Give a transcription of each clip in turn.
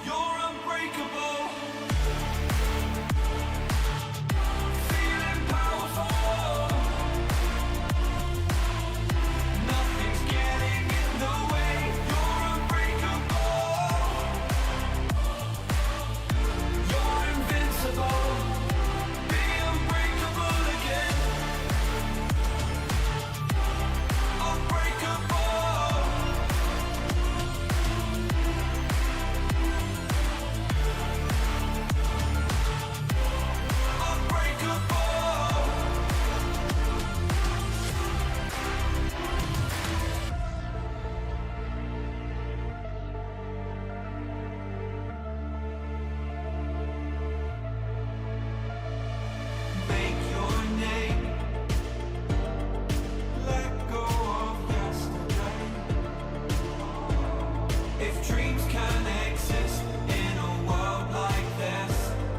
You're unbreakable. Feeling powerful. Nothing's getting in the way. You're unbreakable. You're invincible. Be unbreakable again. Unbreakable. Make your name. Let go of yesterday. If dreams can exist in a world like this,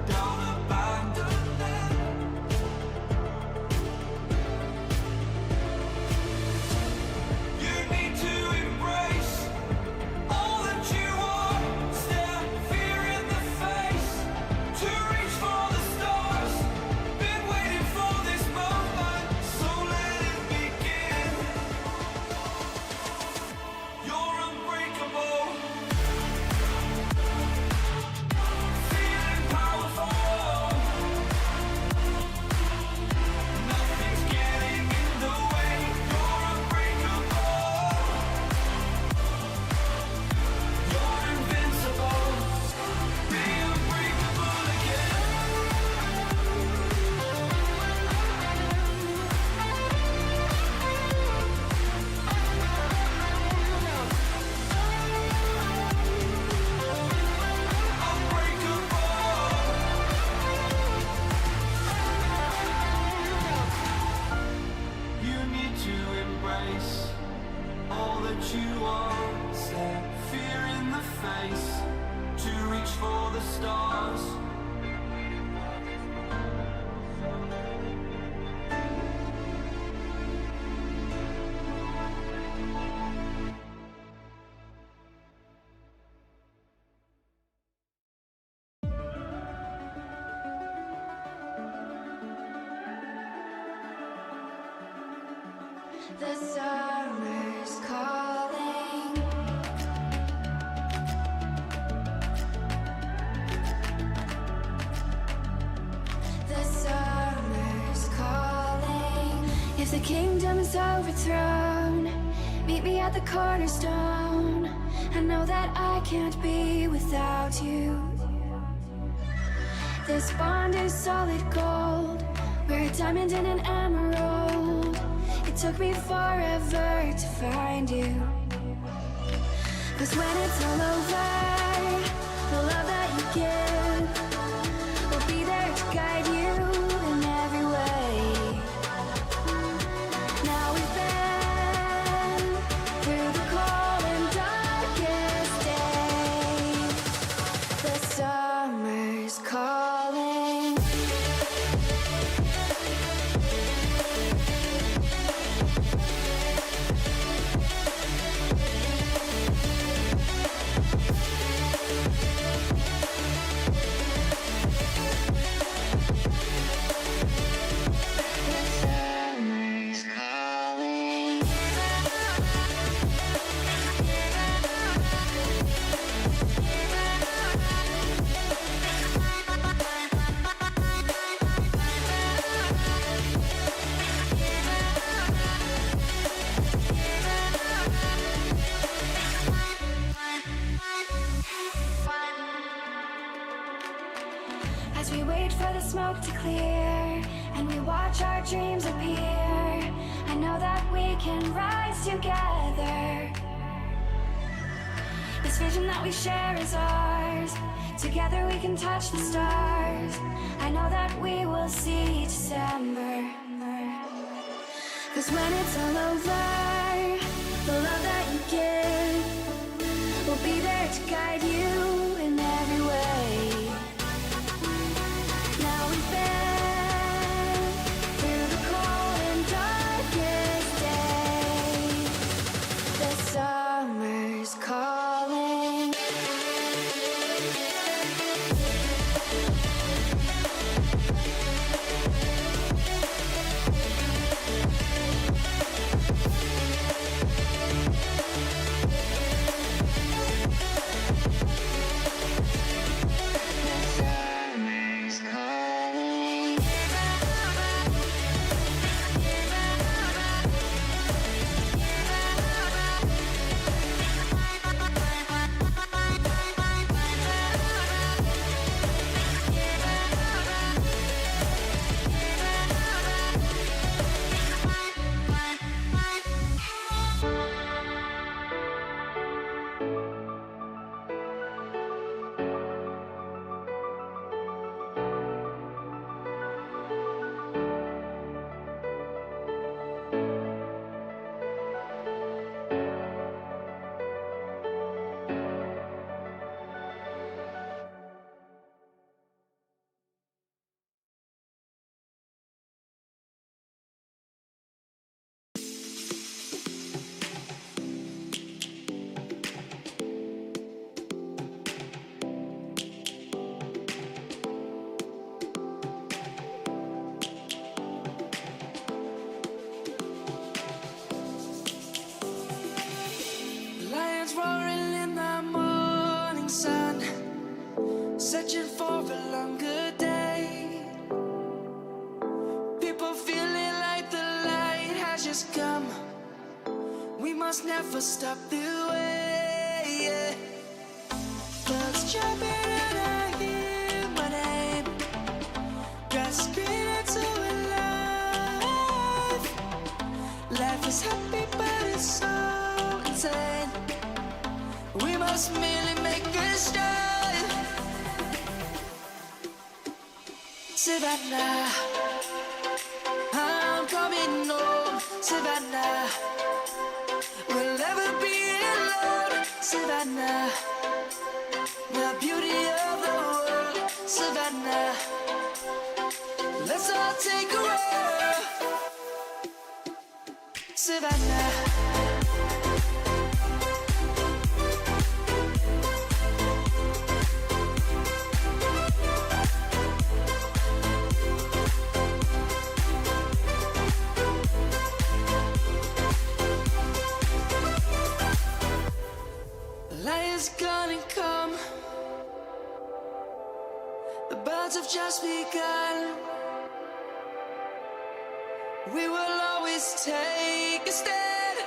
don't abandon them. You need to embrace all that you are. Stare fear in the face to reach for the stars. Been waiting for this moment, so let it begin. You're unbreakable. Feeling powerful. Nothing's getting in the way. You're unbreakable. You're invincible. Be unbreakable again. You need to embrace all that you are. Stare fear in the face to reach for the stars. The summer's calling. The summer's calling. If the kingdom's overthrown, meet me at the cornerstone. I know that I can't be without you. This bond is solid gold. We're a diamond and an emerald. It took me forever to find you. 'Cause when it's all over, the love that you give will be there to guide you in every way. Now we've been through the cold and darkest days. The summer's calling. As we wait for the smoke to clear and we watch our dreams appear, I know that we can rise together. This vision that we share is ours. Together we can touch the stars. I know that we will see December. 'Cause when it's all over, the love that you give will be there to guide you in every way. Now we've been through the cold and darkest days. The summer's calling. must never stop the way. Yeah. Clouds jumping and I hear my name. Grass green and so alive. Life is happy but it's so insane. We must merely make a start. Savannah, I'm coming home. Savannah, we'll never be alone. Savannah, the beauty of the world. Savannah, let's all take a walk. Savannah. Light is gonna come. The birds have just begun. We will always take a stand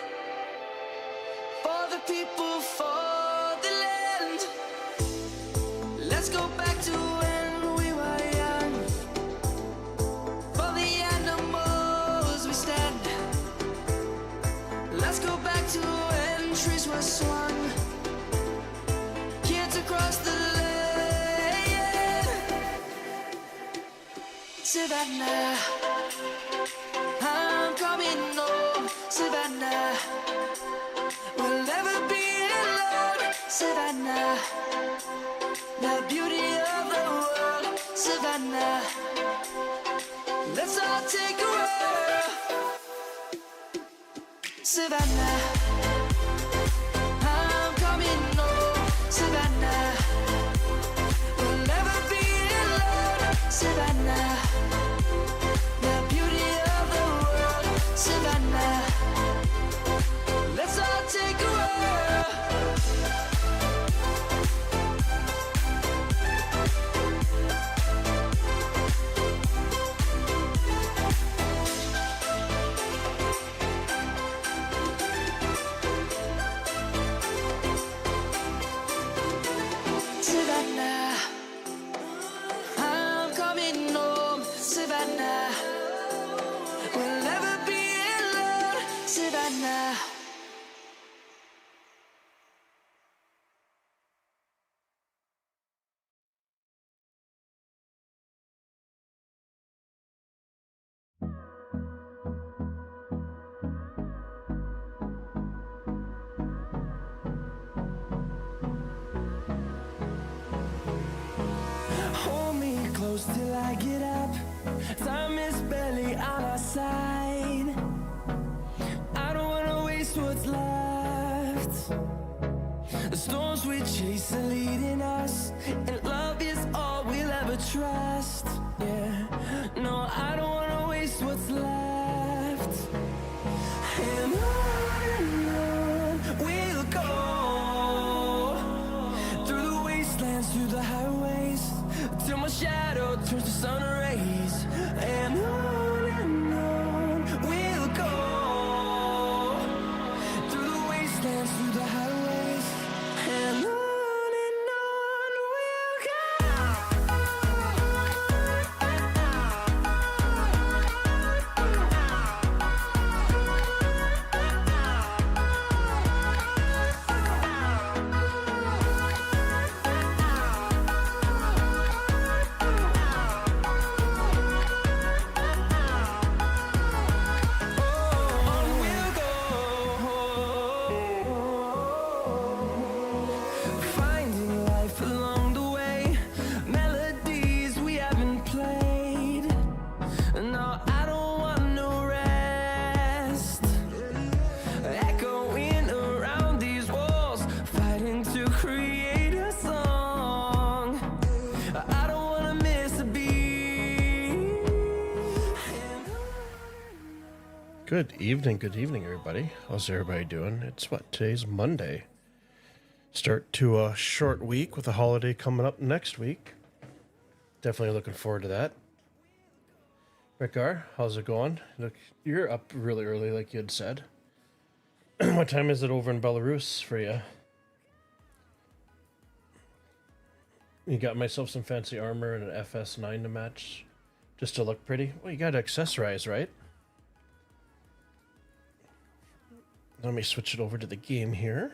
for the people, for the land. Let's go back to when we were young. For the animals we stand. Let's go back to when trees were swung. Kids across the land. Savannah, I'm coming home. Savannah, we'll never be alone. Savannah, the beauty of the world. Savannah, let's all take a walk. Savannah, I'm coming home. Savannah, we'll never be alone. Savannah, the beauty of the world. Savannah, let's all take a walk. Savannah, I'm coming home. Savannah, we'll never be alone. Savannah. Hold me close till I get up. Time is barely on our side. I don't wanna waste what's left. The storms we chase are leading us, and love is all we'll ever trust. Yeah, no, I don't wanna waste what's left. And on we'll go, through the wastelands, through the highways, till my shadow turns to sun rays. And on we'll go, through the wastelands, through the highways. And on we'll go. Good evening, everybody. How's everybody doing? It's today's Monday. Start to a short week with a holiday coming up next week. Definitely looking forward to that. Ricard, how's it going? Look, you're up really early, like you had said. What time is it over in Belarus for you? You got myself some fancy armor and an FS9 to match, just to look pretty. Well, you got to accessorize, right? Let me switch it over to the game here.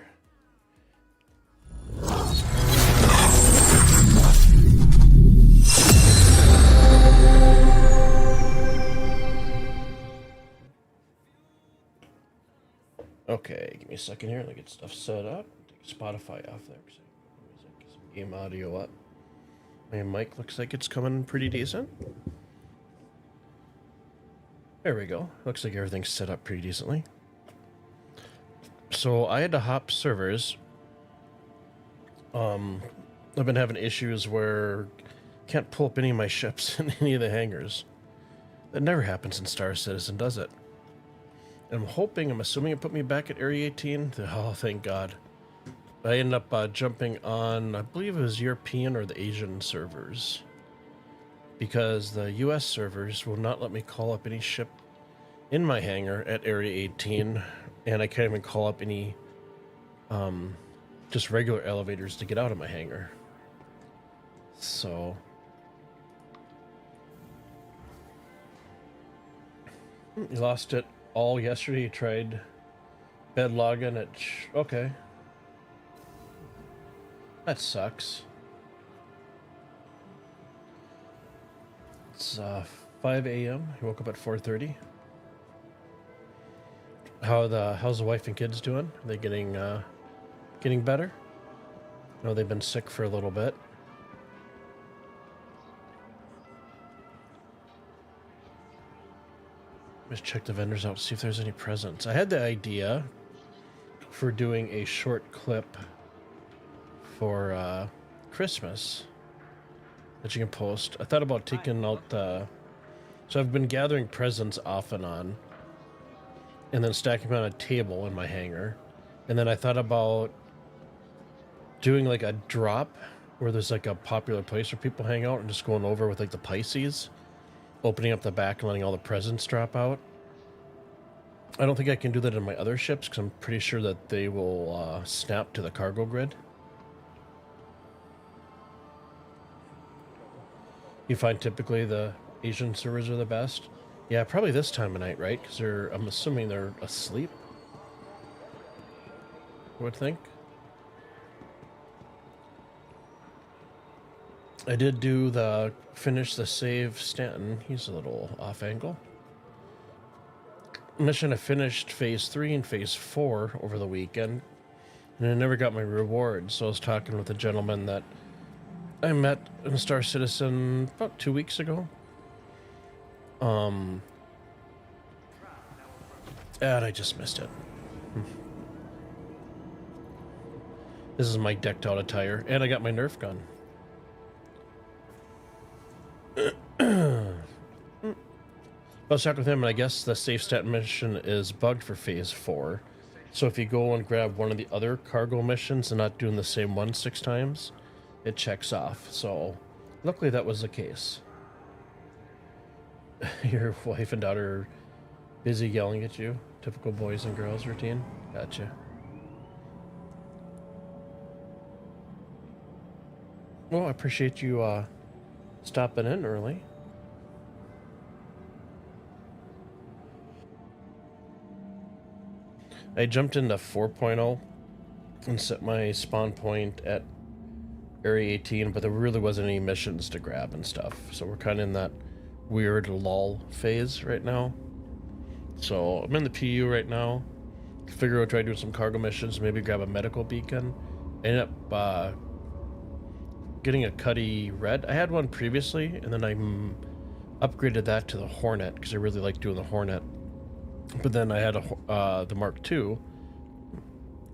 Okay, give me a second here. Let me get stuff set up. Take Spotify off there. Music, some game audio up. My mic looks like it's coming pretty decent. There we go. Looks like everything's set up pretty decently. So I had to hop servers. I've been having issues where I can't pull up any of my ships in any of the hangars. That never happens in Star Citizen, does it? I'm assuming it put me back at Area 18. Oh, thank God. I ended up jumping on, I believe it was European or the Asian servers. Because the US servers will not let me call up any ship in my hangar at Area 18. And I can't even call up any just regular elevators to get out of my hangar. So you lost it all yesterday. You tried bed login at okay. That sucks. It's 5 a.m. You woke up at 4:30. How's the wife and kids doing? Are they getting better? I know they've been sick for a little bit. Let's check the vendors out, see if there's any presents. I had the idea for doing a short clip for Christmas that you can post. I thought about taking out the... So I've been gathering presents off and on, and then stacking them on a table in my hangar. And then I thought about doing like a drop where there's like a popular place where people hang out and just going over with like the Pisces, opening up the back and letting all the presents drop out. I don't think I can do that in my other ships because I'm pretty sure that they will snap to the cargo grid. You find typically the Asian servers are the best? Yeah, probably this time of night, right? Because I'm assuming they're asleep. I would think. I did finish the save Stanton. He's a little off angle. Mission I finished phase 3 and phase 4 over the weekend, and I never got my reward. So I was talking with a gentleman that I met in Star Citizen about 2 weeks ago. And I just missed it. This is my decked out attire, and I got my Nerf gun. I was talking with him, and I guess the safe stat mission is bugged for phase 4. So if you go and grab one of the other cargo missions and not doing the same one 6 times, it checks off. So luckily that was the case. Your wife and daughter are busy yelling at you. Typical boys and girls routine. Gotcha. Well, I appreciate you stopping in early. I jumped into 4.0 and set my spawn point at Area 18, but there really wasn't any missions to grab and stuff. So we're kind of in that weird lull phase right now. So I'm in the PU right now. Figure I'll try doing some cargo missions, maybe grab a medical beacon. I ended up getting a Cuddy Red. I had one previously, and then I upgraded that to the Hornet because I really like doing the Hornet. But then I had the Mark II,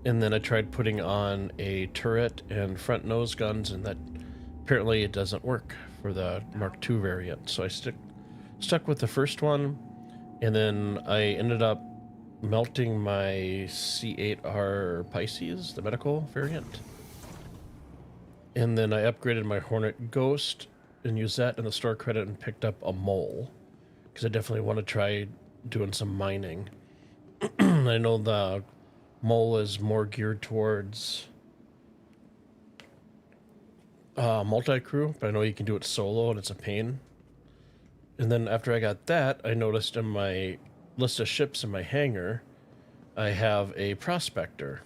and then I tried putting on a turret and front nose guns, and that apparently it doesn't work for the Mark II variant. So I stuck with the first one, and then I ended up melting my C8R Pisces, the medical variant. And then I upgraded my Hornet Ghost and used that in the store credit and picked up a mole, because I definitely want to try doing some mining. I know the Mole is more geared towards multi-crew, but I know you can do it solo and it's a pain. And then after I got that, I noticed in my list of ships in my hangar, I have a prospector.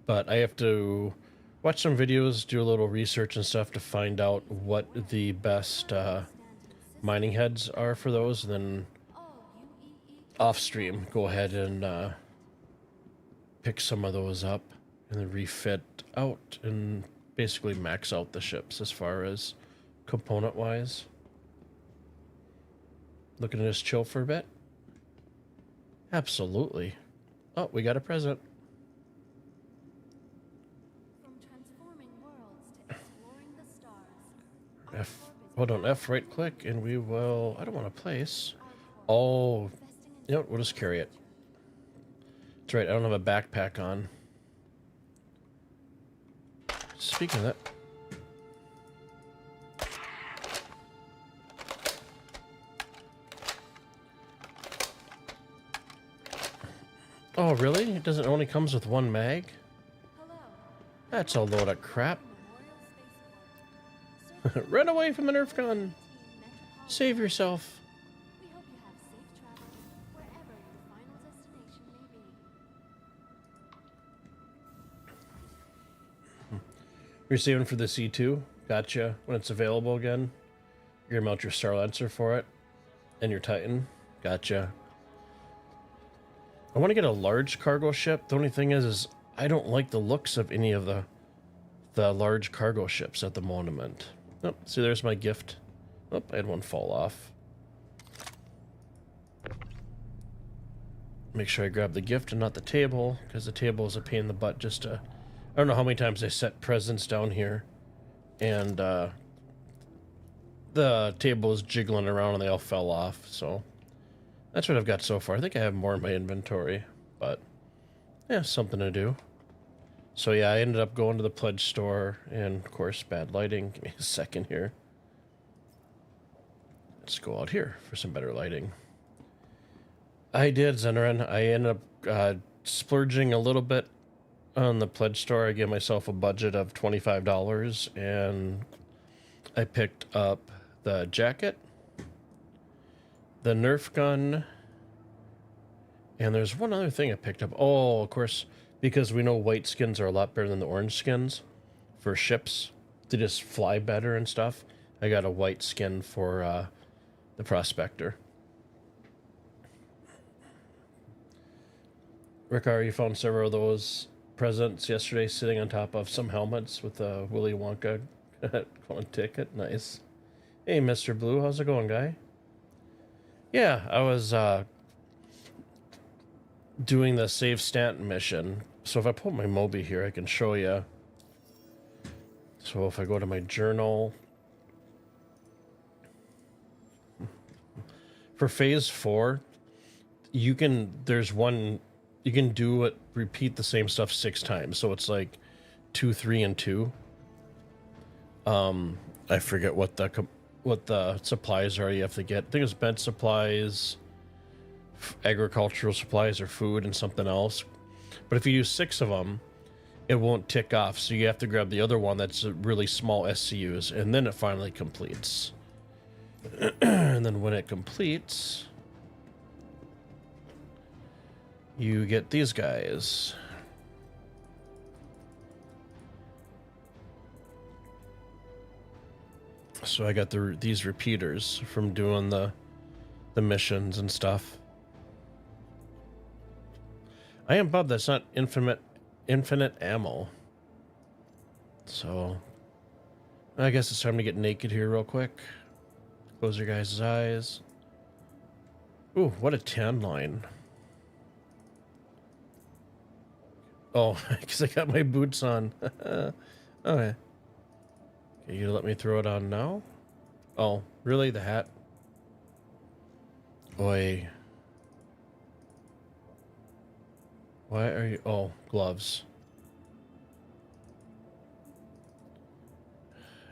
But I have to watch some videos, do a little research and stuff to find out what the best mining heads are for those, and then off stream go ahead and pick some of those up and then refit out and basically max out the ships as far as component wise. Looking to just chill for a bit? Absolutely. Oh, we got a present. From transforming worlds to exploring the stars. F, hold on, F right click and we will, I don't want to place. Oh, you know what, we'll just carry it. That's right, I don't have a backpack on. Speaking of that. Oh, really? It doesn't only comes with one mag? Hello. That's a load of crap. Memorial Spaceport. Run away from the Nerf gun. Metropolitan. Save yourself. We hope you have safe travels wherever your final destination may be. You're saving for the C2? Gotcha. When it's available again, you're gonna mount your Star Lancer for it and your Titan. Gotcha. I want to get a large cargo ship. The only thing is I don't like the looks of any of the large cargo ships at the moment. Oh, see, there's my gift. Oh, I had one fall off. Make sure I grab the gift and not the table, because the table is a pain in the butt just to... I don't know how many times I set presents down here, and the table is jiggling around and they all fell off, so... That's what I've got so far. I think I have more in my inventory, but yeah, something to do. So yeah, I ended up going to the pledge store, and of course, bad lighting. Give me a second here. Let's go out here for some better lighting. I did, Zenerin. I ended up splurging a little bit on the pledge store. I gave myself a budget of $25, and I picked up the jacket, the Nerf gun, and there's one other thing I picked up. Oh, of course, because we know white skins are a lot better than the orange skins for ships. They just fly better and stuff. I got a white skin for the Prospector. Ricard, you found several of those presents yesterday sitting on top of some helmets with a Willy Wonka going ticket. Nice. Hey, Mr. Blue, how's it going, guy? Yeah, I was doing the Save Stanton mission. So if I pull my Moby here, I can show you. So if I go to my journal. For phase 4, you can, you can do it, repeat the same stuff 6 times. So it's like 2, 3, and 2. I forget what the supplies are you have to get. I think it's bed supplies, agricultural supplies, or food, and something else. But if you use 6 of them, it won't tick off. So you have to grab the other one that's a really small SCUs, and then it finally completes. And then when it completes, you get these guys. So I got these repeaters from doing the missions and stuff. I am Bob. That's not infinite ammo. So I guess it's time to get naked here real quick. Close your guys' eyes. Ooh, what a tan line. Oh, because I got my boots on. Okay. Okay, you let me throw it on now? Oh, really? The hat? Oi. Why are you... Oh, gloves.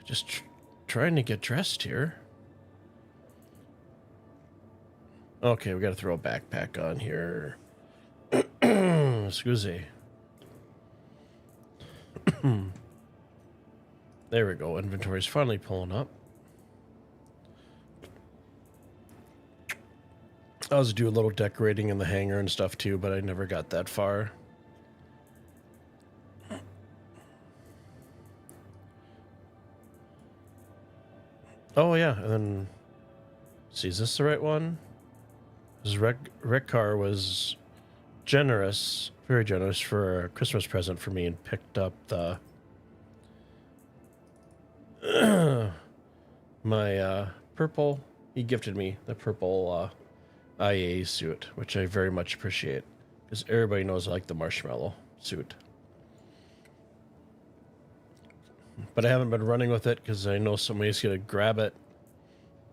Just trying to get dressed here. Okay, we gotta throw a backpack on here. Excuse me. There we go. Inventory's finally pulling up. I was do a little decorating in the hangar and stuff too, but I never got that far. Oh yeah, and then see, is this the right one? This Rick Carr was generous, very generous for a Christmas present for me, and picked up the my purple. He gifted me the purple IA suit, which I very much appreciate, because everybody knows I like the marshmallow suit. But I haven't been running with it because I know somebody's gonna grab it.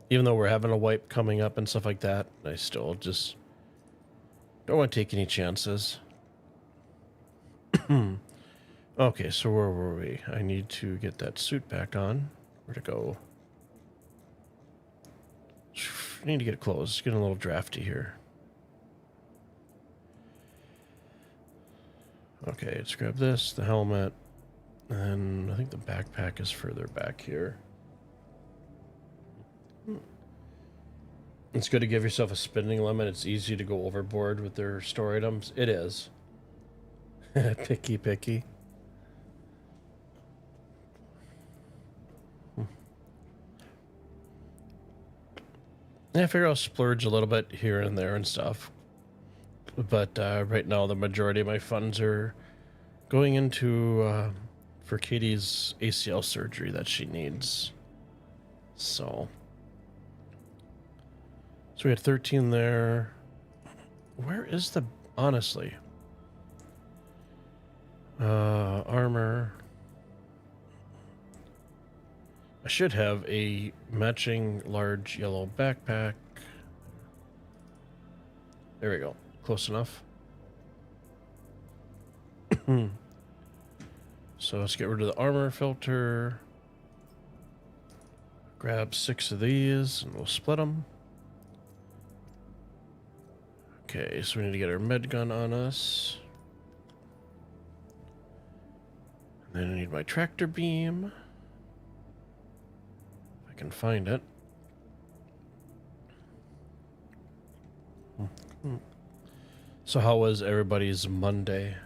Even though we're having a wipe coming up and stuff like that, I still just don't want to take any chances. Okay, so where were we? I need to get that suit back on. Where'd it go? I need to get it closed. It's getting a little drafty here. Okay, let's grab this, the helmet, and I think the backpack is further back here. It's good to give yourself a spending limit. It's easy to go overboard with their store items. It is. Picky. Yeah, I figure I'll splurge a little bit here and there and stuff. But right now, the majority of my funds are going into for Katie's ACL surgery that she needs. So we had 13 there. Where is the, honestly? Armor. I should have a matching large yellow backpack. There we go. Close enough. So let's get rid of the armor filter. Grab 6 of these and we'll split them. Okay, so we need to get our med gun on us. And then I need my tractor beam. If I can find it. So how was everybody's Monday?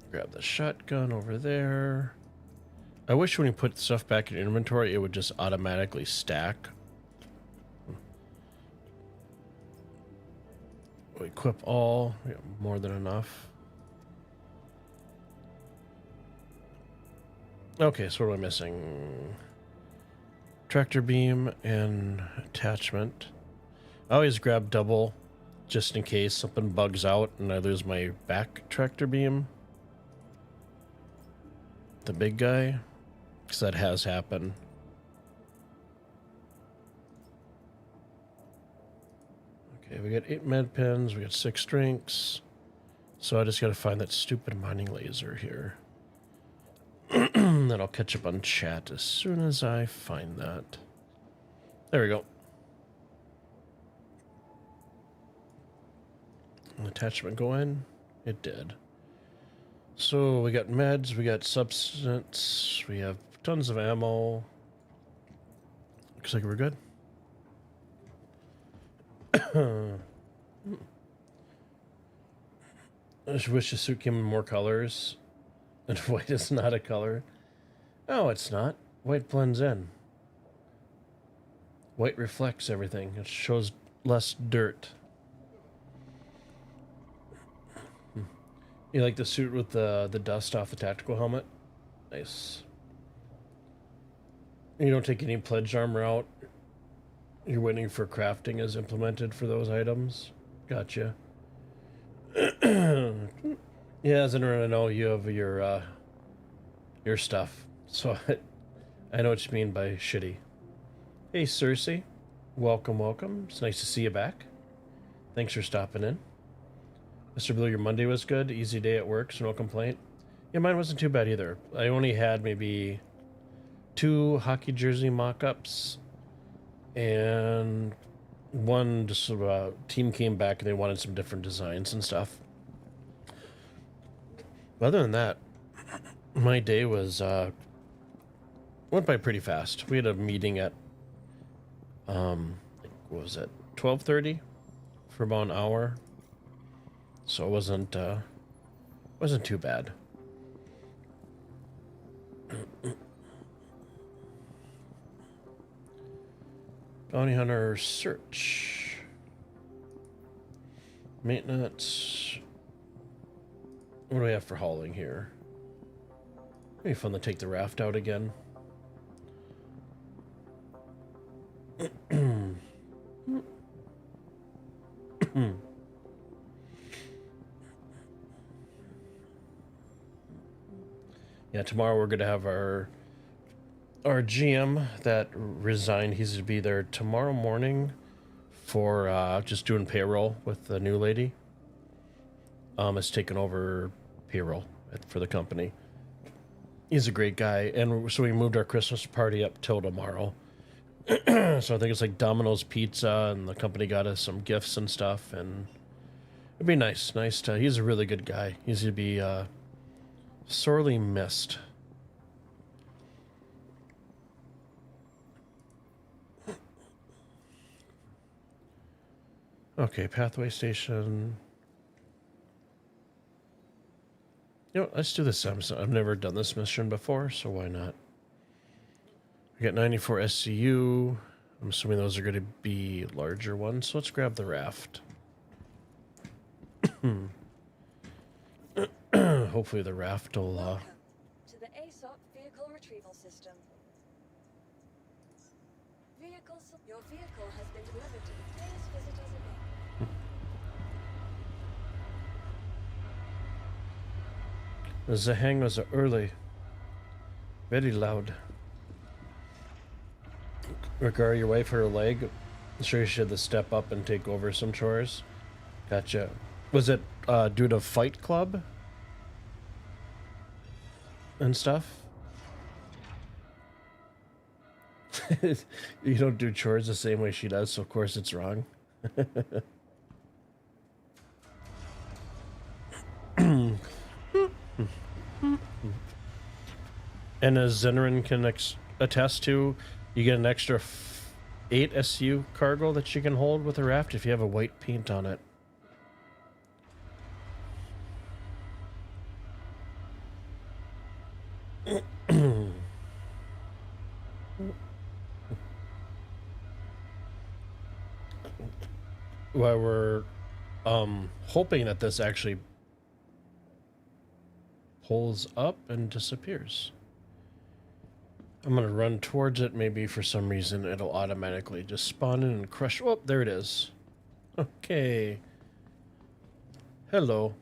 Grab the shotgun over there. I wish when you put stuff back in inventory, it would just automatically stack. We equip all. We have more than enough. Okay, so what am I missing? Tractor beam and attachment. I always grab double just in case something bugs out and I lose my back tractor beam. The big guy, because that has happened. Okay, we got 8 med pens, we got 6 drinks. So I just gotta find that stupid mining laser here. Then I'll catch up on chat as soon as I find that. There we go. Attachment go in? It did. So we got meds, we got substance, we have tons of ammo. Looks like we're good. I just wish the suit came in more colors. And white is not a color. Oh, it's not. White blends in. White reflects everything. It shows less dirt. You like the suit with the dust off the tactical helmet? Nice. You don't take any pledge armor out? You're waiting for crafting is implemented for those items? Gotcha. Yeah, as I know, you have your stuff. So I know what you mean by shitty. Hey, Cersei. Welcome. It's nice to see you back. Thanks for stopping in. Mr. Blue, your Monday was good. Easy day at work, so no complaint. Yeah, mine wasn't too bad either. I only had maybe 2 hockey jersey mock-ups, and one just team came back and they wanted some different designs and stuff. Other than that, my day was went by pretty fast. We had a meeting at what was it, 12:30 for about an hour, so it wasn't too bad. Bounty hunter search, maintenance. What do we have for hauling here? It'd be fun to take the raft out again. Yeah, tomorrow we're gonna have our GM that resigned. He's to be there tomorrow morning for just doing payroll with the new lady. Has taken over payroll for the company. He's a great guy, and so we moved our Christmas party up till tomorrow. So I think it's like Domino's Pizza, and the company got us some gifts and stuff, and it'd be nice to. He's a really good guy. He's gonna be sorely missed. Okay, pathway station. You know, let's do this. I've never done this mission before, so why not? We got 94 SCU. I'm assuming those are going to be larger ones, so let's grab the raft. Hopefully the raft will... Welcome to the ASOP Vehicle Retrieval System. Your vehicle has been delivered to the Place Visitors Inn. The Zahang was early. Very loud. Regard your wife her leg. I'm sure she had to step up and take over some chores. Gotcha. Was it due to Fight Club? And stuff? You don't do chores the same way she does, so of course it's wrong. And as Zenrin can attest to, you get an extra 8 SU cargo that you can hold with a raft if you have a white paint on it. While we're hoping that this actually pulls up and disappears. I'm gonna run towards it. Maybe for some reason it'll automatically just spawn in and crush. Oh, there it is. Okay. Hello.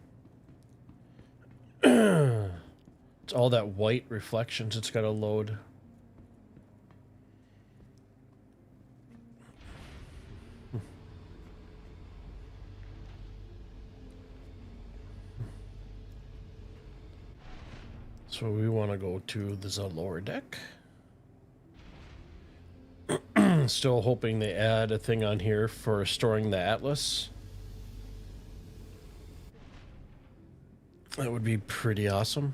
It's all that white reflections it's gotta load. So we want to go to the lower deck. Still hoping they add a thing on here for storing the Atlas. That would be pretty awesome.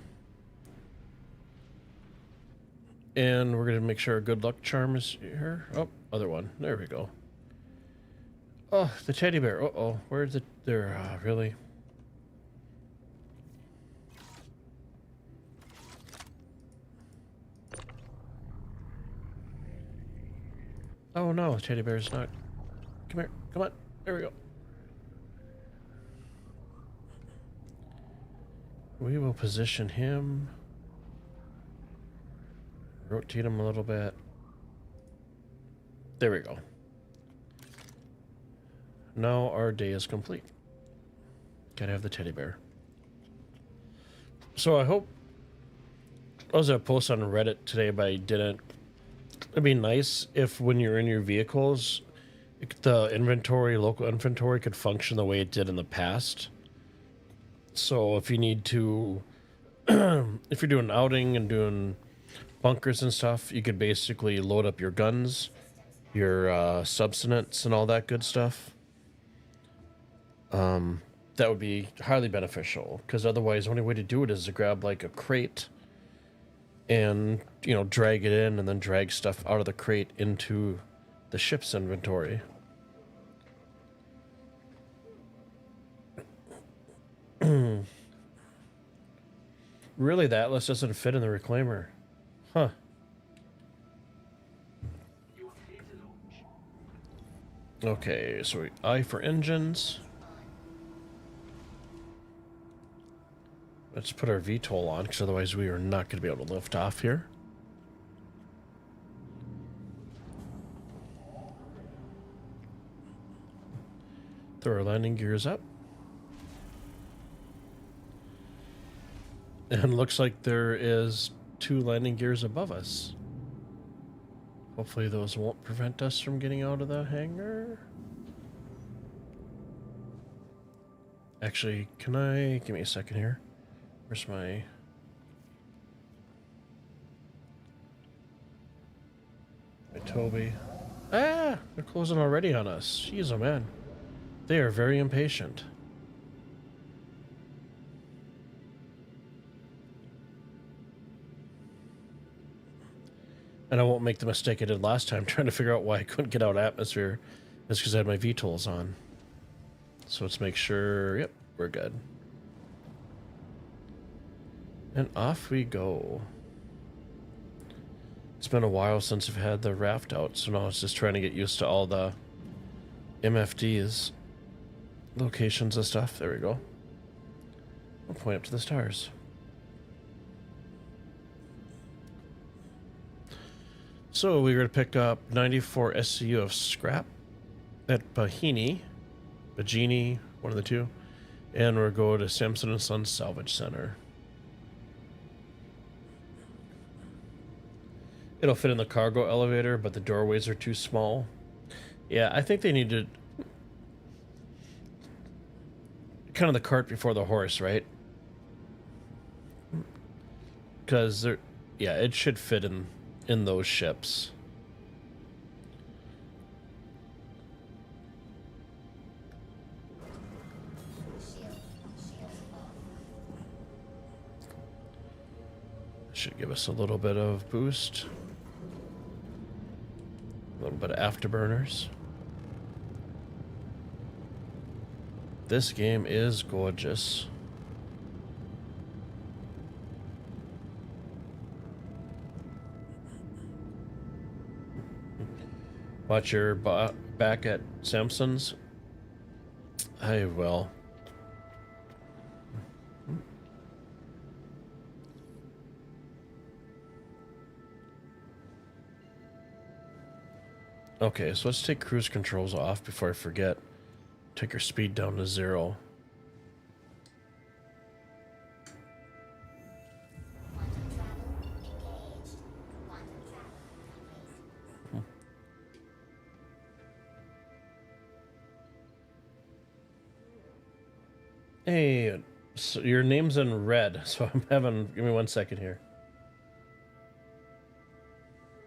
And we're going to make sure our good luck charm is here. Oh, other one. There we go. Oh, the teddy bear. Uh-oh. Where's it? There, really? Oh no, teddy bear's not. Come here. Come on. There we go. We will position him. Rotate him a little bit. There we go. Now our day is complete. Gotta have the teddy bear. So I hope... I was at a post on Reddit today, but I didn't. It'd be nice if when you're in your vehicles, the inventory, local inventory, could function the way it did in the past. So if you need to, if you're doing outing and doing bunkers and stuff, you could basically load up your guns, your subsistence, and all that good stuff. That would be highly beneficial, because otherwise the only way to do it is to grab like a crate and, you know, drag it in and then drag stuff out of the crate into the ship's inventory. Really, that list doesn't fit in the reclaimer. Huh. Okay, so I for engines. Let's put our VTOL on, because otherwise we are not going to be able to lift off here. Throw our landing gears up. And looks like there is 2 landing gears above us. Hopefully those won't prevent us from getting out of the hangar. Actually, can I... Give me a second here. Where's my... Toby. Ah! They're closing already on us. Jeez, oh man. They are very impatient. And I won't make the mistake I did last time trying to figure out why I couldn't get out of atmosphere. It's because I had my VTOLs on. So let's make sure... Yep, we're good. And off we go. It's been a while since I've had the raft out, so now it's just trying to get used to all the MFDs, locations and stuff. There we go. We'll point up to the stars. So we were going to pick up 94 SCU of scrap at Bahini, one of the two, and we'll go to Samson and Sons Salvage Center. It'll fit in the cargo elevator, but the doorways are too small. Yeah, I think they need to... Kind of the cart before the horse, right? Because they're... Yeah, it should fit in those ships. Should give us a little bit of boost. A little bit of afterburners. This game is gorgeous. Watch your back at Samson's. I will. Okay, so let's take cruise controls off before I forget. Take our speed down to 0. Hey, so your name's in red, so I'm having... Give me 1 second here.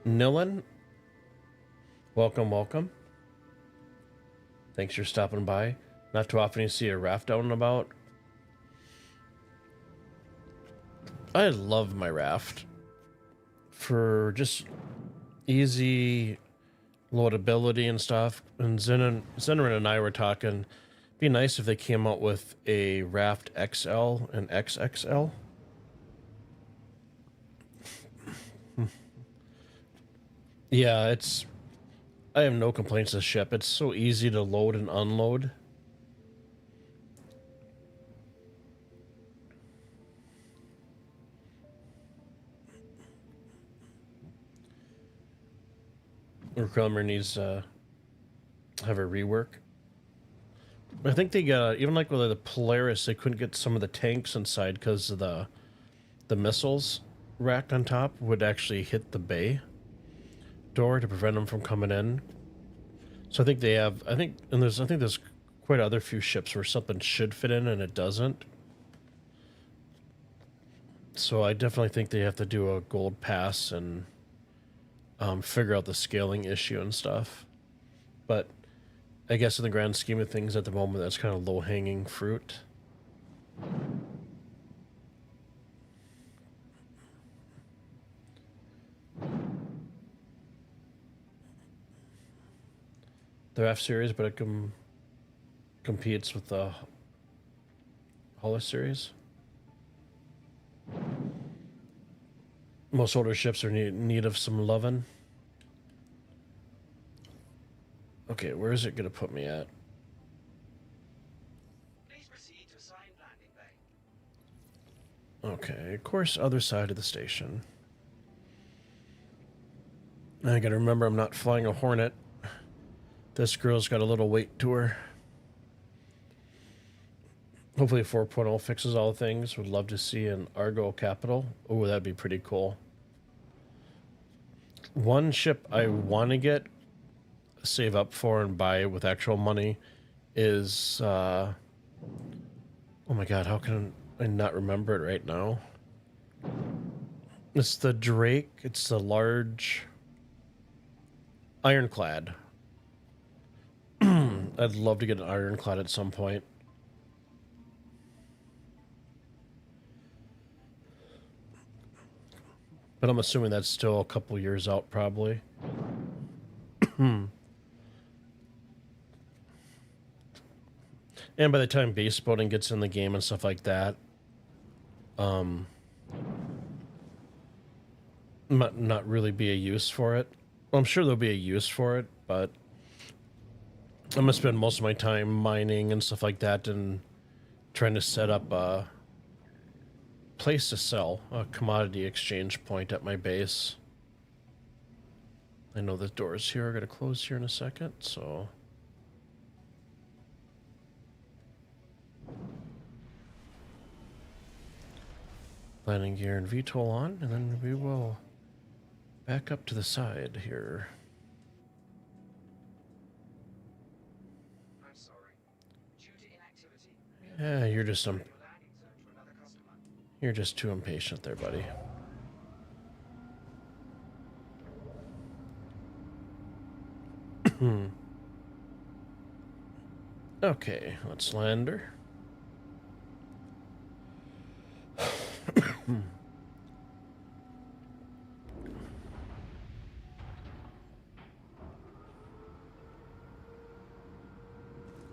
Nilan? Welcome, welcome. Thanks for stopping by. Not too often you see a raft out and about. I love my raft. For just easy loadability and stuff. And Zenrin and I were talking, it'd be nice if they came out with a raft XL and XXL. Yeah, I have no complaints with the ship. It's so easy to load and unload. Reclaimer needs to have a rework. I think they got, even like with the Polaris, they couldn't get some of the tanks inside because of the missiles racked on top would actually hit the bay door to prevent them from coming in. So I think they have, I think there's quite other few ships where something should fit in and it doesn't. So I definitely think they have to do a gold pass and figure out the scaling issue and stuff. But I guess in the grand scheme of things at the moment, that's kind of low-hanging fruit. They're F series, but it competes with the Hollow series. Most older ships are in need of some loving. Okay, where is it going to put me at? Please proceed to assigned landing bay. Okay, of course, other side of the station. I gotta remember I'm not flying a Hornet. This girl's got a little weight to her. Hopefully 4.0 fixes all things. Would love to see an Argo capital. Oh, that'd be pretty cool. One ship I want to get, save up for, and buy with actual money is... oh my god, how can I not remember it right now? It's the Drake. It's the large... Ironclad. I'd love to get an Ironclad at some point. But I'm assuming that's still a couple years out, probably. And by the time base boating gets in the game and stuff like that, might not really be a use for it. Well, I'm sure there'll be a use for it, but I'm gonna spend most of my time mining and stuff like that and trying to set up a place to sell, a commodity exchange point at my base. I know the doors here are gonna close here in a second, so... landing gear and VTOL on, and then we will back up to the side here. I'm sorry. Due to inactivity, Yeah, you're just some... your landing zone to another customer. You're just too impatient there, buddy. Okay, let's land her.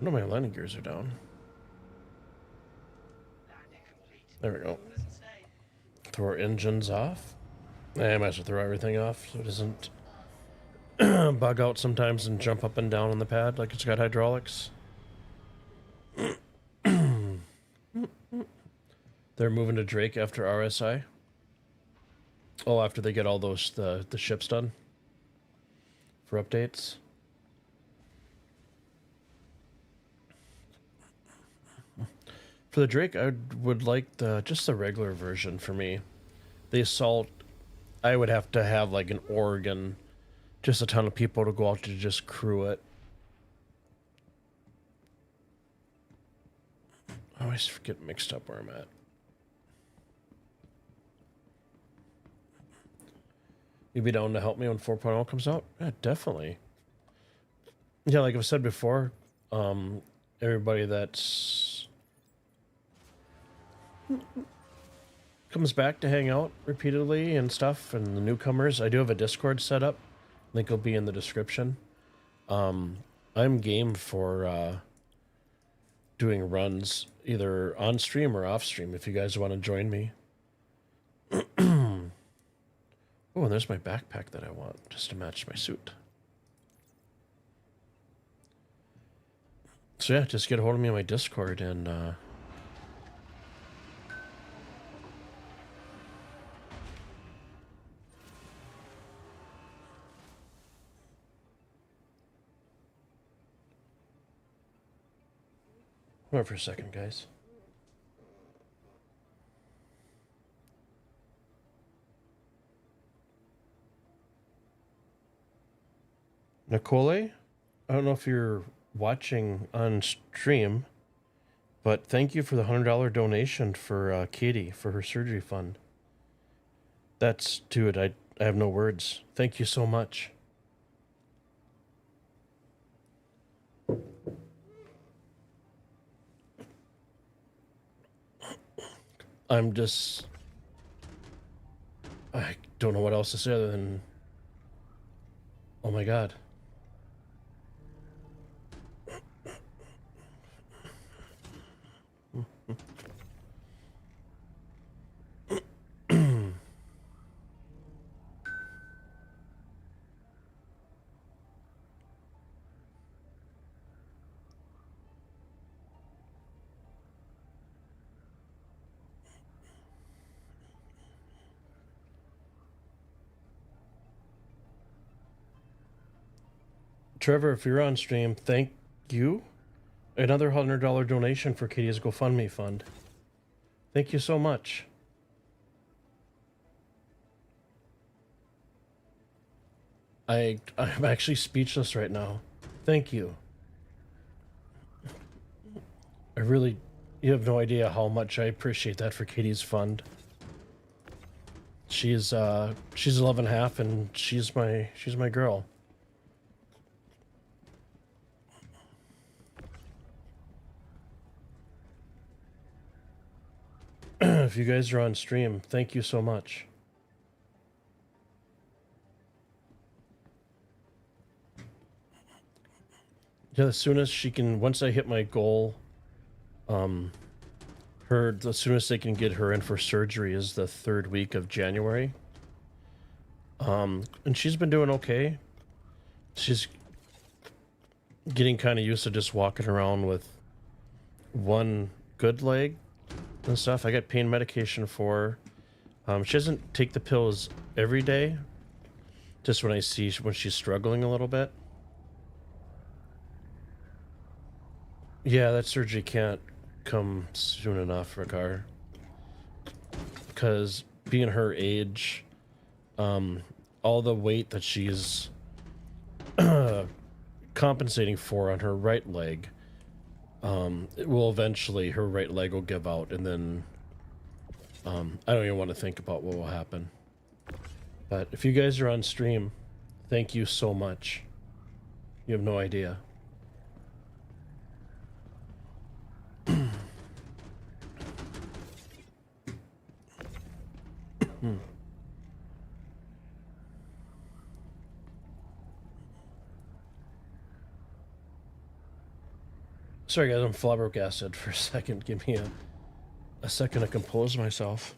No, my landing gears are down. Landing complete. There we go. Doesn't stay. Throw our engines off. I might as well throw everything off so it doesn't bug out sometimes and jump up and down on the pad like it's got hydraulics. They're moving to Drake after RSI. Oh, after they get all those the ships done for updates. For the Drake, I would like just the regular version for me. The Assault, I would have to have like an org and just a ton of people to go out to just crew it. I always get mixed up where I'm at. You'd be down to help me when 4.0 comes out? Yeah, definitely. Yeah, like I've said before, everybody that's comes back to hang out repeatedly and stuff, and the newcomers, I do have a Discord set up. Link will be in the description. I'm game for doing runs either on stream or off stream if you guys want to join me. Oh, and there's my backpack that I want just to match my suit. So yeah, just get a hold of me on my Discord and hold on for a second, guys. Nicole, I don't know if you're watching on stream, but thank you for the $100 donation for Katie for her surgery fund. That's, dude, I have no words. Thank you so much. I'm just, I don't know what else to say other than, oh my God. Trevor, if you're on stream, thank you. Another $100 donation for Katie's GoFundMe fund. Thank you so much. I'm actually speechless right now. Thank you. I really, you have no idea how much I appreciate that for Katie's fund. She's 11 half and she's my girl. If you guys are on stream, thank you so much. Yeah, as soon as she can, once I hit my goal, the soonest they can get her in for surgery is the 3rd week of January. And she's been doing okay. She's getting kind of used to just walking around with one good leg and stuff. I got pain medication for her. She doesn't take the pills every day, just when I see when she's struggling a little bit. Yeah, that surgery can't come soon enough, Ricard. Because being her age, all the weight that she's compensating for on her right leg, it will eventually, her right leg will give out, and then I don't even want to think about what will happen. But if you guys are on stream, thank you so much. You have no idea. Sorry guys, I'm flabbergasted acid for a second. Give me a second to compose myself.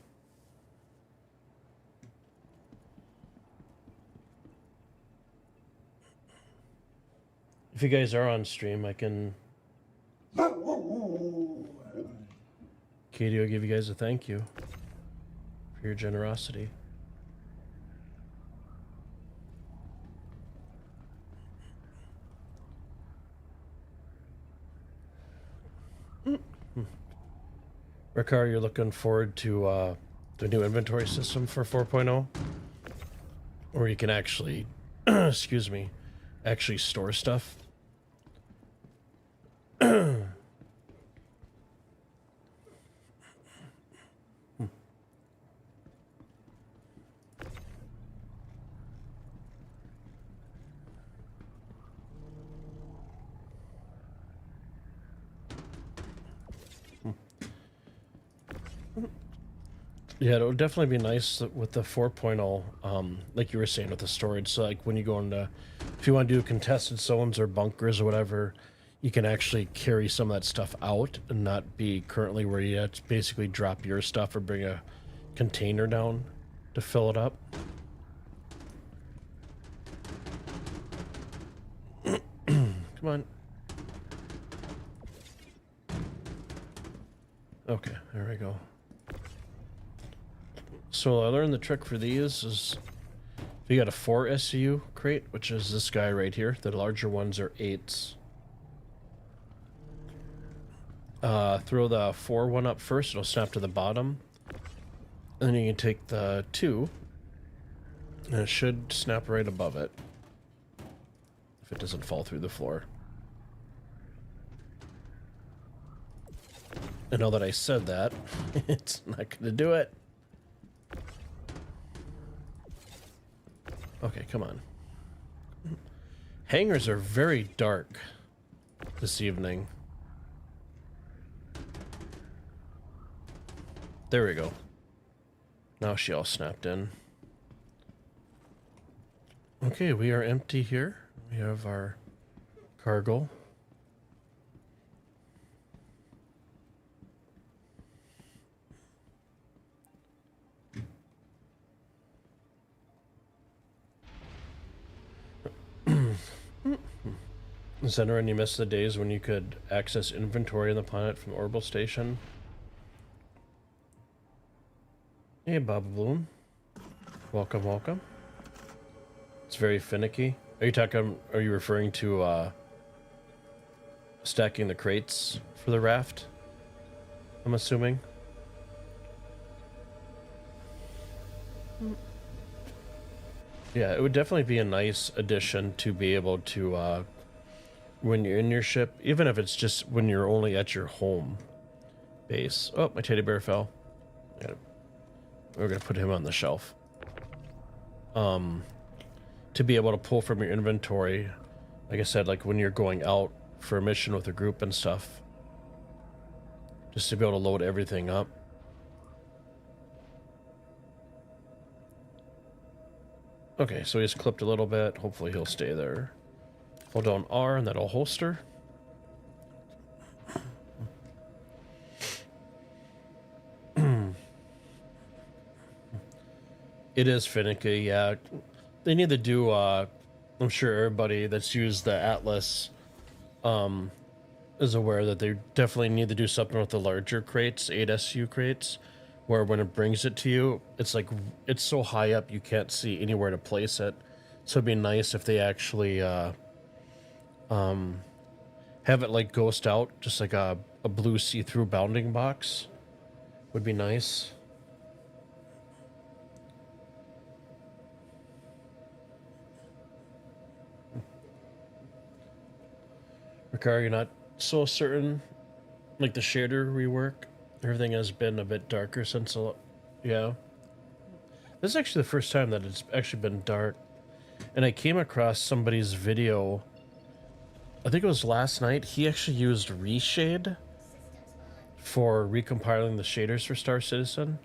If you guys are on stream, I can... Katie will give you guys a thank you for your generosity. Ricard, you're looking forward to the new inventory system for 4.0? Where you can actually, excuse me, actually store stuff? Yeah, it would definitely be nice with the 4.0, like you were saying with the storage. So like when you go into, if you want to do contested zones or bunkers or whatever, you can actually carry some of that stuff out and not be currently where you have to basically drop your stuff or bring a container down to fill it up. Come on. Okay, there we go. So I learned the trick for these is if you got a 4 SCU crate, which is this guy right here, the larger ones are 8s. Throw the 4 one up first, it'll snap to the bottom. And then you can take the 2, and it should snap right above it. If it doesn't fall through the floor. And now that I said that, it's not going to do it. Okay, come on. Hangars are very dark this evening. There we go. Now she all snapped in. Okay, we are empty here. We have our cargo. Center, and you miss the days when you could access inventory on the planet from the orbital station. Hey, Baba Bloom. Welcome, welcome. It's very finicky. Are you referring to stacking the crates for the raft? I'm assuming. Yeah, it would definitely be a nice addition to be able to, when you're in your ship, even if it's just when you're only at your home base. Oh, my teddy bear fell. We're gonna put him on the shelf. To be able to pull from your inventory, like I said, like when you're going out for a mission with a group and stuff, just to be able to load everything up. Okay, so he's clipped a little bit. Hopefully he'll stay there. Hold down R and that'll holster. It is finicky, yeah. They need to do, I'm sure everybody that's used the Atlas is aware that they definitely need to do something with the larger crates, 8SU crates, where when it brings it to you, it's like, it's so high up you can't see anywhere to place it. So it'd be nice if they actually have it like ghost out, just like a blue see-through bounding box would be nice. Ricard, you're not so certain, like the shader rework, everything has been a bit darker since yeah. This is actually the first time that it's actually been dark. And I came across somebody's video, I think it was last night. He actually used reshade for recompiling the shaders for Star Citizen.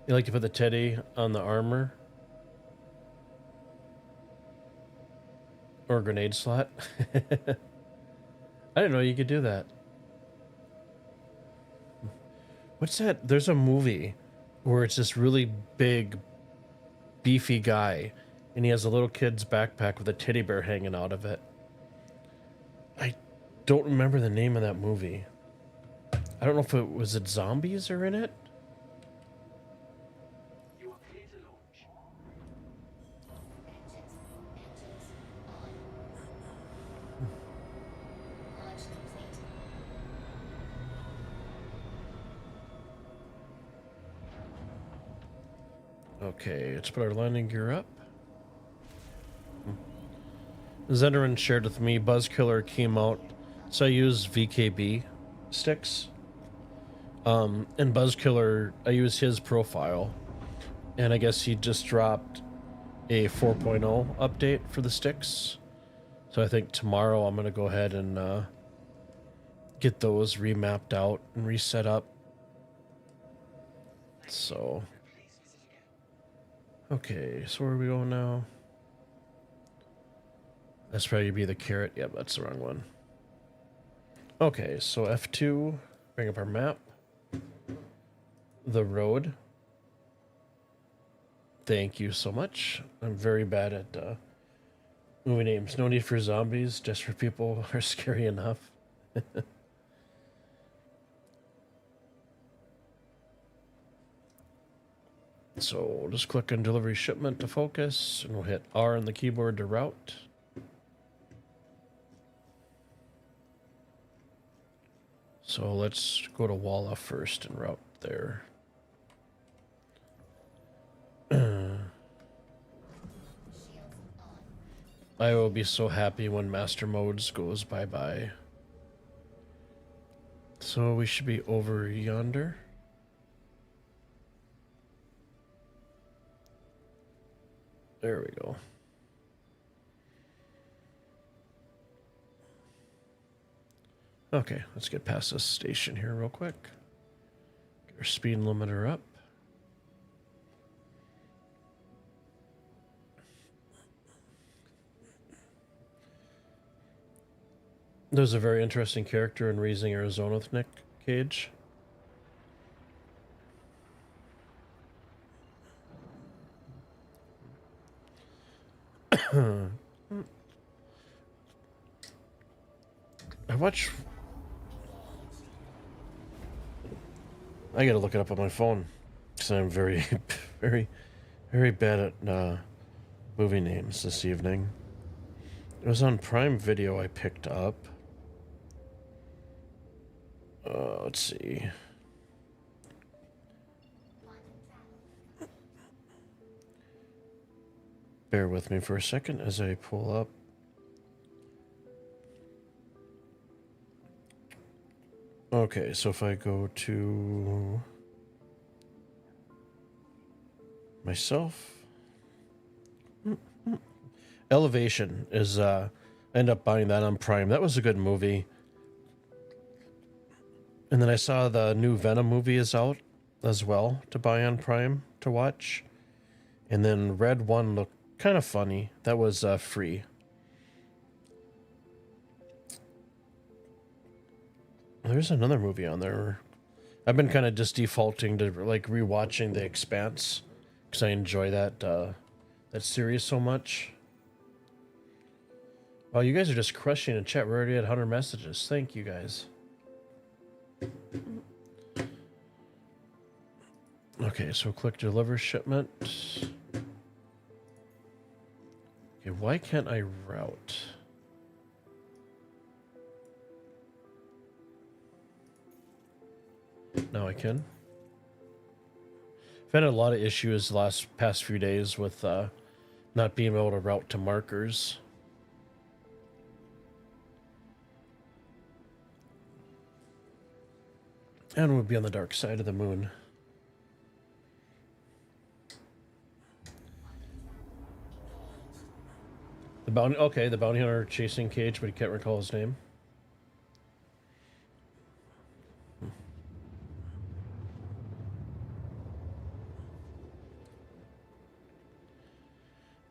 You like to put the teddy on the armor or grenade slot. I didn't know you could do that. What's that? There's a movie where it's this really big, beefy guy, and he has a little kid's backpack with a teddy bear hanging out of it. I don't remember the name of that movie. I don't know if it was zombies are in it. You are clear to launch. Okay, let's put our landing gear up. Zenderin shared with me Buzzkiller came out, so I use VKB sticks. And Buzzkiller, I use his profile, and I guess he just dropped a 4.0 update for the sticks. So I think tomorrow I'm gonna go ahead and get those remapped out and reset up. So, okay, so where are we going now? That's probably be the carrot. Yep, that's the wrong one. Okay, so F2, bring up our map. The road. Thank you so much. I'm very bad at movie names. No need for zombies, just for people who are scary enough. So we'll just click on delivery shipment to focus, and we'll hit R on the keyboard to route. So let's go to Walla first and route there. I will be so happy when Master Modes goes bye-bye. So we should be over yonder. There we go. Okay, let's get past this station here real quick. Get our speed limiter up. There's a very interesting character in Raising Arizona with Nick Cage. I watch. I gotta look it up on my phone because I'm very, very, very bad at movie names this evening. It was on Prime Video I picked up. Let's see. Bear with me for a second as I pull up. Okay, so if I go to myself, Elevation is I end up buying that on Prime. That was a good movie. And then I saw the new Venom movie is out as well to buy on Prime to watch. And then Red One looked kind of funny. That was free. There's another movie on there. I've been kind of just defaulting to like rewatching The Expanse because I enjoy that that series so much. Wow, you guys are just crushing in chat. We're already at 100 messages. Thank you guys. Okay, so click deliver shipment. Okay, why can't I route? Now I can. I've had a lot of issues the past few days with not being able to route to markers. And we'll be on the dark side of the moon. The bounty hunter chasing Cage, but he can't recall his name.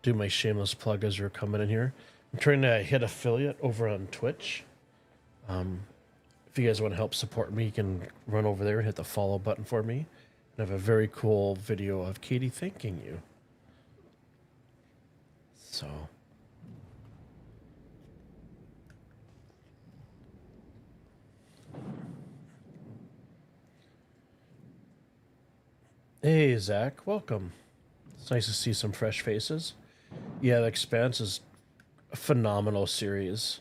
Do my shameless plug as you're coming in here. I'm trying to hit affiliate over on Twitch. If you guys want to help support me, you can run over there and hit the follow button for me. And I have a very cool video of Katie thanking you. So. Hey, Zach, welcome. It's nice to see some fresh faces. Yeah, The Expanse is a phenomenal series.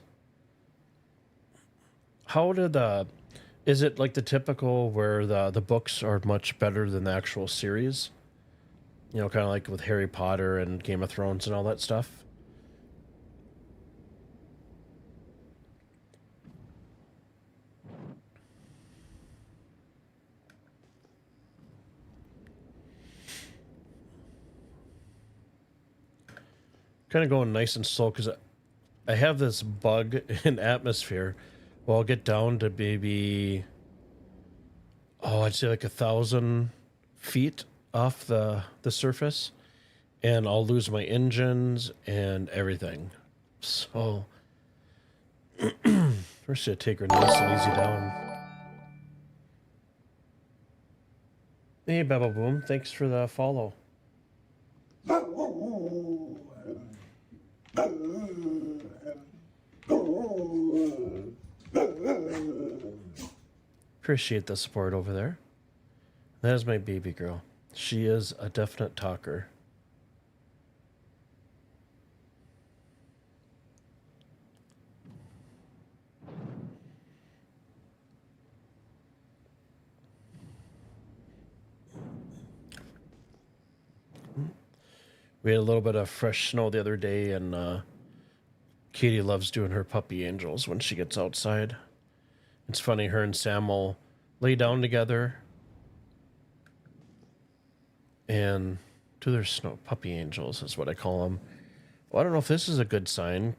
How did is it like the typical where the books are much better than the actual series? You know, kind of like with Harry Potter and Game of Thrones and all that stuff. Kind of going nice and slow because I have this bug in atmosphere. Well, I'll get down to maybe, I'd say like 1,000 feet off the surface, and I'll lose my engines and everything. So, first I take her nice and easy down. Hey, Baba Boom, thanks for the follow. Appreciate the support over there. That is my baby girl. She is a definite talker. We had a little bit of fresh snow the other day, and Katie loves doing her puppy angels when she gets outside. It's funny, her and Sam will lay down together, and to their snow puppy angels is what I call them. Well, I don't know if this is a good sign.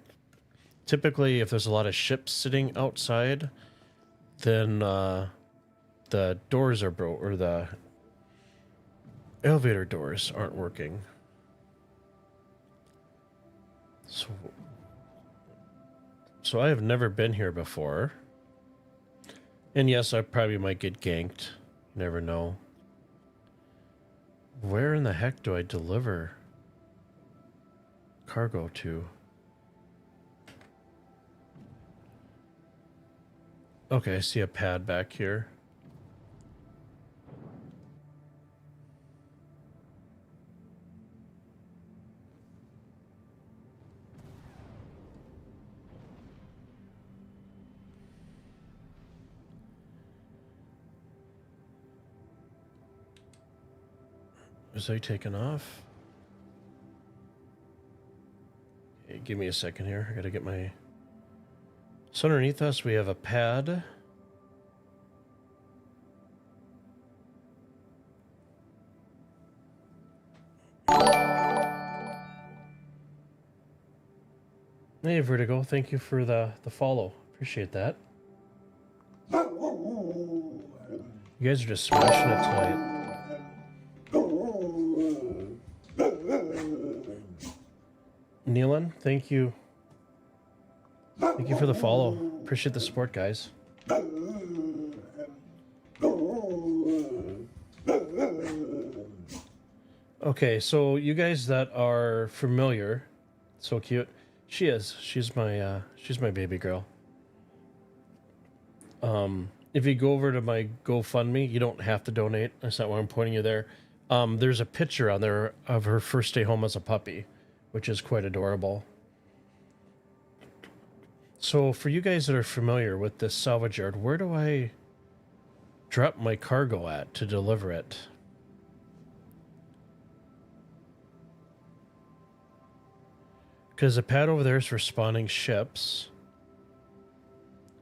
Typically, if there's a lot of ships sitting outside, then the doors are broke, or the elevator doors aren't working. So I have never been here before. And yes, I probably might get ganked. You never know. Where in the heck do I deliver cargo to? Okay, I see a pad back here. Is they taking off? Okay, give me a second here. I gotta get my... So underneath us we have a pad. Hey Vertigo, thank you for the follow. Appreciate that. You guys are just smashing it tonight. Neelan, thank you. Thank you for the follow. Appreciate the support, guys. Okay, so you guys that are familiar, so cute. She is. She's my baby girl. If you go over to my GoFundMe, you don't have to donate. That's not why I'm pointing you there. There's a picture on there of her first day home as a puppy, which is quite adorable. So for you guys that are familiar with this salvage yard, where do I drop my cargo at to deliver it? Because the pad over there is for spawning ships.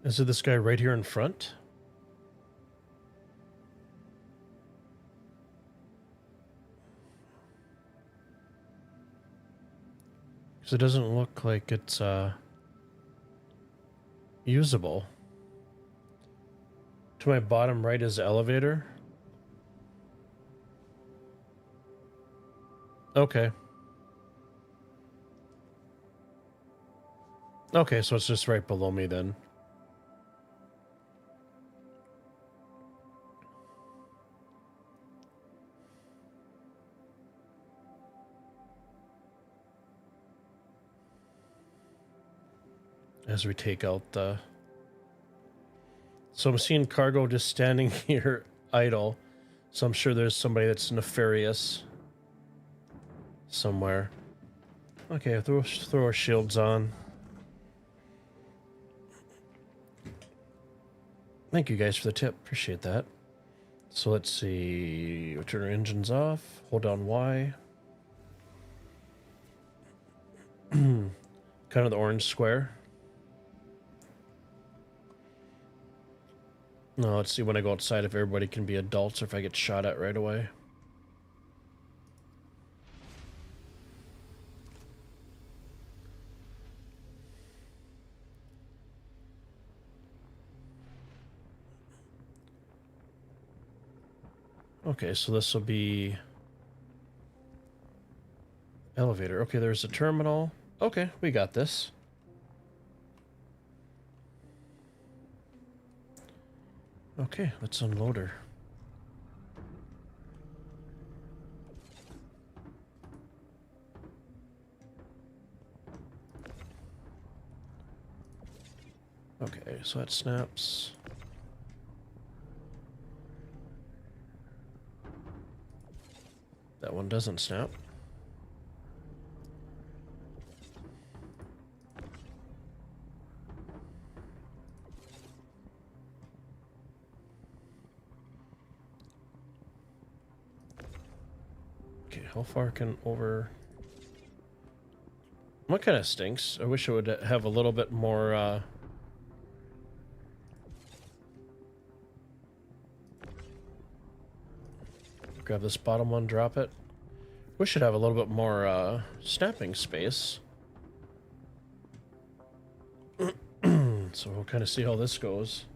Is it this guy right here in front? Because it doesn't look like it's usable. To my bottom right is the elevator. Okay. Okay, so it's just right below me then. As we take out the... So I'm seeing cargo just standing here idle. So I'm sure there's somebody that's nefarious somewhere. Okay, throw our shields on. Thank you guys for the tip. Appreciate that. So let's see. We'll turn our engines off. Hold down Y. Kind of the orange square. No, let's see when I go outside if everybody can be adults or if I get shot at right away. Okay, so this will be elevator. Okay, there's a terminal. Okay, we got this. Okay, let's unload her. Okay, so that snaps. That one doesn't snap. Okay, how far can over... What kind of stinks? I wish it would have a little bit more, Grab this bottom one, drop it. We should have a little bit more snapping space. So we'll kind of see how this goes.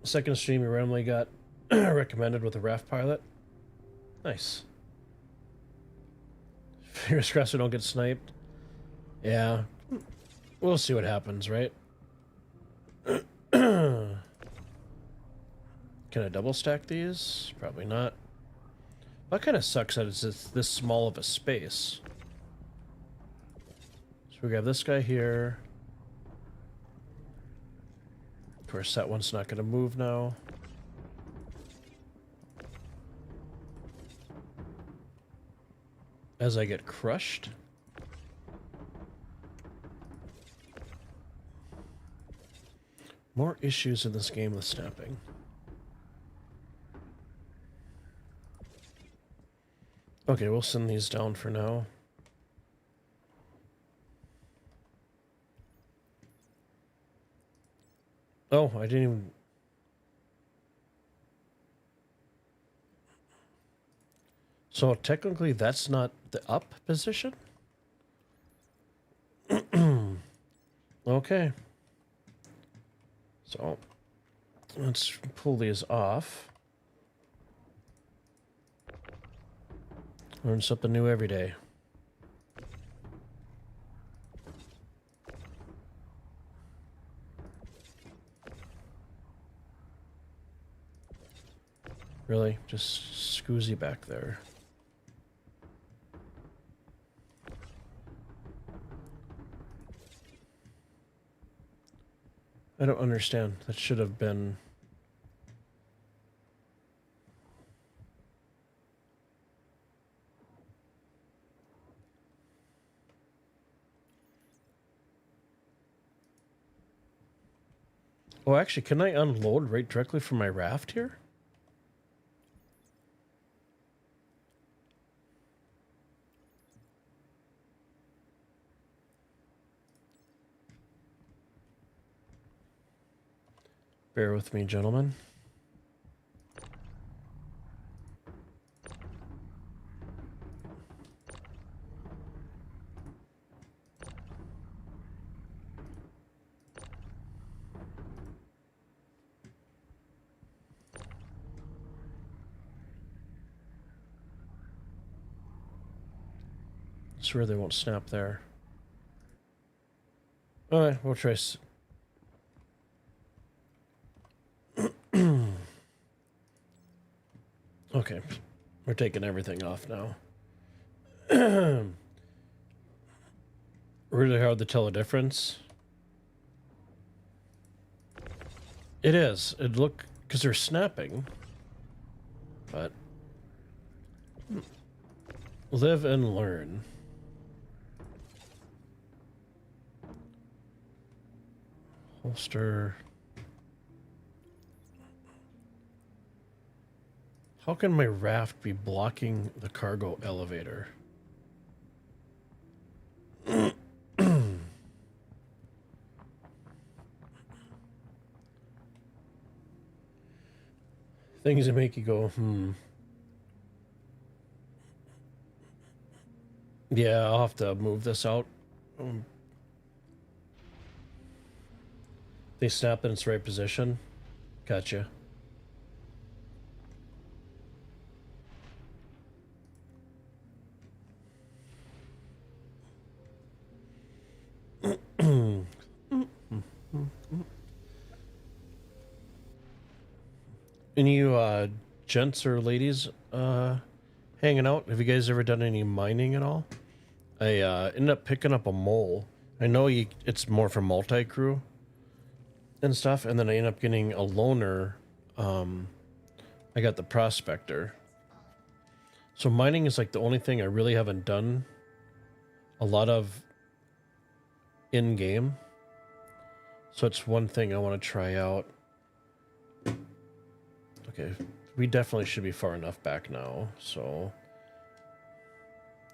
Second stream you randomly got recommended with a raft pilot. Nice. Fingers crossed we don't get sniped. Yeah. We'll see what happens, right? Can I double stack these? Probably not. That kind of sucks that it's this small of a space. So we have this guy here. Of course, that one's not going to move now. As I get crushed. More issues in this game with snapping. Okay, we'll send these down for now. Oh, I didn't even... So technically that's not the up position? Okay. So let's pull these off. Learn something new every day. Really? Just scoozy back there. I don't understand. That should have been... Oh, actually, can I unload right directly from my raft here? Bear with me, gentlemen. Swear they won't snap there. Alright, we'll try. Okay, we're taking everything off now. Really hard to tell a difference. It is. It look because they're snapping, but live and learn. Holster. How can my raft be blocking the cargo elevator? Things that make you go, Yeah, I'll have to move this out. They snap in its right position. Gotcha. Any gents or ladies hanging out? Have you guys ever done any mining at all? I ended up picking up a mole. I know it's more for multi-crew and stuff, and then I ended up getting a loner. I got the prospector. So mining is like the only thing I really haven't done a lot of in-game. So it's one thing I want to try out. Okay, we definitely should be far enough back now, so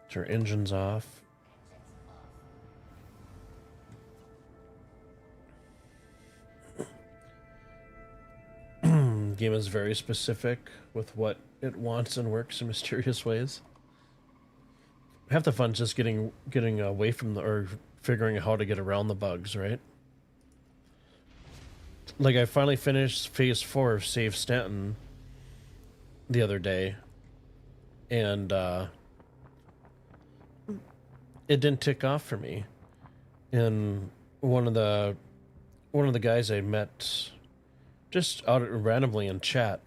turn engines off. game is very specific with what it wants and works in mysterious ways. Half the fun's just getting away from or figuring out how to get around the bugs, right? Like, I finally finished phase 4 of Save Stanton the other day, and it didn't tick off for me. And one of the guys I met just out randomly in chat.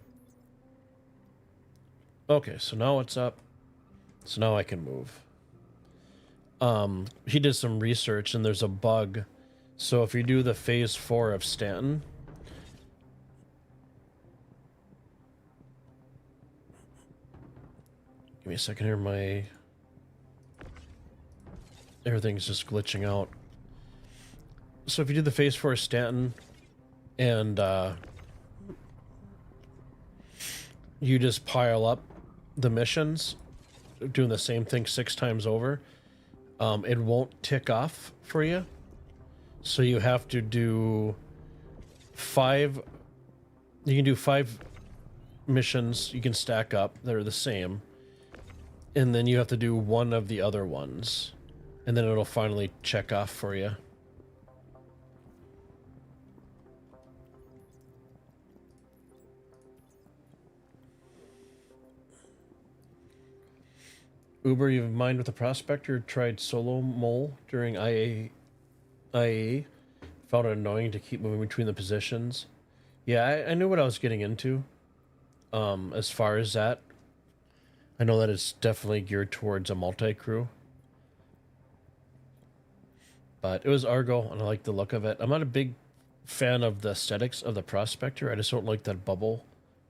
Okay, so now it's up. So now I can move. He did some research and there's a bug. So if you do the phase 4 of Stanton, give me a second here, everything's just glitching out. So if you do the phase 4 of Stanton and you just pile up the missions, doing the same thing 6 times over, it won't tick off for you. So you have to do 5. You can do 5 missions you can stack up that are the same, and then you have to do one of the other ones, and then it'll finally check off for you. Uber, you've mined with a prospector, tried solo mole during IA, found it annoying to keep moving between the positions. Yeah, I knew what I was getting into. As far as that, I know that it's definitely geared towards a multi-crew. But it was Argo, and I like the look of it. I'm not a big fan of the aesthetics of the prospector. I just don't like that bubble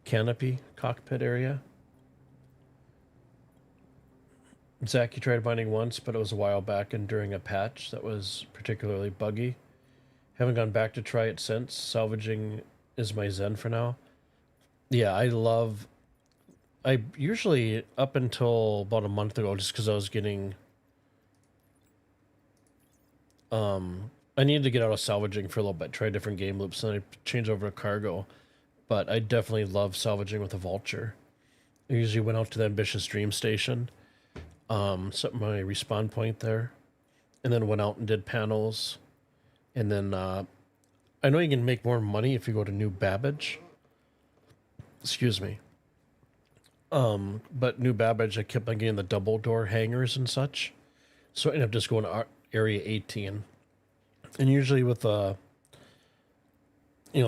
canopy cockpit area. Zach, you tried mining once, but it was a while back and during a patch that was particularly buggy. Haven't gone back to try it since. Salvaging is my zen for now. Yeah, I usually, up until about a month ago, just because I was getting... I needed to get out of salvaging for a little bit, try different game loops, and I changed over to cargo. But I definitely love salvaging with a vulture. I usually went out to the Ambitious Dream Station, set my respawn point there, and then went out and did panels. And then I know you can make more money if you go to New Babbage. Excuse me. But New Babbage, I kept on getting the double door hangars and such, so I ended up just going to Area 18. And usually with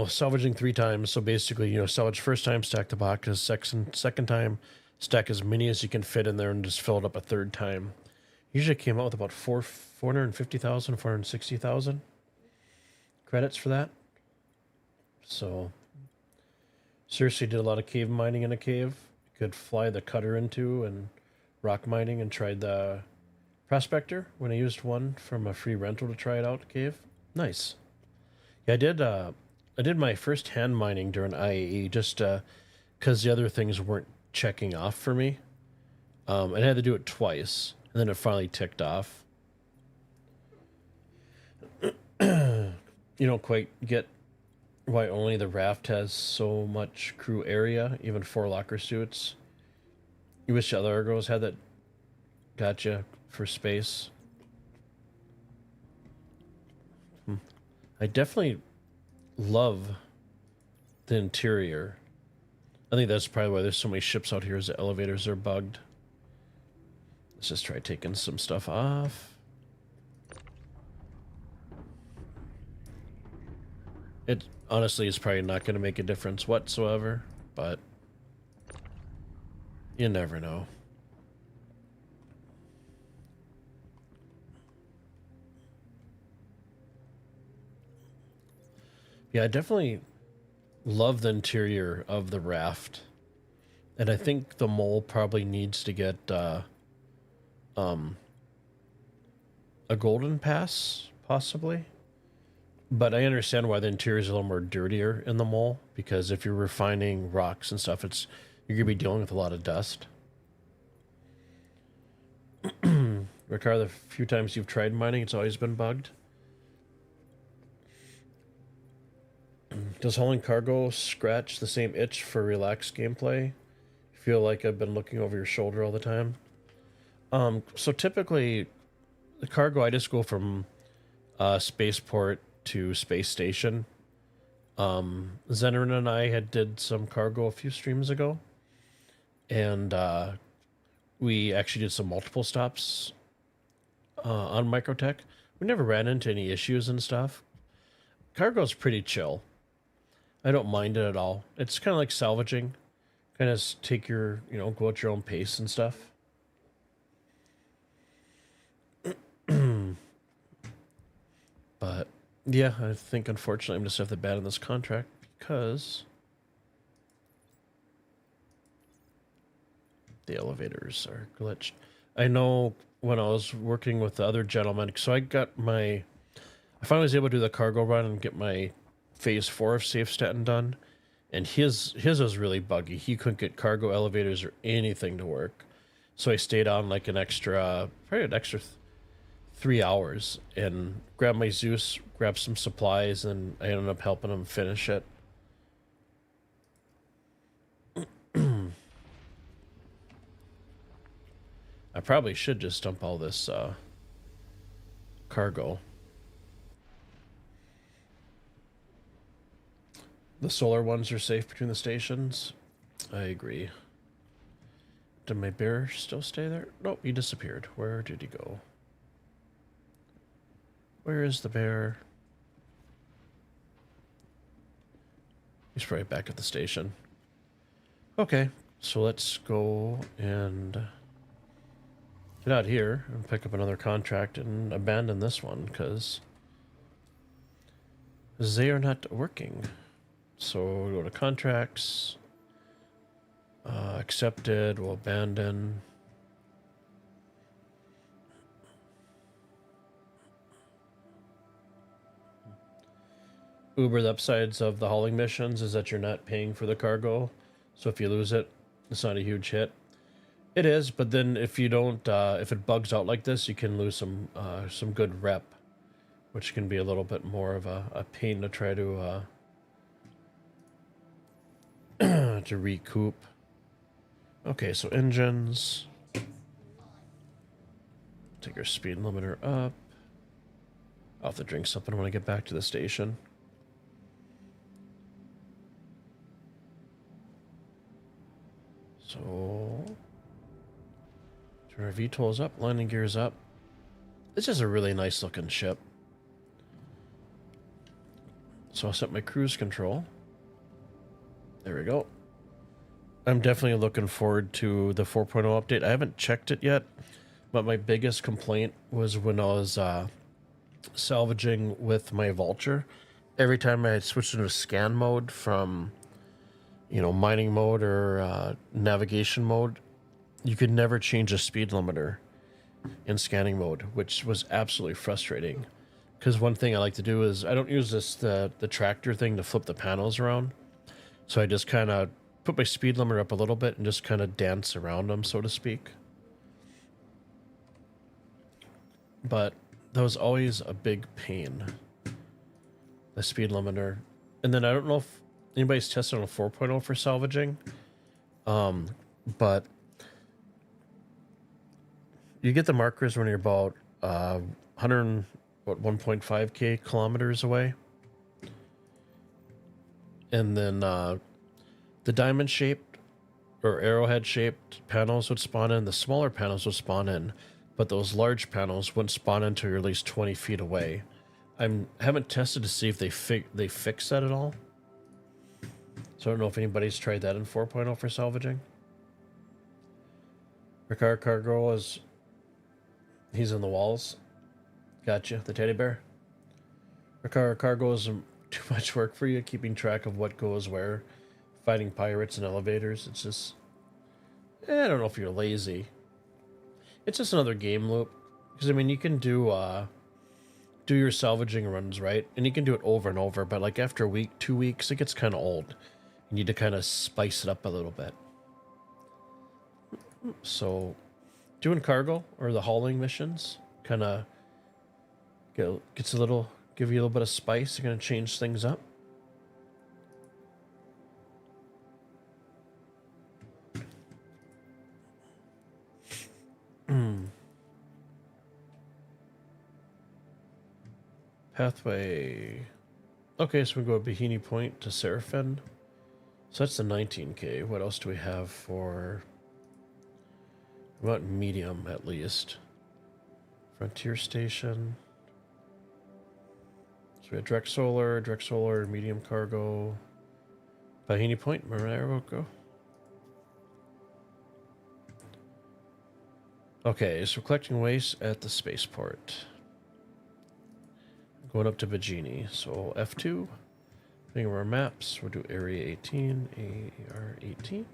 salvaging 3 times, so basically, salvage first time, stack the boxes, second time, stack as many as you can fit in there and just fill it up a third time. Usually came out with about 450,000, 460,000 credits for that. So seriously did a lot of cave mining in a cave. Could fly the cutter into, and rock mining, and tried the prospector when I used one from a free rental to try it out cave. Nice. Yeah, I did my first hand mining during IAE just because the other things weren't checking off for me. And I had to do it twice, and then it finally ticked off. You don't quite get why only the raft has so much crew area, even 4 locker suits. You wish the other Argos had that. Gotcha, for space. I definitely love the interior. I think that's probably why there's so many ships out here, is the elevators are bugged. Let's just try taking some stuff off. It honestly is probably not going to make a difference whatsoever, but you never know. Yeah, I definitely love the interior of the raft. And I think the mole probably needs to get a golden pass, possibly. But I understand why the interior is a little more dirtier in the mole, because if you're refining rocks and stuff, you're gonna be dealing with a lot of dust. Ricardo, the few times you've tried mining, it's always been bugged. Does hauling cargo scratch the same itch for relaxed gameplay? Feel like I've been looking over your shoulder all the time. So typically, the cargo, I just go from spaceport to space station. Zenerin and I had did some cargo a few streams ago, and we actually did some multiple stops on Microtech. We never ran into any issues and stuff. Cargo's pretty chill. I don't mind it at all. It's kind of like salvaging. Kind of take your, go at your own pace and stuff. But yeah, I think unfortunately I'm just have to abandon this contract because the elevators are glitched. I know when I was working with the other gentleman, so I finally was able to do the cargo run and get my phase 4 of Safe Statin done. And his was really buggy. He couldn't get cargo elevators or anything to work. So I stayed on like probably an extra 3 hours and grabbed my Zeus, grabbed some supplies, and I ended up helping him finish it. I probably should just dump all this cargo. The solar ones are safe between the stations. I agree. Did my bear still stay there? Nope, he disappeared. Where did he go? Where is the bear? He's probably back at the station. Okay, so let's go and get out here and pick up another contract and abandon this one because they are not working. So we'll go to contracts, accepted, we'll abandon. Uber, the upsides of the hauling missions is that you're not paying for the cargo. So if you lose it, it's not a huge hit. It is, but then if you don't, if it bugs out like this, you can lose some good rep, which can be a little bit more of a pain to try to to recoup. Okay, so engines. Take our speed limiter up. I'll have to drink something when I get back to the station. So turn our VTOLs up, landing gears up. This is a really nice looking ship. So I'll set my cruise control. There we go. I'm definitely looking forward to the 4.0 update. I haven't checked it yet, but my biggest complaint was when I was salvaging with my Vulture. Every time I had switched into scan mode from, mining mode or navigation mode, you could never change the speed limiter in scanning mode, which was absolutely frustrating. Because one thing I like to do is I don't use the tractor thing to flip the panels around. So I just kind of put my speed limiter up a little bit and just kind of dance around them, so to speak. But that was always a big pain, the speed limiter. And then I don't know if anybody's tested on a 4.0 for salvaging, but you get the markers when you're about 1.5k kilometers away. And then the diamond-shaped or arrowhead-shaped panels would spawn in. The smaller panels would spawn in, but those large panels wouldn't spawn until you're at least 20 feet away. I haven't tested to see if they fix that at all. So I don't know if anybody's tried that in 4.0 for salvaging. Ricard Cargo he's in the walls. Gotcha, the teddy bear. Ricard Cargo is too much work for you, keeping track of what goes where, fighting pirates and elevators. It's just, I don't know if you're lazy. It's just another game loop. Because, you can do your salvaging runs, right? And you can do it over and over, but like after a week, 2 weeks, it gets kind of old. You need to kind of spice it up a little bit. So, doing cargo or the hauling missions kind of give you a little bit of spice. You're going to change things up. Pathway. Okay, so we go Bikini Point to Seraphin. So that's the 19K. What else do we have for... What medium, at least? Frontier Station. So we have direct solar, medium cargo. Bikini Point, remember that we'll go? Okay, so we're collecting waste at the spaceport. Going up to Virginia. So F2. Looking at our maps, we'll do Area 18, AR 18.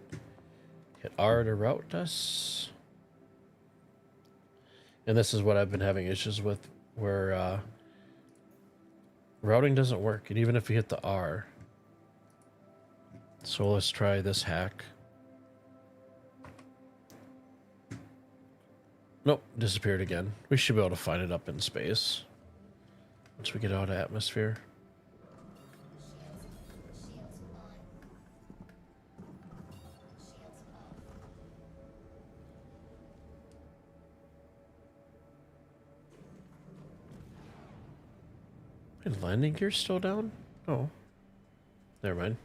Hit R to route us. And this is what I've been having issues with, where routing doesn't work. And even if you hit the R. So let's try this hack. Nope, disappeared again. We should be able to find it up in space once we get out of atmosphere. And landing gear still down? Oh. Never mind.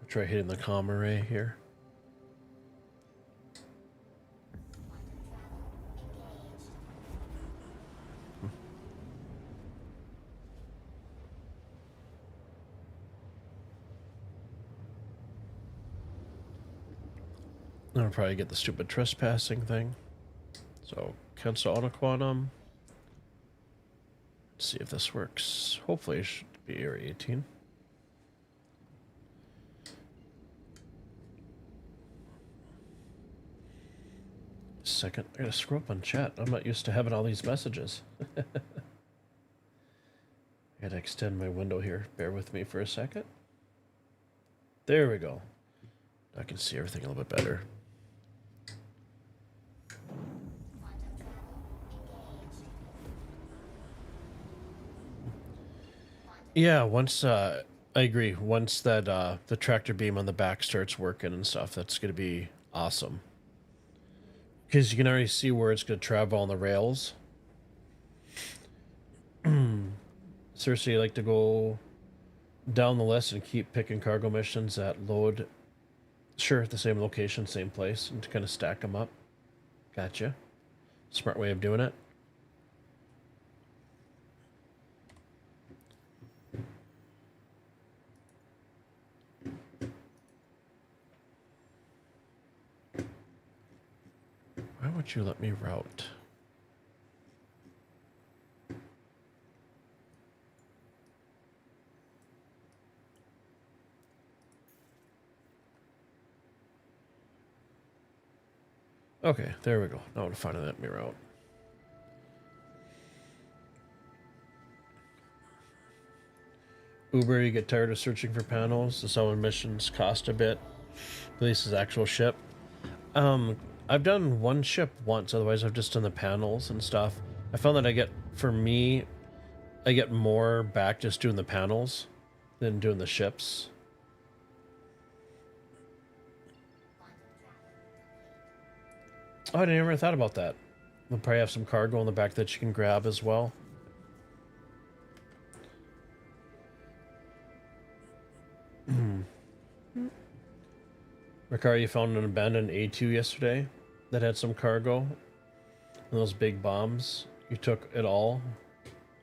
Try hitting the comm array here. I'll probably get the stupid trespassing thing. So cancel auto quantum. Let's see if this works. Hopefully it should be Area 18. Second, I gotta scroll up on chat. I'm not used to having all these messages. I gotta extend my window here. Bear with me for a second. There we go. I can see everything a little bit better. Yeah, once I agree. Once that the tractor beam on the back starts working and stuff, that's gonna be awesome. Because you can already see where it's gonna travel on the rails. Seriously, I like to go down the list and keep picking cargo missions that load, sure, at the same location, same place, and to kind of stack them up. Gotcha. Smart way of doing it. Why would you let me route? Okay, there we go. Now to find that me route. Uber, you get tired of searching for panels. The summon missions cost a bit. At least his actual ship. I've done one ship once, otherwise I've just done the panels and stuff. I found that I get more back just doing the panels than doing the ships. Oh, I didn't ever thought about that. We'll probably have some cargo in the back that you can grab as well. Ricard, you found an abandoned A2 yesterday that had some cargo. And those big bombs. You took it all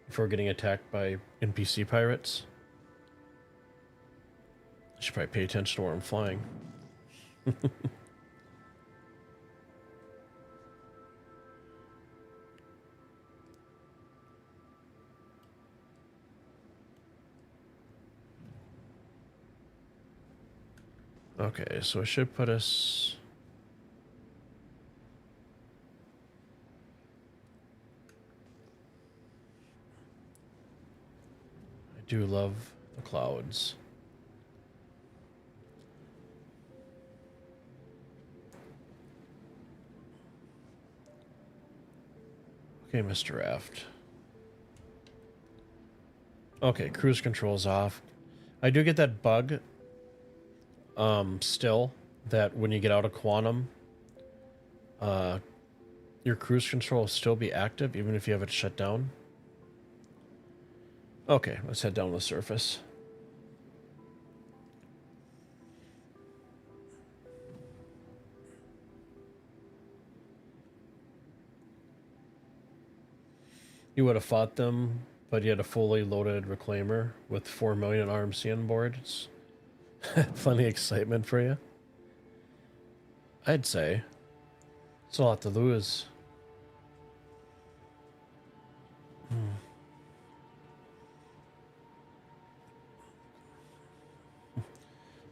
before getting attacked by NPC pirates. I should probably pay attention to where I'm flying. Okay, so it should put us... I do love the clouds. Okay, Mr. Raft. Okay, cruise control's off. I do get that bug, still, that when you get out of quantum, your cruise control will still be active even if you have it shut down. Okay, let's head down to the surface. You would have fought them, but you had a fully loaded reclaimer with 4 million RMC on board. It's plenty of excitement for you. I'd say. It's a lot to lose.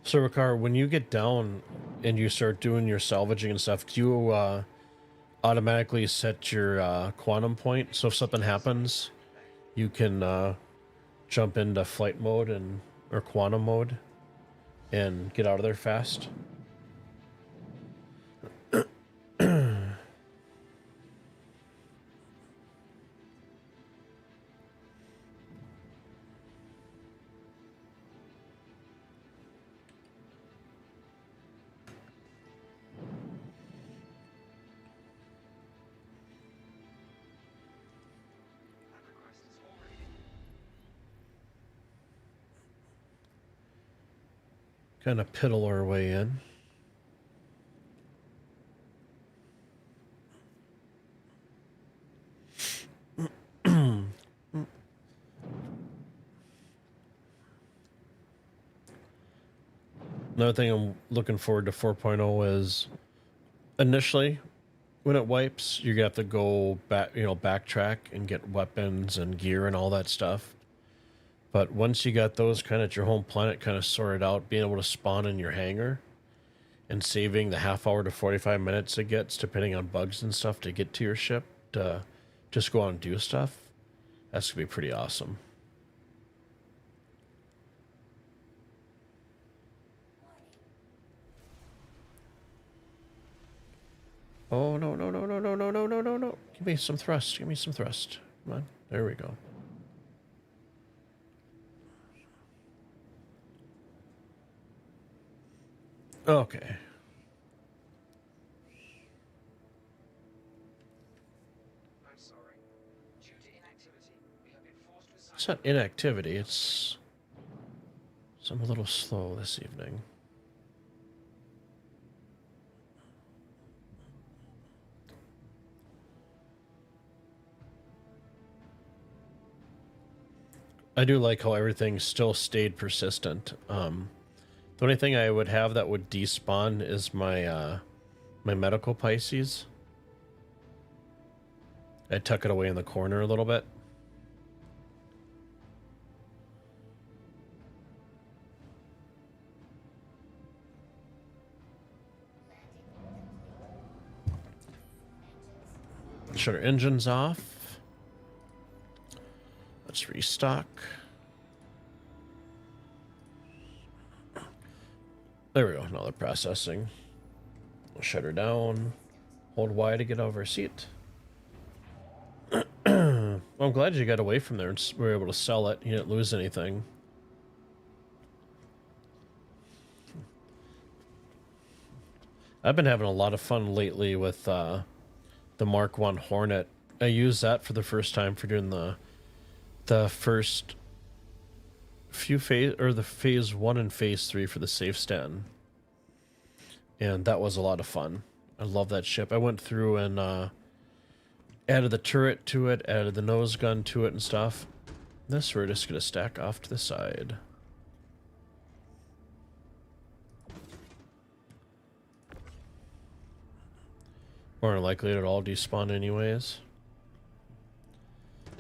So, Ricard, when you get down and you start doing your salvaging and stuff, do you automatically set your quantum point? So if something happens, you can jump into flight mode or quantum mode and get out of there fast? That request is already Kind of piddle our way in. Another thing I'm looking forward to 4.0 is initially when it wipes, you're gonna have to go back, backtrack and get weapons and gear and all that stuff. But once you got those kind of at your home planet kind of sorted out, being able to spawn in your hangar and saving the half hour to 45 minutes it gets, depending on bugs and stuff, to get to your ship to just go out and do stuff, that's gonna be pretty awesome. Oh, no, no, no, no, no, no, no, no, no, no. Give me some thrust. Give me some thrust. Come on. There we go. Okay. I'm sorry. Due to inactivity, we have been forced to assign. It's not inactivity. It's... I'm a little slow this evening. I do like how everything still stayed persistent. The only thing I would have that would despawn is my my medical Pisces. I tuck it away in the corner a little bit. Shut our engines off. Let's restock. There we go. Now they're processing. We'll shut her down. Hold Y to get out of our seat. Well, I'm glad you got away from there and were able to sell it. You didn't lose anything. I've been having a lot of fun lately with the Mark 1 Hornet. I used that for the first time for doing the first few the phase 1 and phase 3 for the safe stand. And that was a lot of fun. I love that ship. I went through and added the turret to it, added the nose gun to it and stuff. This we're just gonna stack off to the side. More than likely it'll all despawn anyways.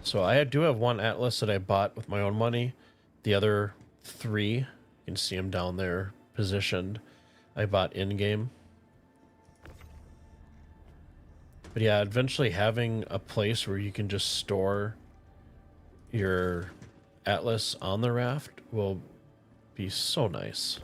So I do have one Atlas that I bought with my own money. The other 3, you can see them down there positioned, I bought in-game. But yeah, eventually having a place where you can just store your Atlas on the raft will be so nice.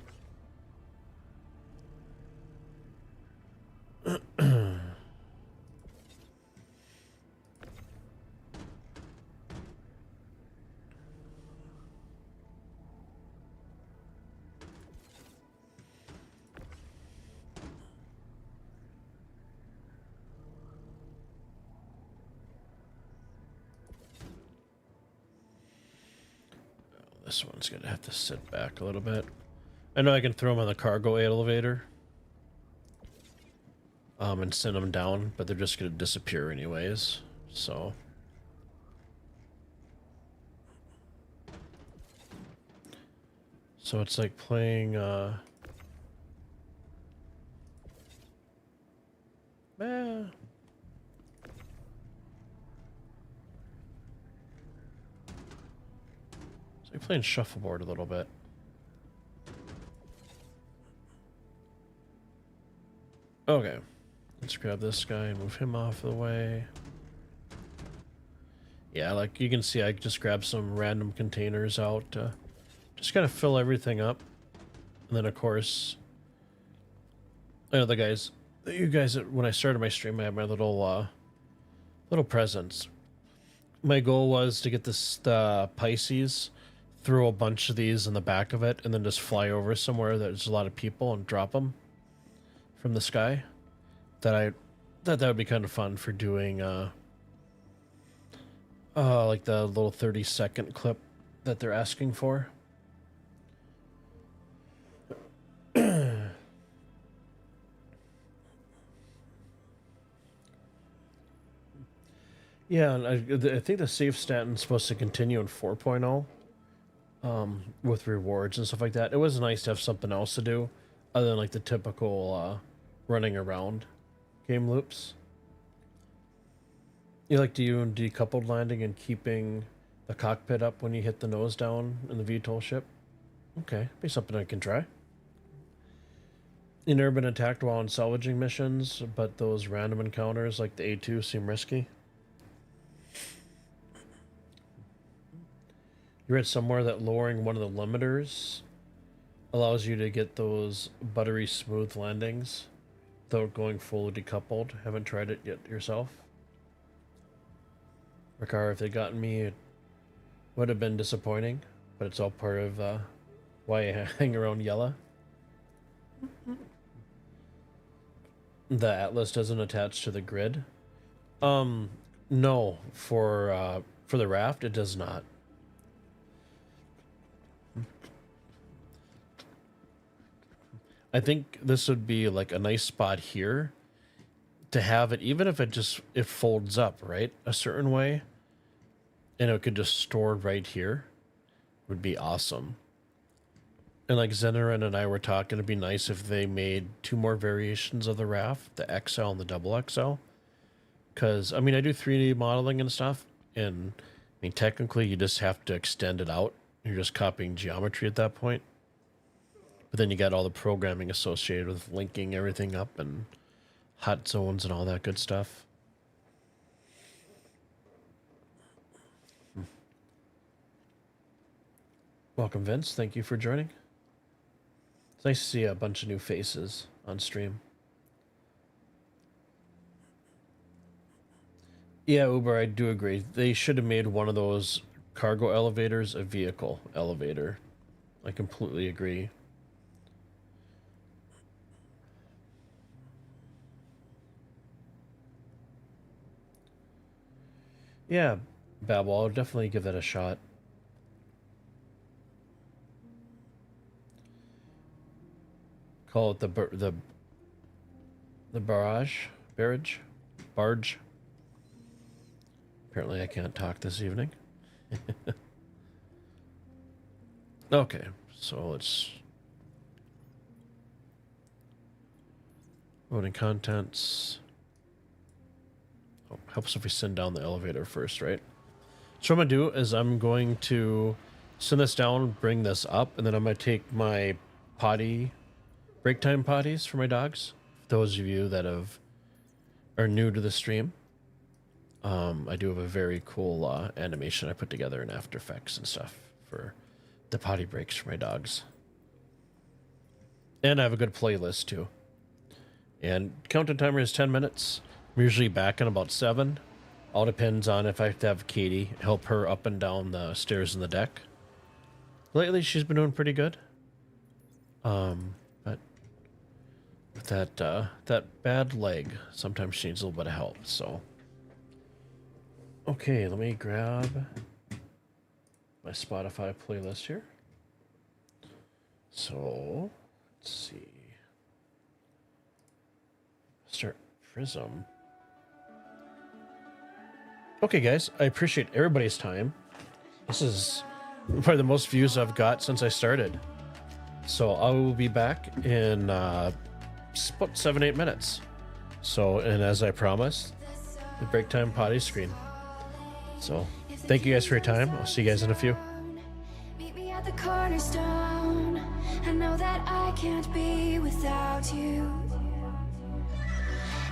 This one's gonna have to sit back a little bit. I know I can throw them on the cargo elevator. And send them down, but they're just gonna disappear anyways, so. So it's like playing, It's like playing shuffleboard a little bit. Okay. Let's grab this guy and move him off of the way. Yeah, like you can see, I just grabbed some random containers out to just kind of fill everything up. And then, of course, I know you guys, when I started my stream, I had my little presents. My goal was to get the Pisces, throw a bunch of these in the back of it, and then just fly over somewhere that there's a lot of people and drop them from the sky. That would be kind of fun for doing like the little 30-second clip that they're asking for. Yeah, and I think the save statin is supposed to continue in 4.0 with rewards and stuff like that. It was nice to have something else to do other than like the typical running around game loops. You like doing decoupled landing and keeping the cockpit up when you hit the nose down in the VTOL ship? Okay, be something I can try. You never been attacked while on salvaging missions, but those random encounters like the A2 seem risky? You read somewhere that lowering one of the limiters allows you to get those buttery smooth landings without going fully decoupled. Haven't tried it yet yourself? Ricard, if they'd gotten me, it would have been disappointing, but it's all part of why I hang around Yella. The Atlas doesn't attach to the grid. No, for the raft, it does not. I think this would be like a nice spot here to have it, even if it folds up, right, a certain way, and it could just store right here, would be awesome. And like Zenerin and I were talking, it'd be nice if they made 2 more variations of the raft, the XL and the double XL. Because, I mean, I do 3D modeling and stuff, and I mean, technically you just have to extend it out. You're just copying geometry at that point. But then you got all the programming associated with linking everything up and hot zones and all that good stuff. Welcome, Vince. Thank you for joining. It's nice to see a bunch of new faces on stream. Yeah, Uber, I do agree. They should have made one of those cargo elevators a vehicle elevator. I completely agree. Yeah, Babel, I'll definitely give that a shot. Call it the barrage. Apparently I can't talk this evening. Okay, so let's... Voting contents. Oh, helps if we send down the elevator first, right? So what I'm going to do is I'm going to send this down, bring this up, and then I'm going to take my break time potties for my dogs. Those of you that are new to the stream, I do have a very cool animation I put together in After Effects and stuff for the potty breaks for my dogs. And I have a good playlist too. And countdown timer is 10 minutes. I'm usually back in about 7. All depends on if I have to have Katie help her up and down the stairs in the deck. Lately, she's been doing pretty good. But with that bad leg, sometimes she needs a little bit of help, so. Okay, let me grab my Spotify playlist here. So, let's see. Start Prism. Okay, guys, I appreciate everybody's time. This is probably the most views I've got since I started. So I will be back in about 7-8 minutes. So, and as I promised, the break time potty screen. So, thank you guys for your time. I'll see you guys in a few. Meet me at the cornerstone. I know that I can't be without you.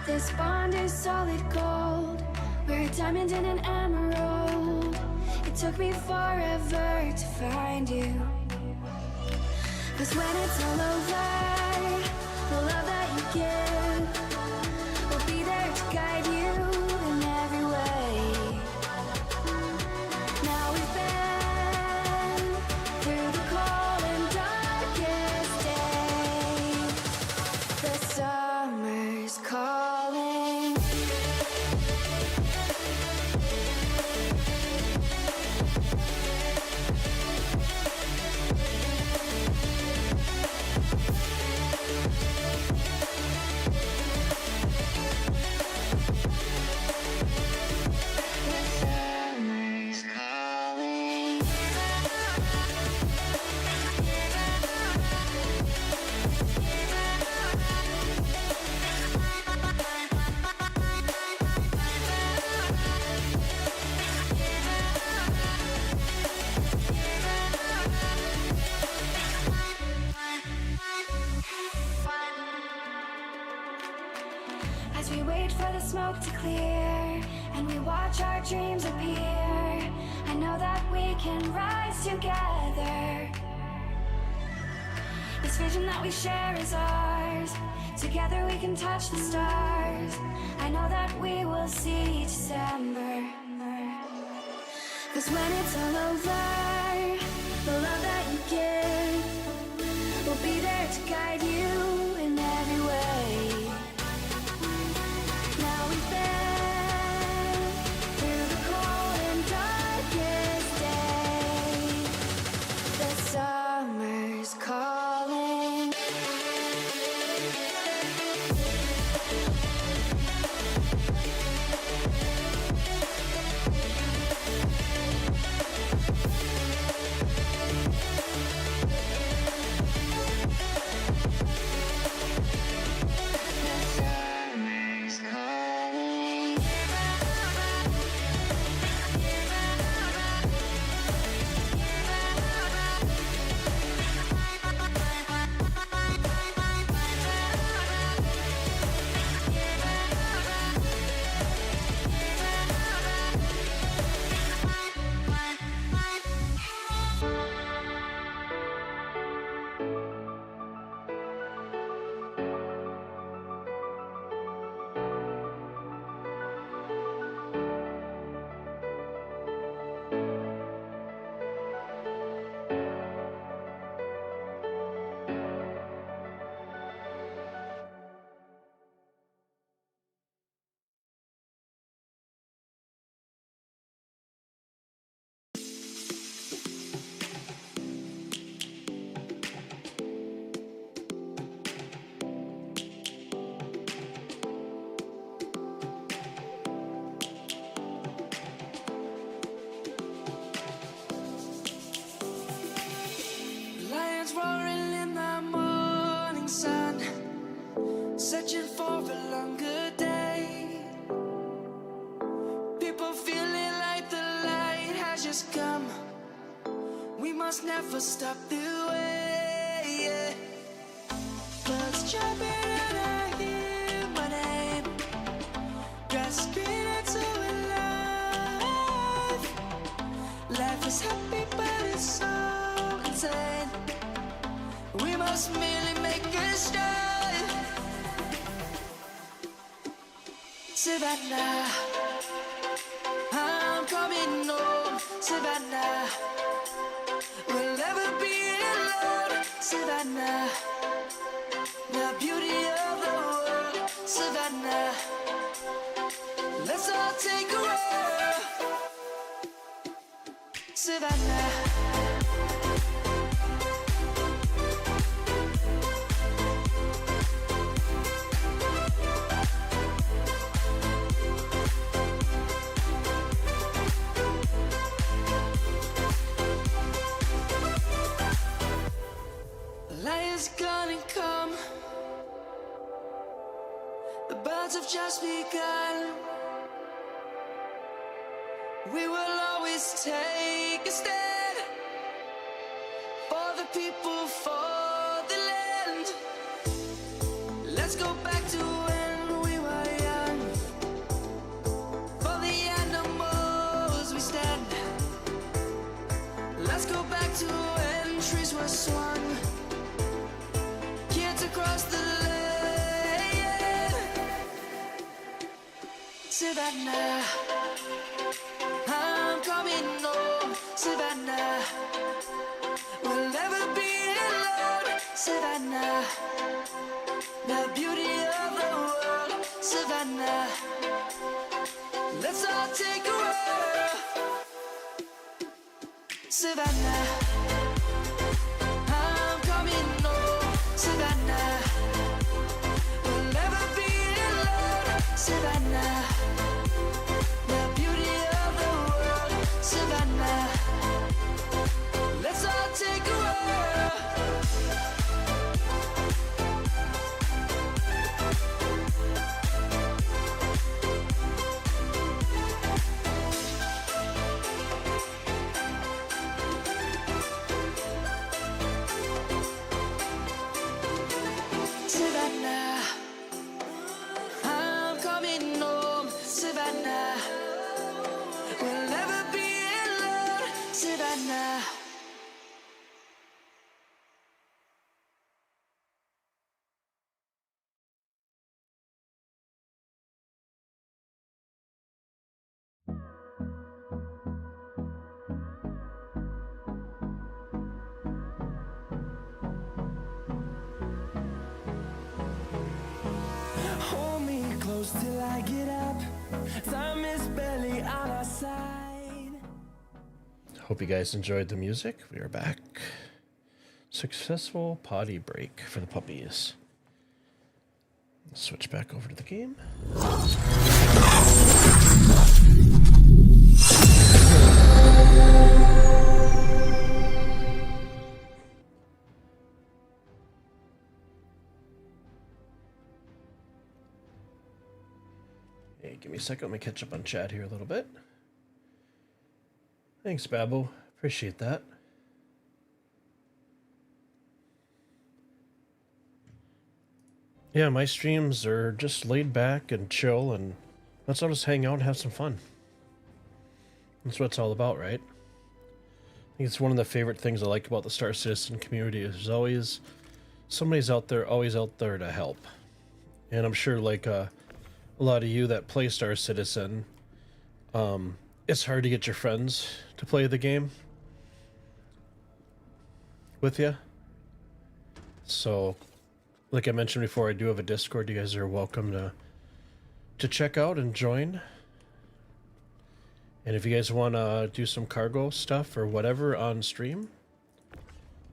This bond is solid gold. We're a diamond and an emerald. It took me forever to find you. 'Cause when it's all over, the love that you give will be there to guide you in every way. Now we've been through the cold and darkest days. The summer's calling. As we wait for the smoke to clear and we watch our dreams appear, I know that we can rise together. This vision that we share is ours. Together we can touch the stars. I know that we will see December. 'Cause when it's all over, the love that you give will be there to guide you in every way. Now we've been through the cold and darkest days. The summer's calling. Lions roaring in the morning sun, searching for a longer day. People feeling like the light has just come. We must never stop the way. Yeah. Birds jumping and I hear my name, grasping into a life. Life is happy but it's so insane. We must merely make a start. Savannah, I'm coming home. Savannah, we'll never be alone. Savannah, the beauty of the world. Savannah, let's all take a roll. Savannah. Light is gonna come. The birds have just begun. We will always take a stand for the people, for the land. Let's go back to when we were young. For the animals we stand. Let's go back to when trees were swung. Kids across the land. Savannah, I'm coming home. Savannah, we'll never be alone. Savannah, the beauty of the world. Savannah, let's all take a whirl. Savannah, I'm coming home. Savannah, we'll never be alone. Savannah, the beauty of the world. Savannah, let's all take a whirl. Savannah, I'm coming home. Savannah, we'll never be alone. Savannah. Hold me close till I get up. Time is barely on our side. Hope you guys enjoyed the music. We are back. Successful potty break for the puppies. Switch back over to the game. Hey, give me a second. Let me catch up on chat here a little bit. Thanks, Babbo. Appreciate that. Yeah, my streams are just laid back and chill, and let's all just hang out and have some fun. That's what it's all about, right? I think it's one of the favorite things I like about the Star Citizen community is there's always somebody's out there, always out there to help. And I'm sure, like a lot of you that play Star Citizen, it's hard to get your friends to play the game with you. So, like I mentioned before, I do have a Discord. You guys are welcome to check out and join. And if you guys want to do some cargo stuff or whatever on stream,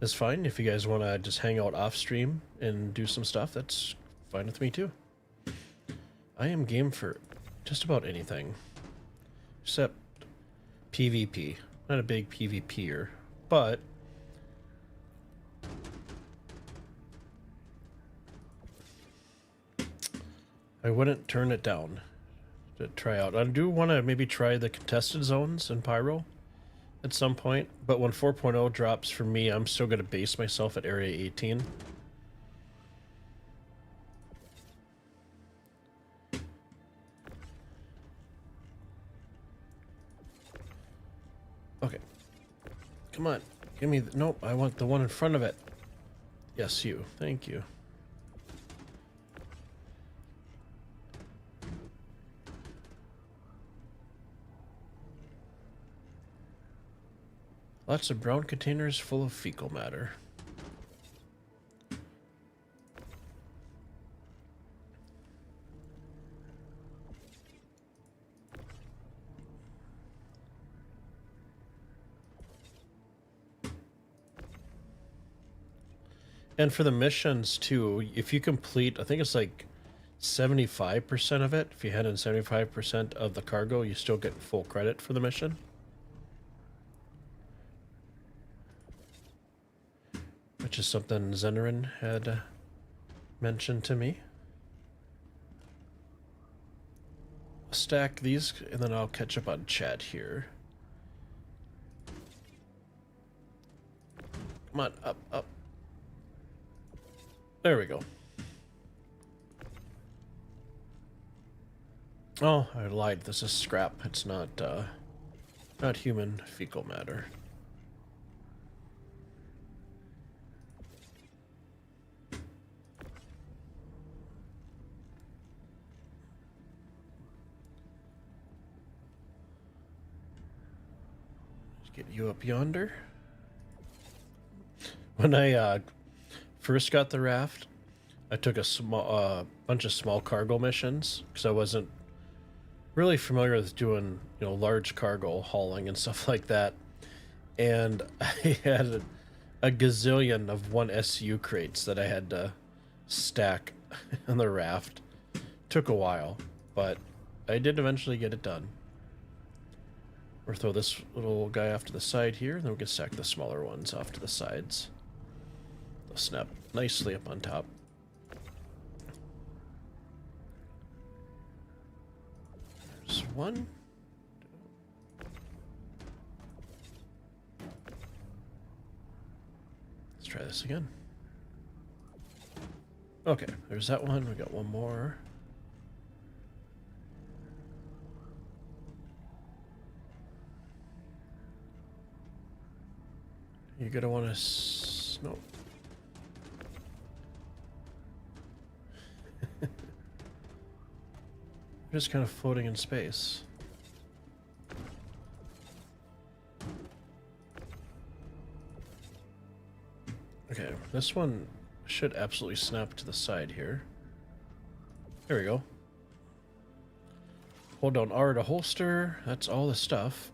that's fine. If you guys want to just hang out off stream and do some stuff, that's fine with me too. I am game for just about anything. Except PvP. Not a big PvPer, but I wouldn't turn it down to try out. I do want to maybe try the contested zones in Pyro at some point, but when 4.0 drops for me, I'm still going to base myself at Area 18. Okay. Come on. Give me the... Nope, I want the one in front of it. Yes, you. Thank you. Lots of brown containers full of fecal matter. And for the missions too, if you complete, I think it's like 75% of it. If you hand in 75% of the cargo, you still get full credit for the mission. which which is something Zenerin had mentioned to me. I'll stack these, and then I'll catch up on chat here. Come on, up, up. There we go. Oh, I lied. This is scrap. It's not human fecal matter. Let's get you up yonder. When I first got the raft, I took a small bunch of small cargo missions because I wasn't really familiar with doing, you know, large cargo hauling and stuff like that. And I had a gazillion of 1 SU crates that I had to stack on the raft. Took a while, but I did eventually get it done. We'll throw this little guy off to the side here, and then we can stack the smaller ones off to the sides. They'll snap nicely up on top. There's one. Let's try this again. Okay, there's that one. We got one more. You're gonna want to... No. Just kind of floating in space. Okay, this one should absolutely snap to the side here. There we go. Hold down R to holster. That's all the stuff.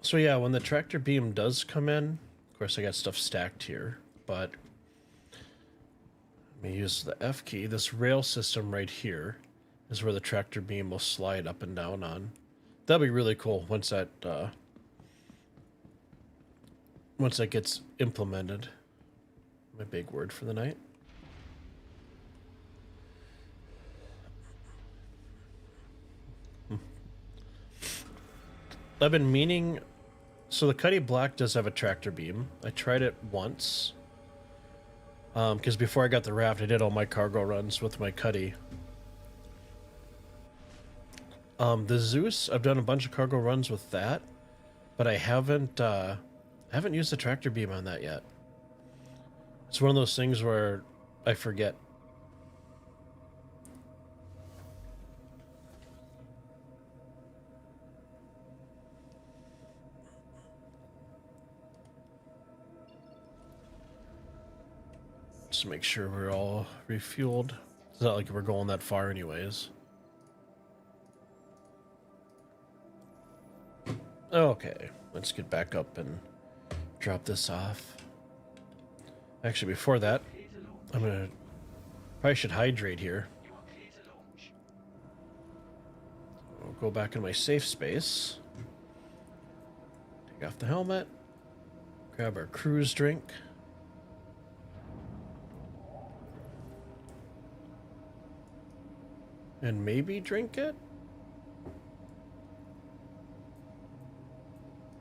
So yeah, when the tractor beam does come in, of course I got stuff stacked here, but let me use the F key. This rail system right here is where the tractor beam will slide up and down on. That'll be really cool once that gets implemented. My big word for the night. I've been meaning... So the Cuddy Black does have a tractor beam. I tried it once. Because before I got the raft, I did all my cargo runs with my Cuddy. The Zeus, I've done a bunch of cargo runs with that, but I haven't used the tractor beam on that yet. It's one of those things where I forget. Just make sure we're all refueled. It's not like we're going that far anyways. Okay, let's get back up and drop this off. Actually, before that, probably should hydrate here. I'll go back in my safe space. Take off the helmet. Grab our cruise drink. And maybe drink it?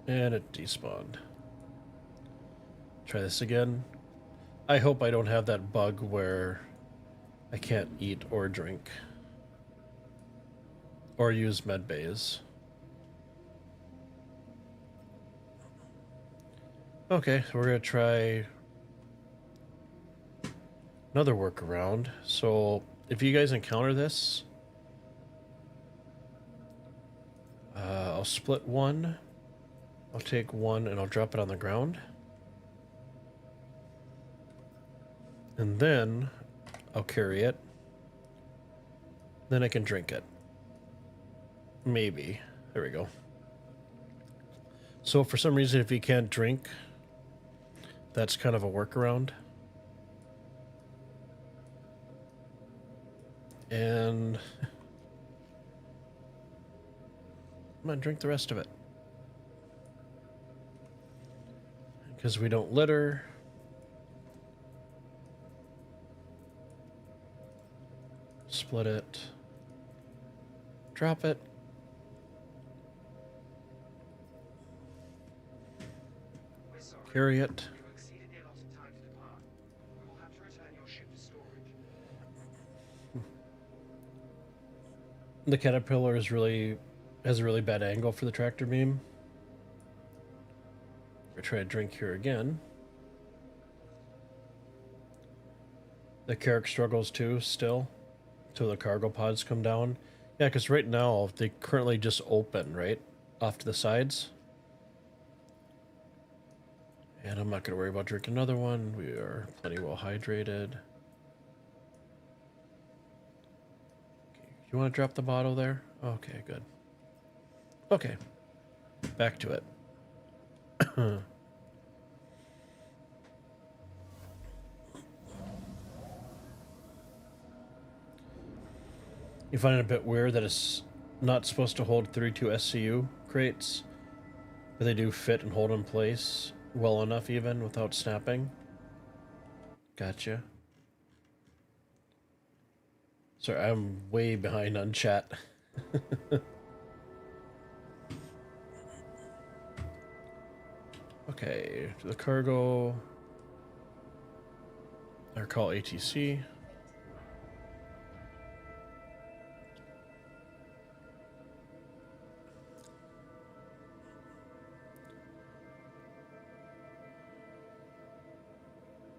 And it despawned. Try this again. I hope I don't have that bug where I can't eat or drink. Or use med bays. Okay, so we're gonna try another workaround. So if you guys encounter this, I'll split one. I'll take one and I'll drop it on the ground. And then I'll carry it. Then I can drink it. Maybe. There we go. So for some reason, if you can't drink, that's kind of a workaround. And Come on, drink the rest of it. Because we don't litter. Split it. Drop it. We're sorry. Carry it. You exceeded the allotted time to depart. We will have to return your ship to storage. The caterpillar has a really bad angle for the tractor beam. We're trying to drink here again. The Carrick struggles too, still, till the cargo pods come down. Yeah, because right now they currently just open, right, off to the sides. And I'm not going to worry about drinking another one. We are plenty well hydrated. Okay, you want to drop the bottle there? Okay, good. Okay, back to it. You find it a bit weird that it's not supposed to hold 32 SCU crates, but they do fit and hold in place well enough even without snapping. Gotcha. Sorry, I'm way behind on chat. Okay, the cargo. Or call ATC.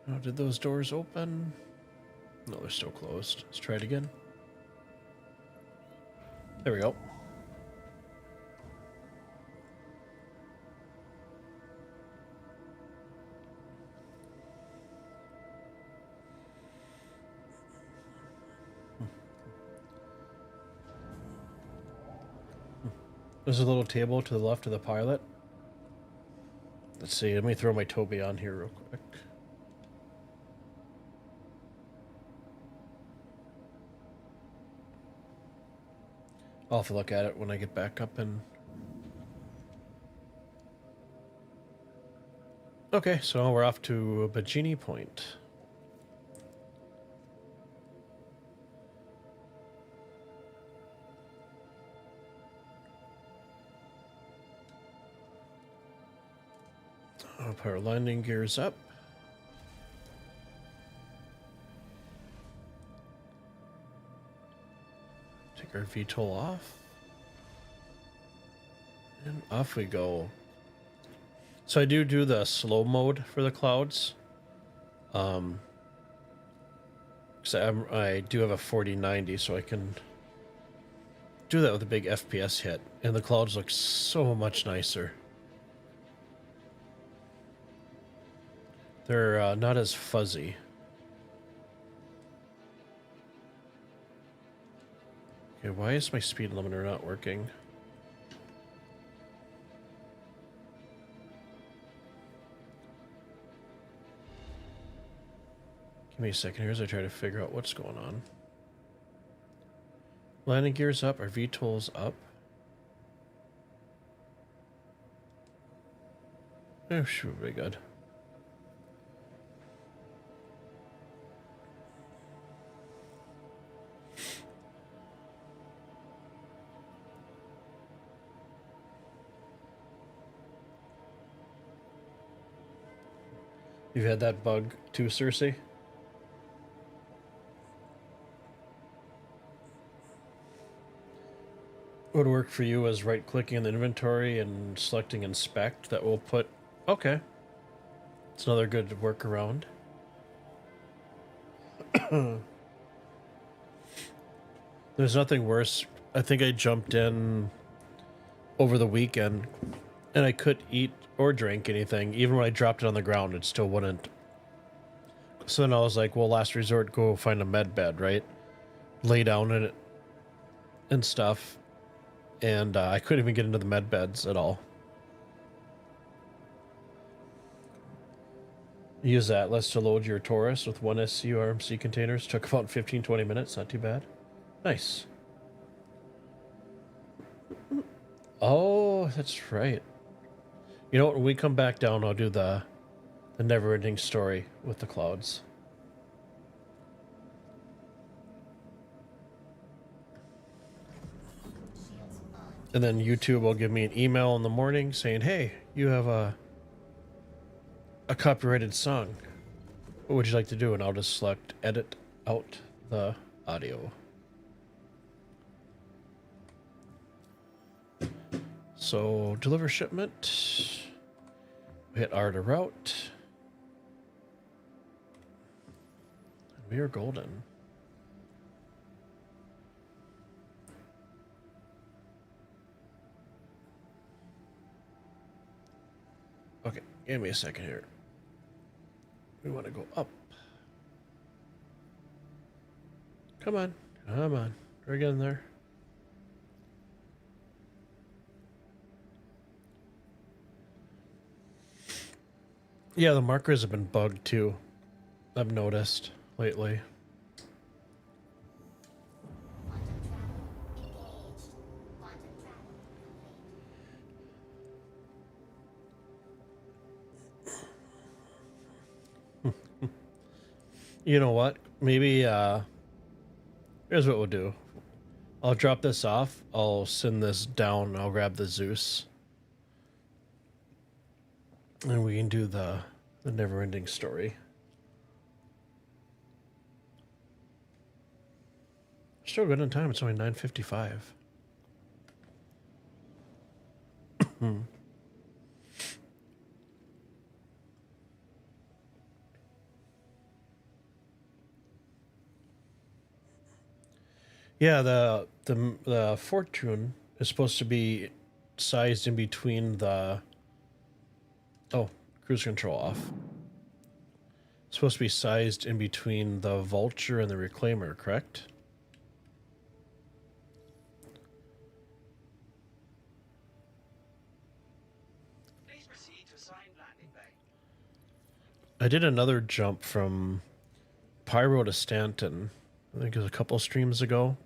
Oh, did those doors open? No, they're still closed. Let's try it again. There we go. There's a little table to the left of the pilot. Let's see, let me throw my Toby on here real quick. I'll have to look at it when I get back up and... Okay, so we're off to Bajini Point. I'll put our landing gears up. Take our VTOL off. And off we go. So I do the slow mode for the clouds. Because I do have a 4090, so I can do that with a big FPS hit. And the clouds look so much nicer. They're not as fuzzy. Okay, why is my speed limiter not working? Give me a second here as I try to figure out what's going on. Landing gears up, our VTOL's up. Oh, should be good. You've had that bug too, Cersei? What would work for you is right-clicking in the inventory and selecting inspect. That will put... Okay. It's another good workaround. There's nothing worse. I think I jumped in over the weekend and I couldn't eat or drink anything. Even when I dropped it on the ground, it still wouldn't. So then I was like, well, last resort, go find a med bed, right? Lay down in it and stuff. And I couldn't even get into the med beds at all. Use the Atlas to load your Taurus with 1 SCU RMC containers. Took about 15-20 minutes, not too bad. Nice. Oh, that's right. You know what? When we come back down, I'll do the never-ending story with the clouds. And then YouTube will give me an email in the morning saying, "Hey, you have a copyrighted song. What would you like to do?" And I'll just select edit out the audio. So deliver shipment. We hit R to route. We are golden. Okay, give me a second here. We want to go up. Come on, come on. We're getting there. Yeah, the markers have been bugged too. I've noticed lately. You know what? Maybe here's what we'll do. I'll drop this off. I'll send this down. I'll grab the Zeus. And we can do the never-ending story. Still good on time. It's only 9:55. Yeah, the fortune is supposed to be sized in between the cruise control off. It's supposed to be sized in between the vulture and the reclaimer, correct? Please proceed to assigned landing bay. I did another jump from Pyro to Stanton. I think it was a couple streams ago.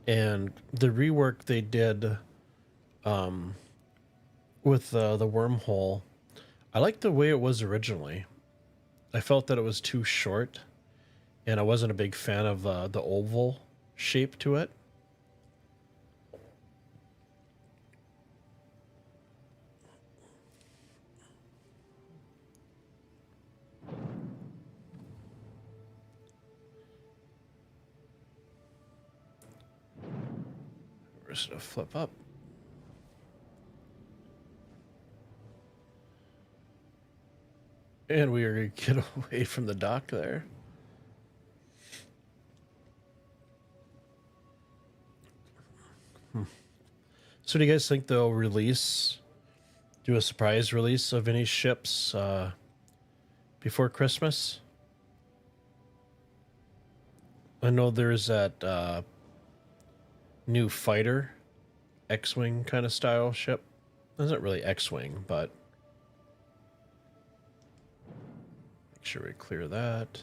And the rework they did with the wormhole, I liked the way it was originally. I felt that it was too short, and I wasn't a big fan of the oval shape to it. We're just gonna flip up. And we are gonna get away from the dock there. So do you guys think they'll do a surprise release of any ships before Christmas? I know there's that new fighter, X-Wing kind of style ship. It's not really X-Wing, but make sure we clear that.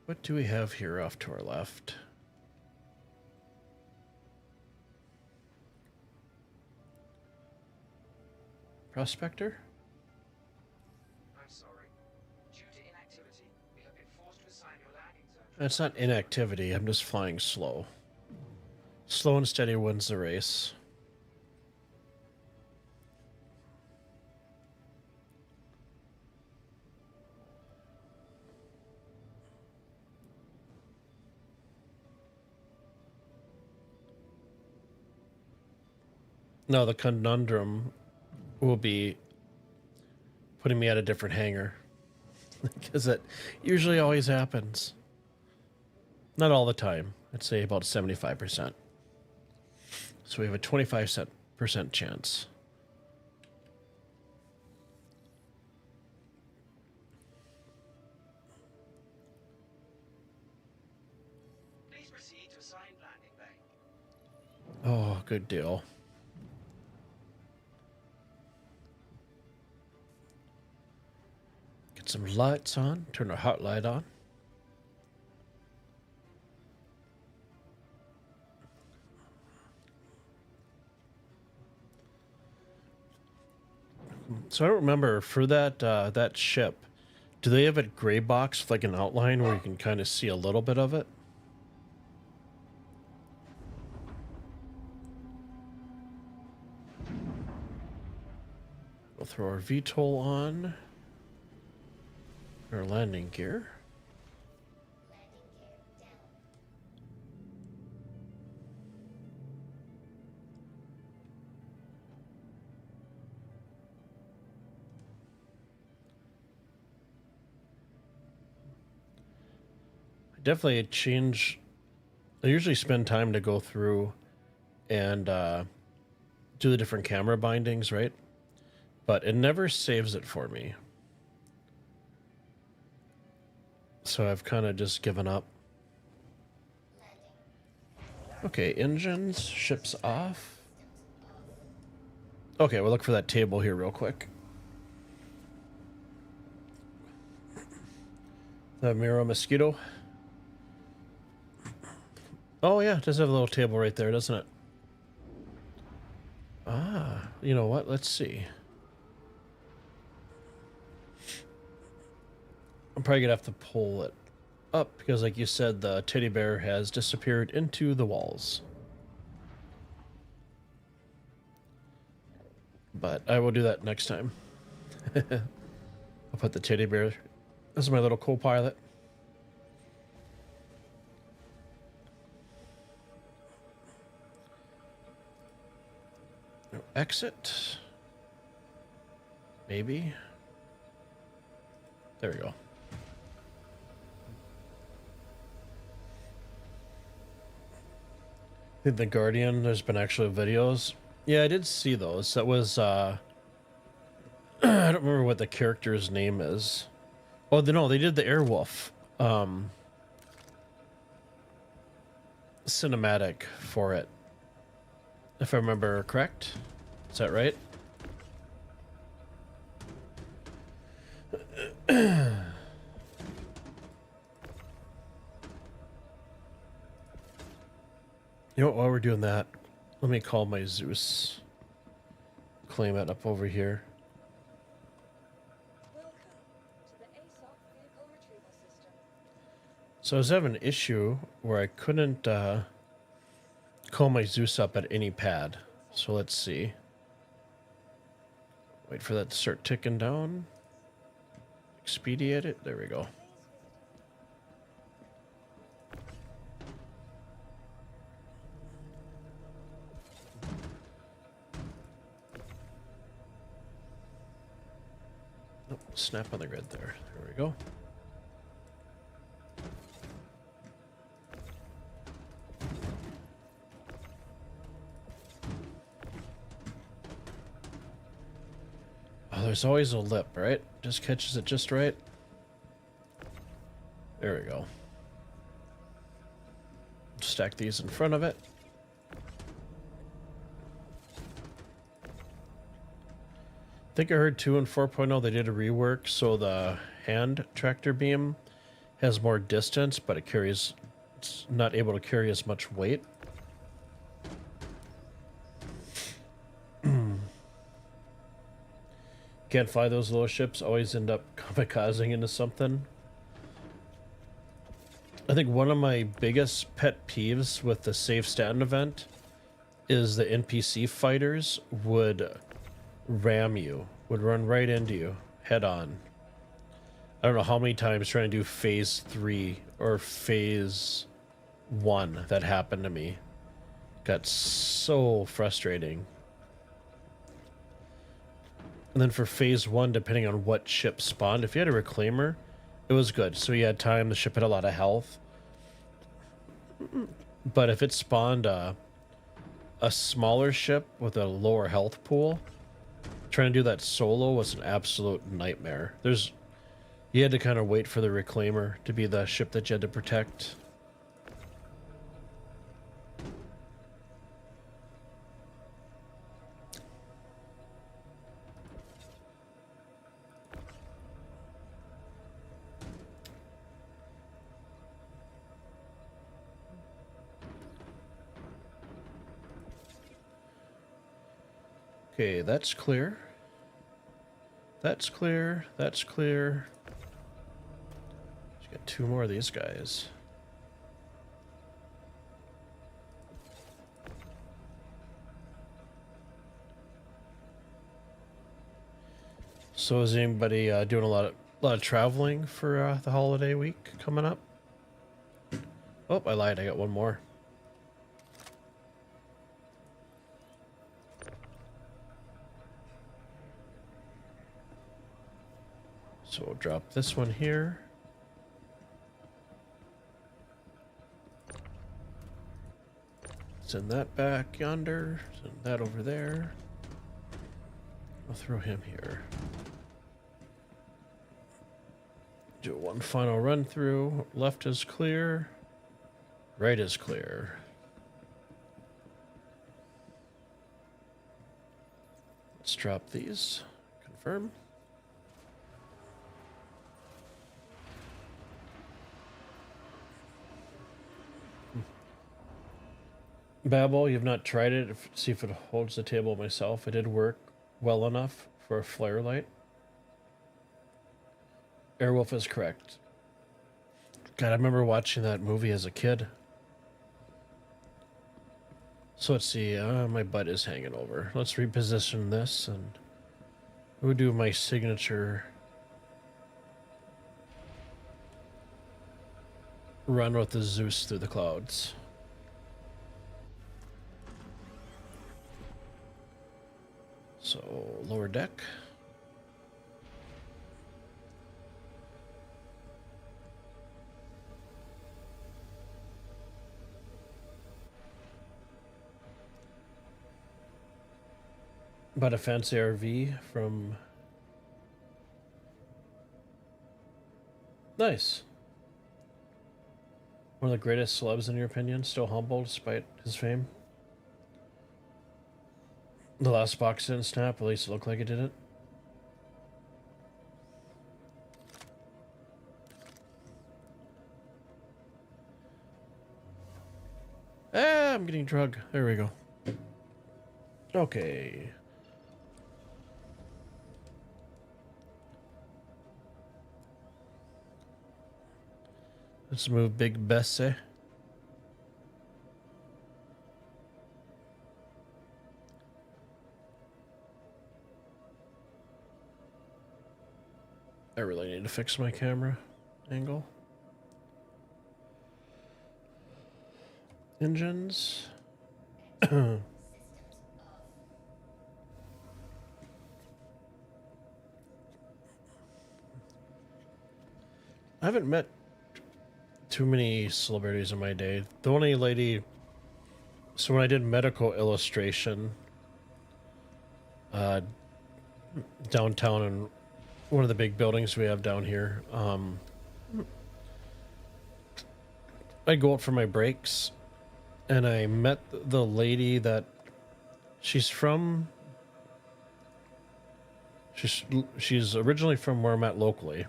What do we have here off to our left? Prospector? I'm sorry. Due to inactivity, we have been forced to assign your landing zone. That's not inactivity. I'm just flying slow. Slow and steady wins the race. No, the conundrum will be putting me at a different hangar. Because it usually always happens. Not all the time. I'd say about 75%. So we have a 25% chance. Please proceed to assigned landing bay. Oh, good deal. Put some lights on. Turn the hot light on. So I don't remember for that that ship. Do they have a gray box with like an outline where you can kind of see a little bit of it? We'll throw our VTOL on. Our landing gear. Definitely change. I usually spend time to go through and do the different camera bindings, right? But it never saves it for me. So I've kind of just given up. Okay, engines, ships off. Okay, we'll look for that table here real quick. The Miro Mosquito. Oh yeah, it does have a little table right there, doesn't it? Ah, you know what? Let's see. I'm probably gonna have to pull it up because, like you said, the teddy bear has disappeared into the walls. But I will do that next time. I'll put the teddy bear. This is my little co-pilot. No exit. Maybe. There we go. I think the Guardian, there's been actually videos. Yeah, I did see those. That was, I don't remember what the character's name is. Oh, no, they did the Airwolf cinematic for it. If I remember correct. Is that right? You know what, while we're doing that, let me call my Zeus. Claim it up over here. Welcome to the ASOC vehicle retrieval system. So I was having an issue where I couldn't call my Zeus up at any pad. So let's see. Wait for that to start ticking down. Expedite it. There we go. Oh, snap on the grid there. There we go. Oh, there's always a lip, right? Just catches it just right. There we go. Stack these in front of it. I think I heard 2 and 4.0 they did a rework, so the hand tractor beam has more distance, but it's not able to carry as much weight. Can't fly those little ships, always end up kamikazing into something. I think one of my biggest pet peeves with the Safe Stand event is the NPC fighters would ram you, would run right into you, head on. I don't know how many times trying to do phase 3 or phase 1 that happened to me. Got so frustrating. And then for phase 1, depending on what ship spawned, if you had a reclaimer, it was good. So you had time, the ship had a lot of health. But if it spawned a smaller ship with a lower health pool, trying to do that solo was an absolute nightmare. You had to kind of wait for the reclaimer to be the ship that you had to protect. Okay, that's clear. That's clear. That's clear. Just got two more of these guys. So is anybody doing a lot of traveling for the holiday week coming up? Oh, I lied. I got one more. So we'll drop this one here. Send that back yonder. Send that over there. I'll throw him here. Do one final run through. Left is clear. Right is clear. Let's drop these. Confirm. Babel, you've not tried it. See if it holds the table myself. It did work well enough for a flare light. Airwolf is correct. God, I remember watching that movie as a kid. So let's see. My butt is hanging over. Let's reposition this and we'll do my signature run with the Zeus through the clouds. So, lower deck. Bought a fancy RV from... Nice. One of the greatest celebs in your opinion, still humble despite his fame. The last box didn't snap, at least it looked like it didn't. Ah, I'm getting drugged. There we go. Okay. Let's move Big Bessie. I really need to fix my camera angle. Engines. I haven't met too many celebrities in my day. The only lady... So when I did medical illustration downtown in one of the big buildings we have down here, I go out for my breaks and I met the lady that she's originally from where I'm at locally.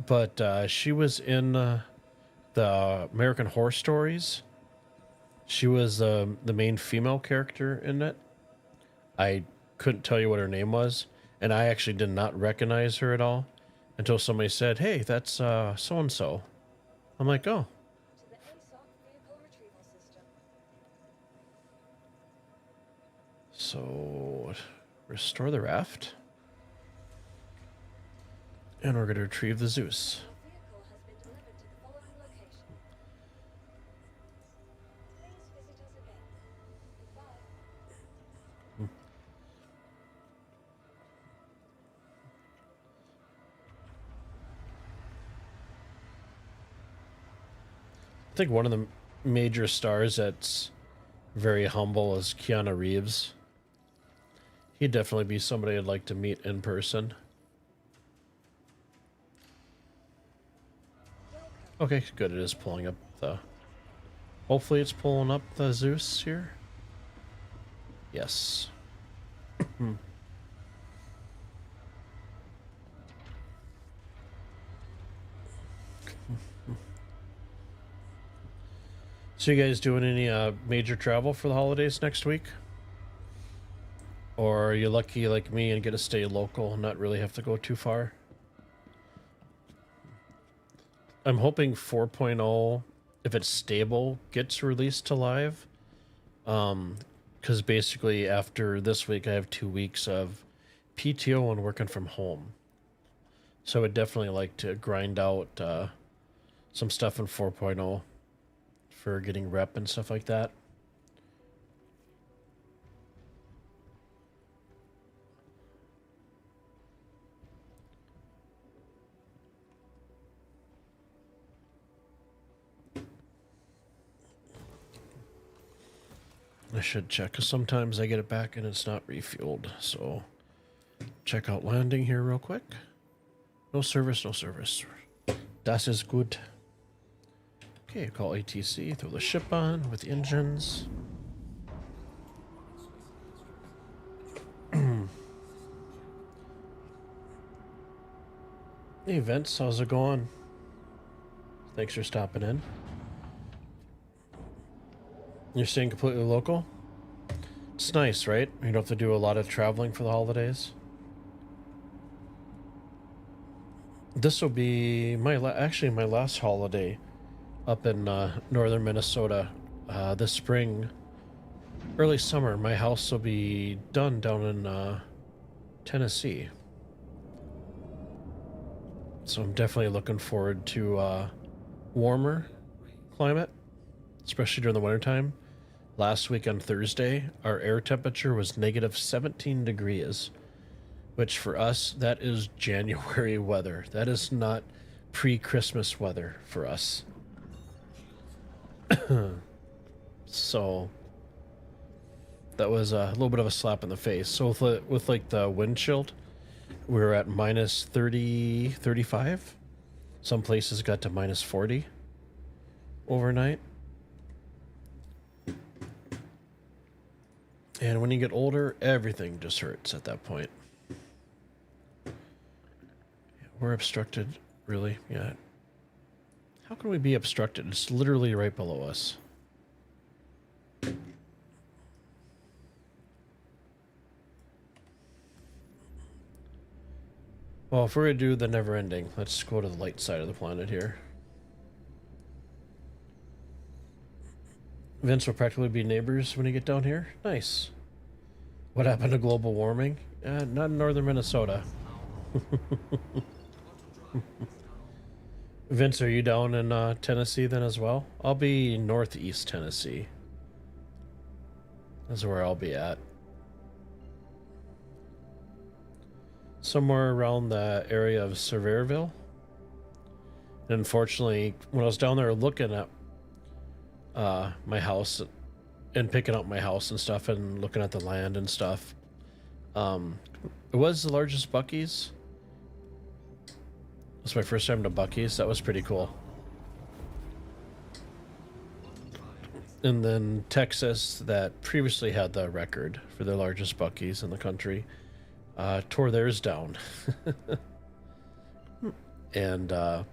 But she was in the American Horror Stories. She was the main female character in it. I couldn't tell you what her name was, and I actually did not recognize her at all until somebody said, "Hey, that's so-and-so." I'm like, "Oh." To the ASOC vehicle retrieval system. So, restore the raft. And we're going to retrieve the Zeus. Your vehicle has been delivered to the following location. Please visit us again. Goodbye. I think one of the major stars that's very humble is Keanu Reeves. He'd definitely be somebody I'd like to meet in person. Okay, good. It is pulling up the... Hopefully it's pulling up the Zeus here. Yes. So you guys doing any major travel for the holidays next week? Or are you lucky like me and get to stay local and not really have to go too far? I'm hoping 4.0, if it's stable, gets released to live. Because basically after this week, I have 2 weeks of PTO and working from home. So I would definitely like to grind out some stuff in 4.0 for getting rep and stuff like that. I should check, because sometimes I get it back and it's not refueled. So check out landing here real quick. No service, no service. Das is good. Okay, call ATC, throw the ship on with the engines. Hey Vince, how's it going? Thanks for stopping in. You're staying completely local? It's nice, right? You don't have to do a lot of traveling for the holidays. This will be my actually my last holiday up in northern Minnesota this spring. Early summer, my house will be done down in Tennessee. So I'm definitely looking forward to warmer climate, especially during the wintertime. Last week on Thursday, our air temperature was negative 17 degrees, which for us, that is January weather. That is not pre-Christmas weather for us. So that was a little bit of a slap in the face. So with like the wind chill, we were at minus 30, 35. Some places got to minus 40 overnight. And when you get older, everything just hurts at that point. We're obstructed, really? Yeah. How can we be obstructed? It's literally right below us. Well, if we're going to do the never ending, let's go to the light side of the planet here. Vince will practically be neighbors when you get down here. Nice. What happened to global warming? Not in northern Minnesota. Vince, are you down in Tennessee then as well? I'll be northeast Tennessee. That's where I'll be at. Somewhere around the area of Sevierville. And unfortunately, when I was down there looking at my house and picking up my house and stuff and looking at the land and stuff, it was the largest Buc-ee's. It was my first time to Buc-ee's. That was pretty cool. And then Texas, that previously had the record for the largest Buc-ee's in the country, tore theirs down and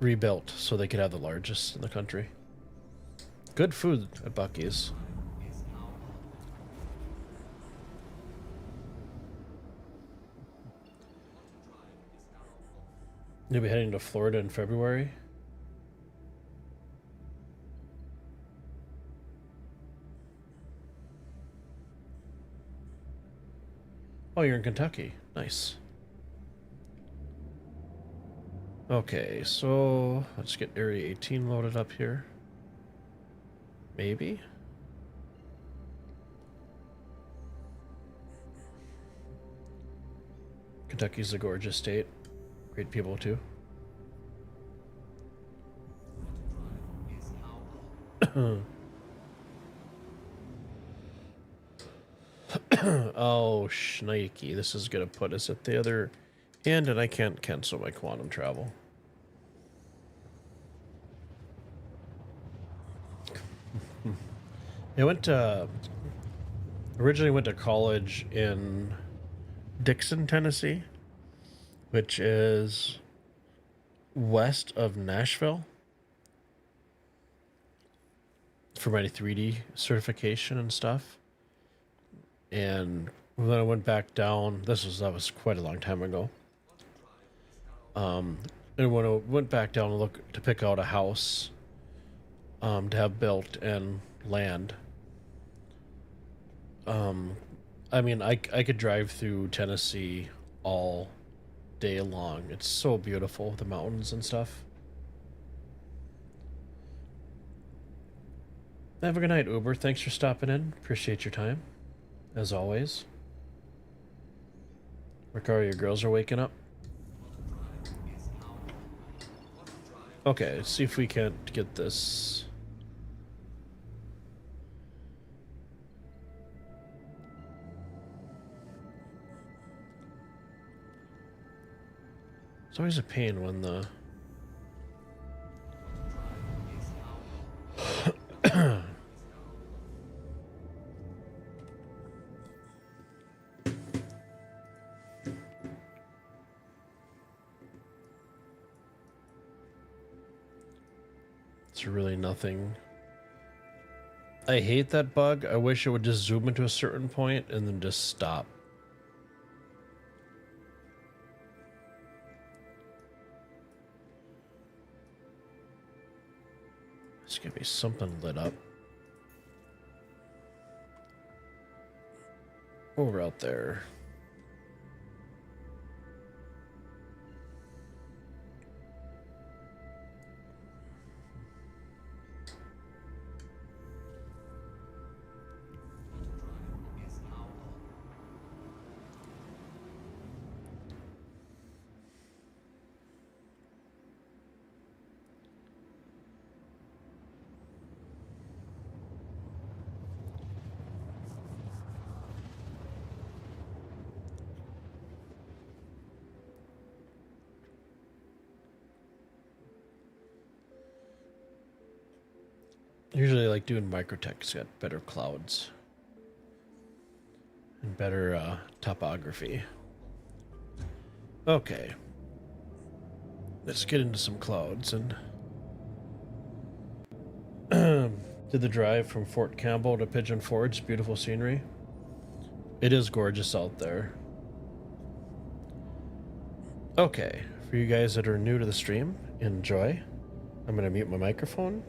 rebuilt so they could have the largest in the country. Good food at Buc-ee's. You'll be heading to Florida in February? Oh, you're in Kentucky. Nice. Okay, so let's get Area 18 loaded up here. Maybe? Kentucky's a gorgeous state. Great people, too. Oh, shnikey. This is going to put us at the other end, and I can't cancel my quantum travel. I originally went to college in Dixon, Tennessee, which is west of Nashville, for my 3D certification and stuff. And then I went back down. That was quite a long time ago. And when I went back down to look to pick out a house, to have built and land. I mean, I could drive through Tennessee all day long. It's so beautiful, the mountains and stuff. Have a good night, Uber. Thanks for stopping in. Appreciate your time, as always. Ricardo, your girls are waking up. Okay, let's see if we can't get this. It's always a pain when the... It's really nothing. I hate that bug. I wish it would just zoom into a certain point and then just stop. There's gonna be something lit up. Over out there. Usually I like doing microtech. It's got better clouds and better topography. Okay. Let's get into some clouds and did the drive from Fort Campbell to Pigeon Forge. Beautiful scenery. It is gorgeous out there. Okay, for you guys that are new to the stream, enjoy. I'm gonna mute my microphone.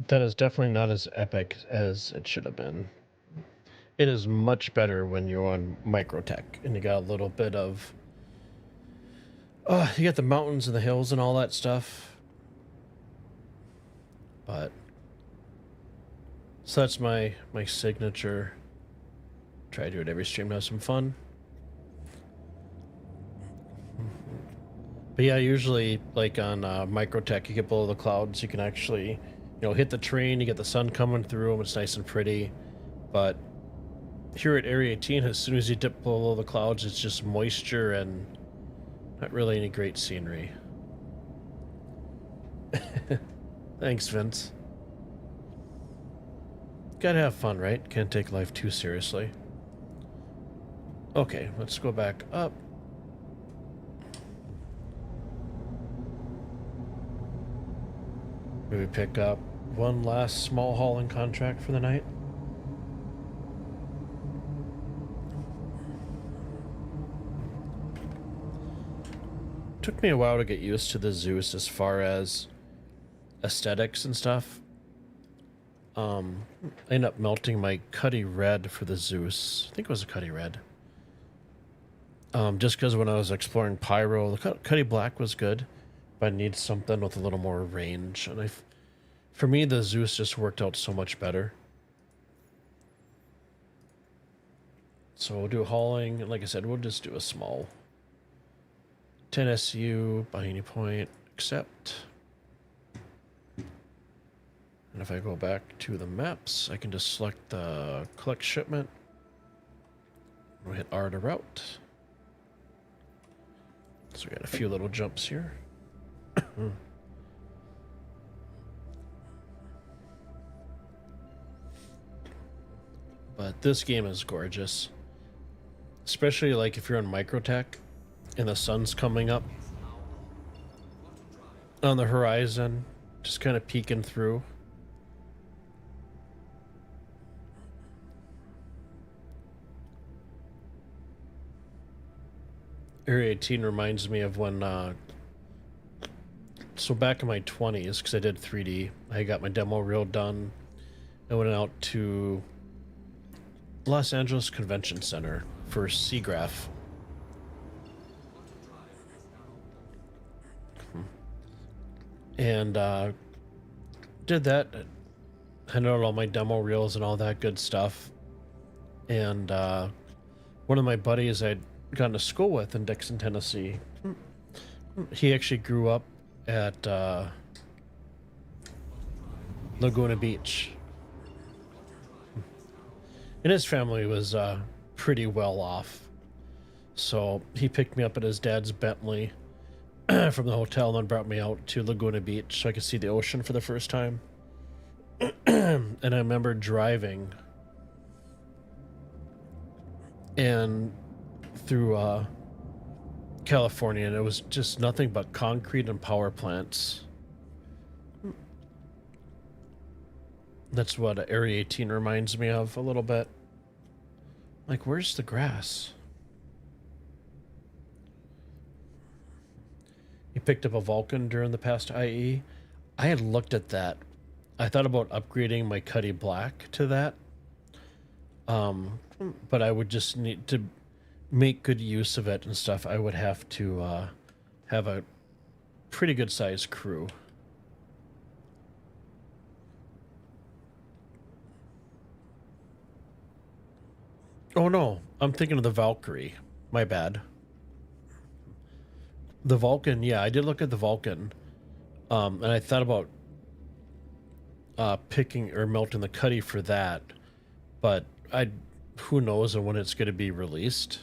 That is definitely not as epic as it should have been. It is much better when you're on microtech and you got a little bit of you got the mountains and the hills and all that stuff. But so that's my signature. Try to do it every stream to have some fun. But yeah, usually like on Microtech, you get below the clouds, you can actually, hit the train, you get the sun coming through them, it's nice and pretty. But here at Area 18, as soon as you dip below the clouds, it's just moisture and not really any great scenery. Thanks, Vince. Gotta have fun, right? Can't take life too seriously. Okay, let's go back up. Maybe pick up one last small hauling contract for the night. Took me a while to get used to the Zeus as far as aesthetics and stuff. I ended up melting my Cuddy Red for the Zeus. I think it was a Cuddy Red. Just because when I was exploring Pyro, the Cuddy Black was good, but I need something with a little more range. And for me, the Zeus just worked out so much better. So we'll do hauling, and like I said, we'll just do a small 10 SU by any point, accept. And if I go back to the maps, I can just select the collect shipment. We'll hit R to route. So we got a few little jumps here. But this game is gorgeous. Especially like if you're on Microtech and the sun's coming up on the horizon, just kind of peeking through. Area 18 reminds me of when, so back in my 20s, because I did 3D, I got my demo reel done. I went out to Los Angeles Convention Center for SeaGraph. And did that, handed out all my demo reels and all that good stuff. And one of my buddies I'd gone to school with in Dixon, Tennessee, he actually grew up at Laguna Beach. And his family was pretty well off. So he picked me up at his dad's Bentley from the hotel and then brought me out to Laguna Beach so I could see the ocean for the first time. And I remember driving and through California, and it was just nothing but concrete and power plants. That's what Area 18 reminds me of a little bit. Like, where's the grass? You picked up a Vulcan during the past IE. I had looked at that. I thought about upgrading my Cuddy Black to that. But I would just need to make good use of it and stuff. I would have to have a pretty good sized crew. Oh no, I'm thinking of the Valkyrie. My bad. The Vulcan, yeah, I did look at the Vulcan. And I thought about picking or melting the Cuddy for that. But who knows when it's going to be released.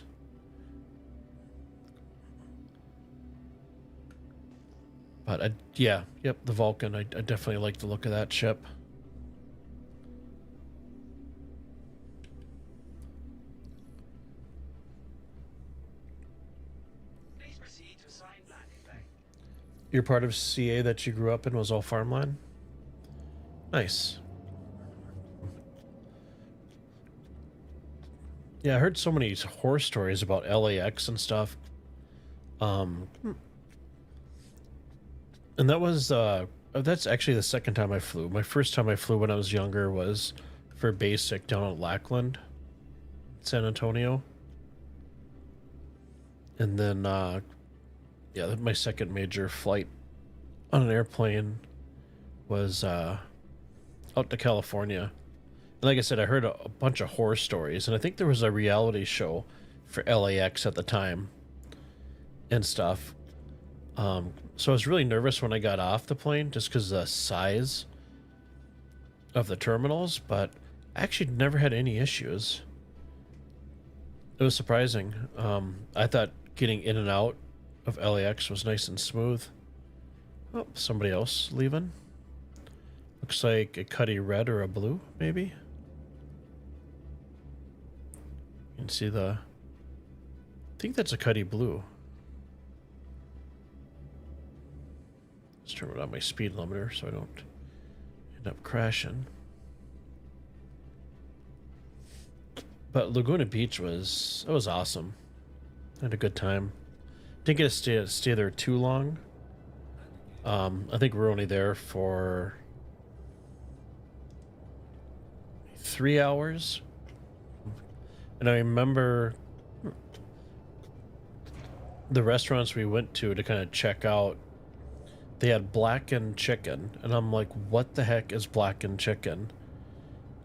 But yeah, yep, the Vulcan. I definitely like the look of that ship. Please proceed to assigned landing bay. Your part of CA that you grew up in was all farmland? Nice. Yeah, I heard so many horror stories about LAX and stuff. And that was that's actually the second time I flew. My first time I flew when I was younger was for basic down at Lackland, San Antonio. And then yeah, my second major flight on an airplane was out to California. And like I said, I heard a bunch of horror stories, and I think there was a reality show for LAX at the time and stuff. So I was really nervous when I got off the plane just because the size of the terminals, but I actually never had any issues. It was surprising. I thought getting in and out of LAX was nice and smooth. Oh, somebody else leaving. Looks like a Cuddy red or a blue, maybe. You can see the... I think that's a Cuddy blue. Let's turn on my speed limiter so I don't end up crashing. But Laguna Beach was awesome. I had a good time. Didn't get to stay there too long. I think we were only there for 3 hours. And I remember the restaurants we went to kind of check out, they had blackened chicken, and I'm like, what the heck is blackened chicken?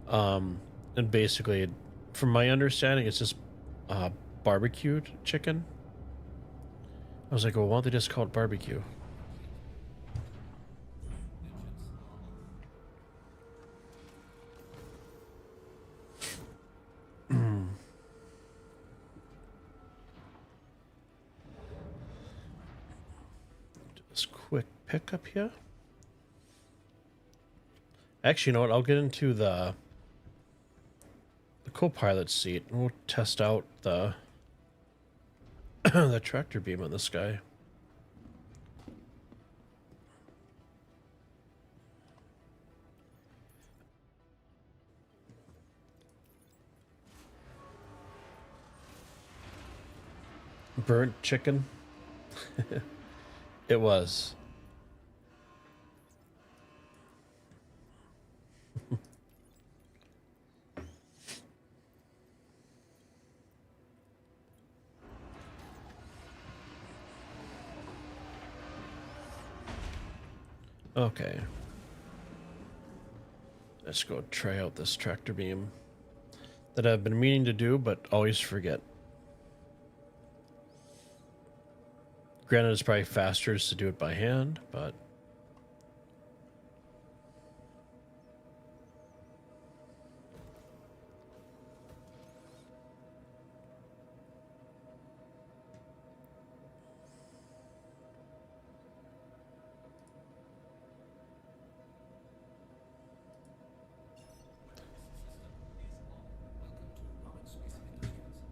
And basically, from my understanding, it's just barbecued chicken. I was like, well, why don't they just call it barbecue? This quick pickup here. Actually, you know what? I'll get into the co-pilot seat and we'll test out the the tractor beam on this guy. Burnt chicken. It was. Okay. Let's go try out this tractor beam that I've been meaning to do, but always forget. Granted, it's probably faster just to do it by hand, but...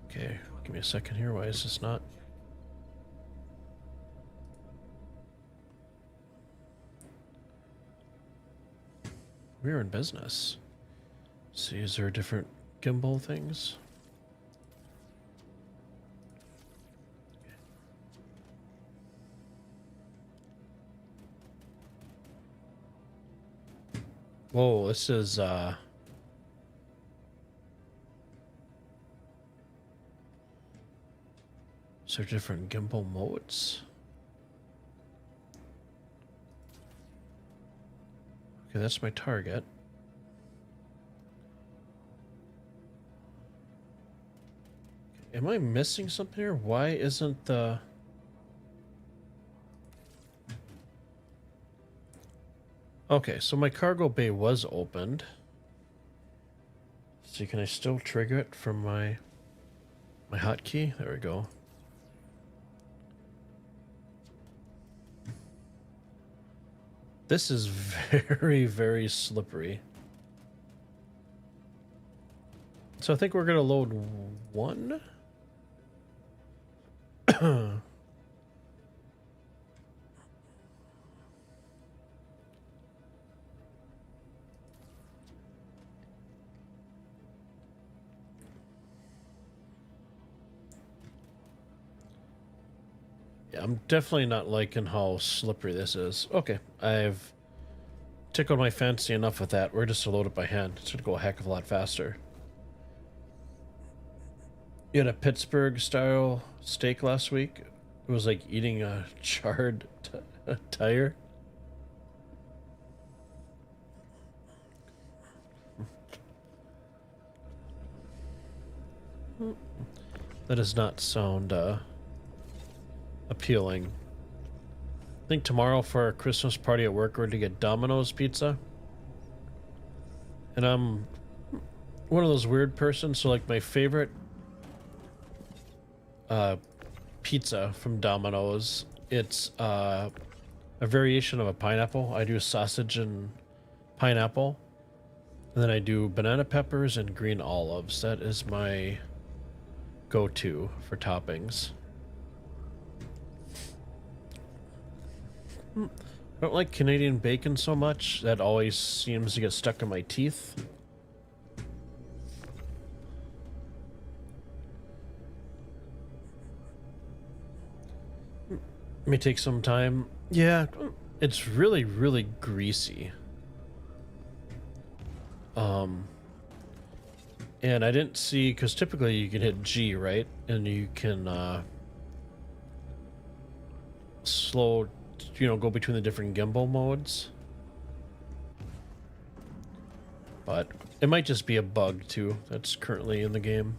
Okay, give me a second here. Why is this not... We're in business. See, is there different gimbal things? Whoa, this is so different gimbal modes. Okay, that's my target. Am I missing something here? Why isn't the... Okay, so my cargo bay was opened. So can I still trigger it from my hotkey? There we go. This is very, very slippery. So I think we're gonna load one. Yeah, I'm definitely not liking how slippery this is. Okay, I've tickled my fancy enough with that. We're just to load it by hand. It's gonna go a heck of a lot faster. You had a Pittsburgh style steak last week. It was like eating a charred tire. That does not sound appealing. think tomorrow for our Christmas party at work, we're going to get Domino's pizza. And I'm one of those weird persons, so like my favorite pizza from Domino's, it's a variation of a pineapple. I do sausage and pineapple, and then I do banana peppers and green olives. That is my go-to for toppings. I don't like Canadian bacon so much. That always seems to get stuck in my teeth. May take some time. Yeah, it's really, really greasy. And I didn't see, because typically you can hit G, right? And you can slow, you know, go between the different gimbal modes. But it might just be a bug too that's currently in the game.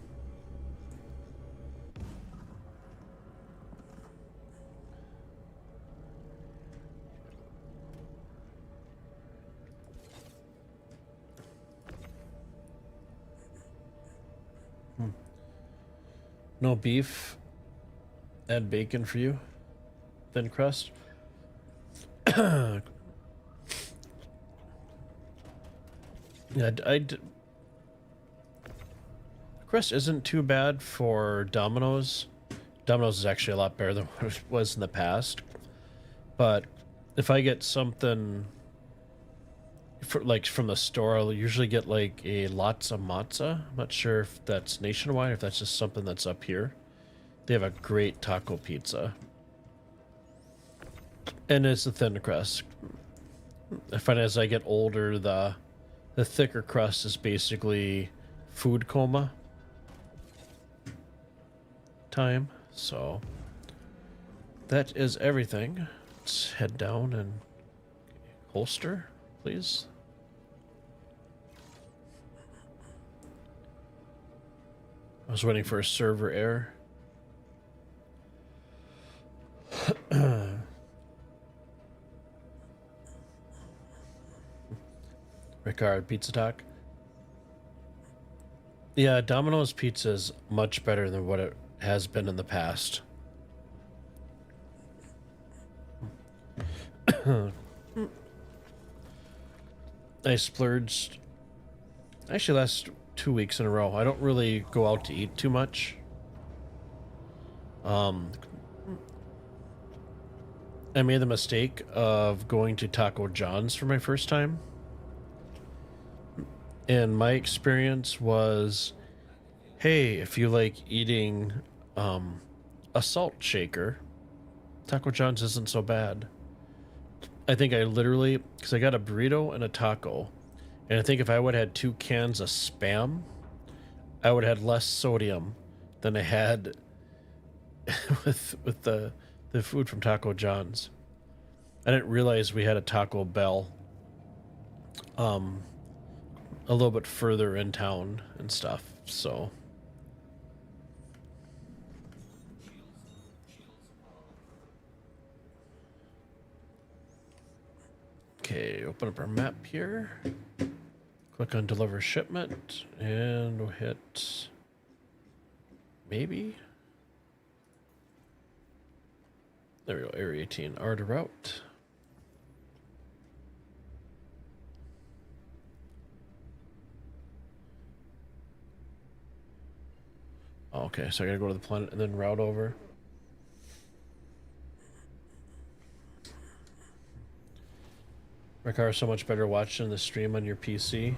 No beef. Add bacon for you. Thin crust. Yeah, crust isn't too bad for Domino's. Domino's is actually a lot better than what it was in the past. But if I get something like from the store, I'll usually get like a Latza Matza. I'm not sure if that's nationwide or if that's just something that's up here. They have a great taco pizza. And it's a thin crust. I find as I get older, the thicker crust is basically food coma time. So that is everything. Let's head down and holster, please. I was waiting for a server error. Ricard, Pizza Talk. Yeah, Domino's pizza is much better than what it has been in the past. I splurged actually last 2 weeks in a row. I don't really go out to eat too much. I made the mistake of going to Taco John's for my first time. And my experience was, hey, if you like eating a salt shaker, Taco John's isn't so bad. I think I literally, because I got a burrito and a taco, and I think if I would have had 2 cans of Spam, I would have had less sodium than I had with the food from Taco John's. I didn't realize we had a Taco Bell a little bit further in town and stuff, so okay, open up our map here, click on deliver shipment, and we'll hit maybe, there we go, area 18, R to route. Okay, so I gotta go to the planet and then route over. Ricard, so much better watching the stream on your PC.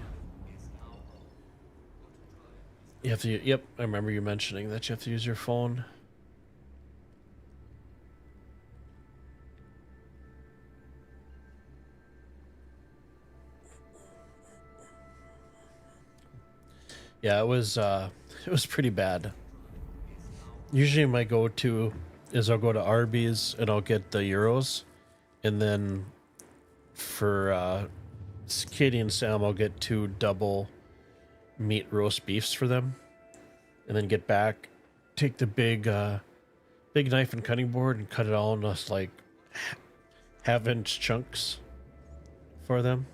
You have to, yep, I remember you mentioning that you have to use your phone. Yeah, it was pretty bad. Usually my go-to is I'll go to Arby's and I'll get the Euros, and then for Katie and Sam I'll get 2 double meat roast beefs for them, and then get back, take the big knife and cutting board and cut it all into like half-inch chunks for them.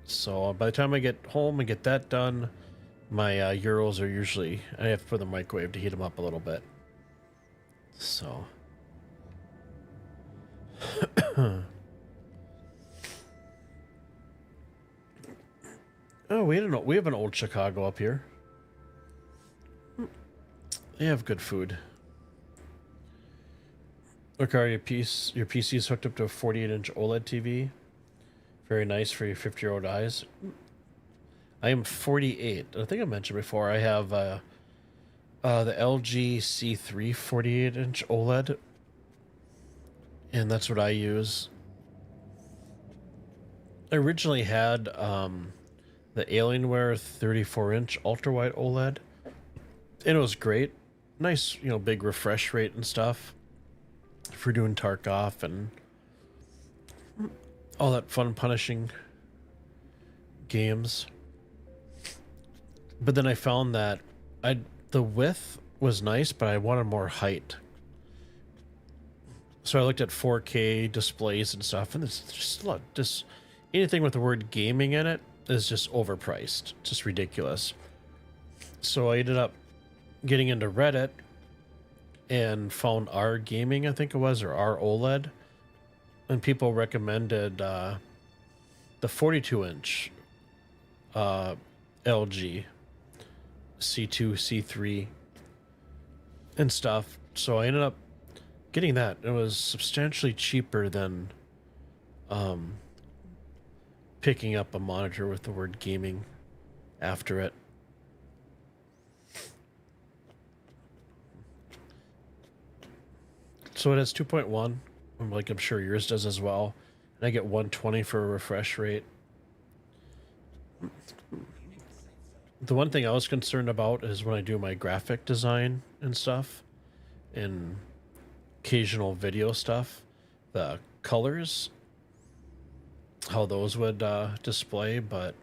So by the time I get home and get that done, my Euros are usually, I have to put in the microwave to heat them up a little bit. So. Oh, we have an old Chicago up here. They have good food. Look, your PC is hooked up to a 48-inch OLED TV. Very nice for your 50-year-old eyes. I am 48. I think I mentioned before I have the LG C3 48-inch OLED, and that's what I use. I originally had the Alienware 34-inch ultra-wide OLED, and it was great. Nice, big refresh rate and stuff for doing Tarkov and all that fun punishing games. But then I found that the width was nice, but I wanted more height. So I looked at 4K displays and stuff, and it's just a lot. Just anything with the word gaming in it is just overpriced, just ridiculous. So I ended up getting into Reddit and found R Gaming, I think it was, or R OLED, and people recommended the 42-inch LG C2, C3 and stuff. So I ended up getting that. It was substantially cheaper than picking up a monitor with the word gaming after it. So it has 2.1. I'm sure yours does as well. And I get 120 for a refresh rate. The one thing I was concerned about is when I do my graphic design and stuff, and occasional video stuff, the colors, how those would display, but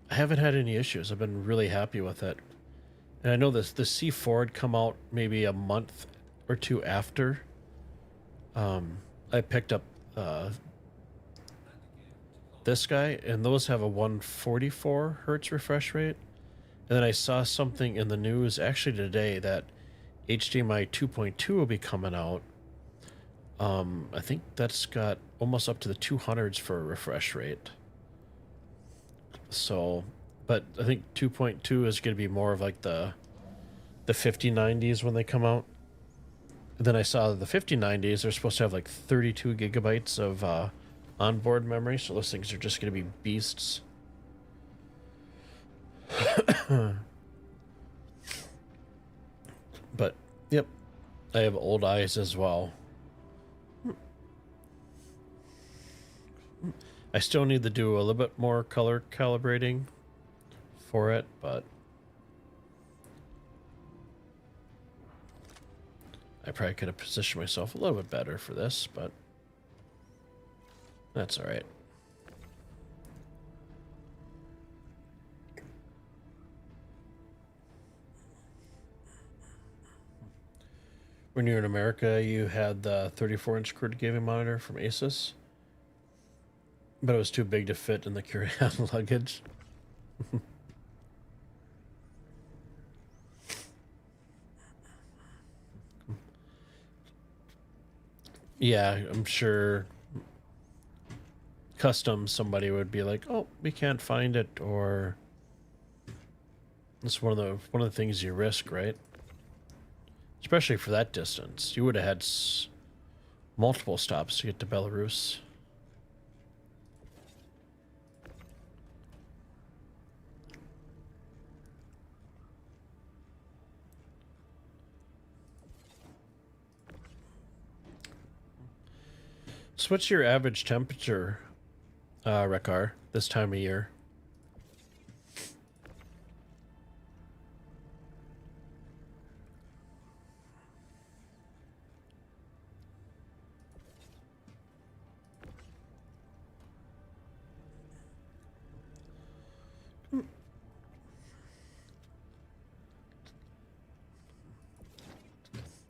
I haven't had any issues. I've been really happy with it. And I know the C4 had come out maybe a month or two after I picked up this guy, and those have a 144 hertz refresh rate. And then I saw something in the news actually today that HDMI 2.2 will be coming out. I think that's got almost up to the 200s for a refresh rate. So, but I think 2.2 is going to be more of like the 5090s when they come out. And then I saw the 5090s, they're supposed to have like 32 gigabytes of onboard memory, so those things are just going to be beasts. But, yep, I have old eyes as well. I still need to do a little bit more color calibrating for it, but I probably could have positioned myself a little bit better for this, but that's all right. When you're in America, you had the 34-inch Quad gaming monitor from Asus, but it was too big to fit in the carry-on luggage. Yeah, I'm sure custom somebody would be like, "Oh, we can't find it," or it's one of the things you risk, right? Especially for that distance, you would have had multiple stops to get to Belarus. So what's your average temperature, Rekar, this time of year?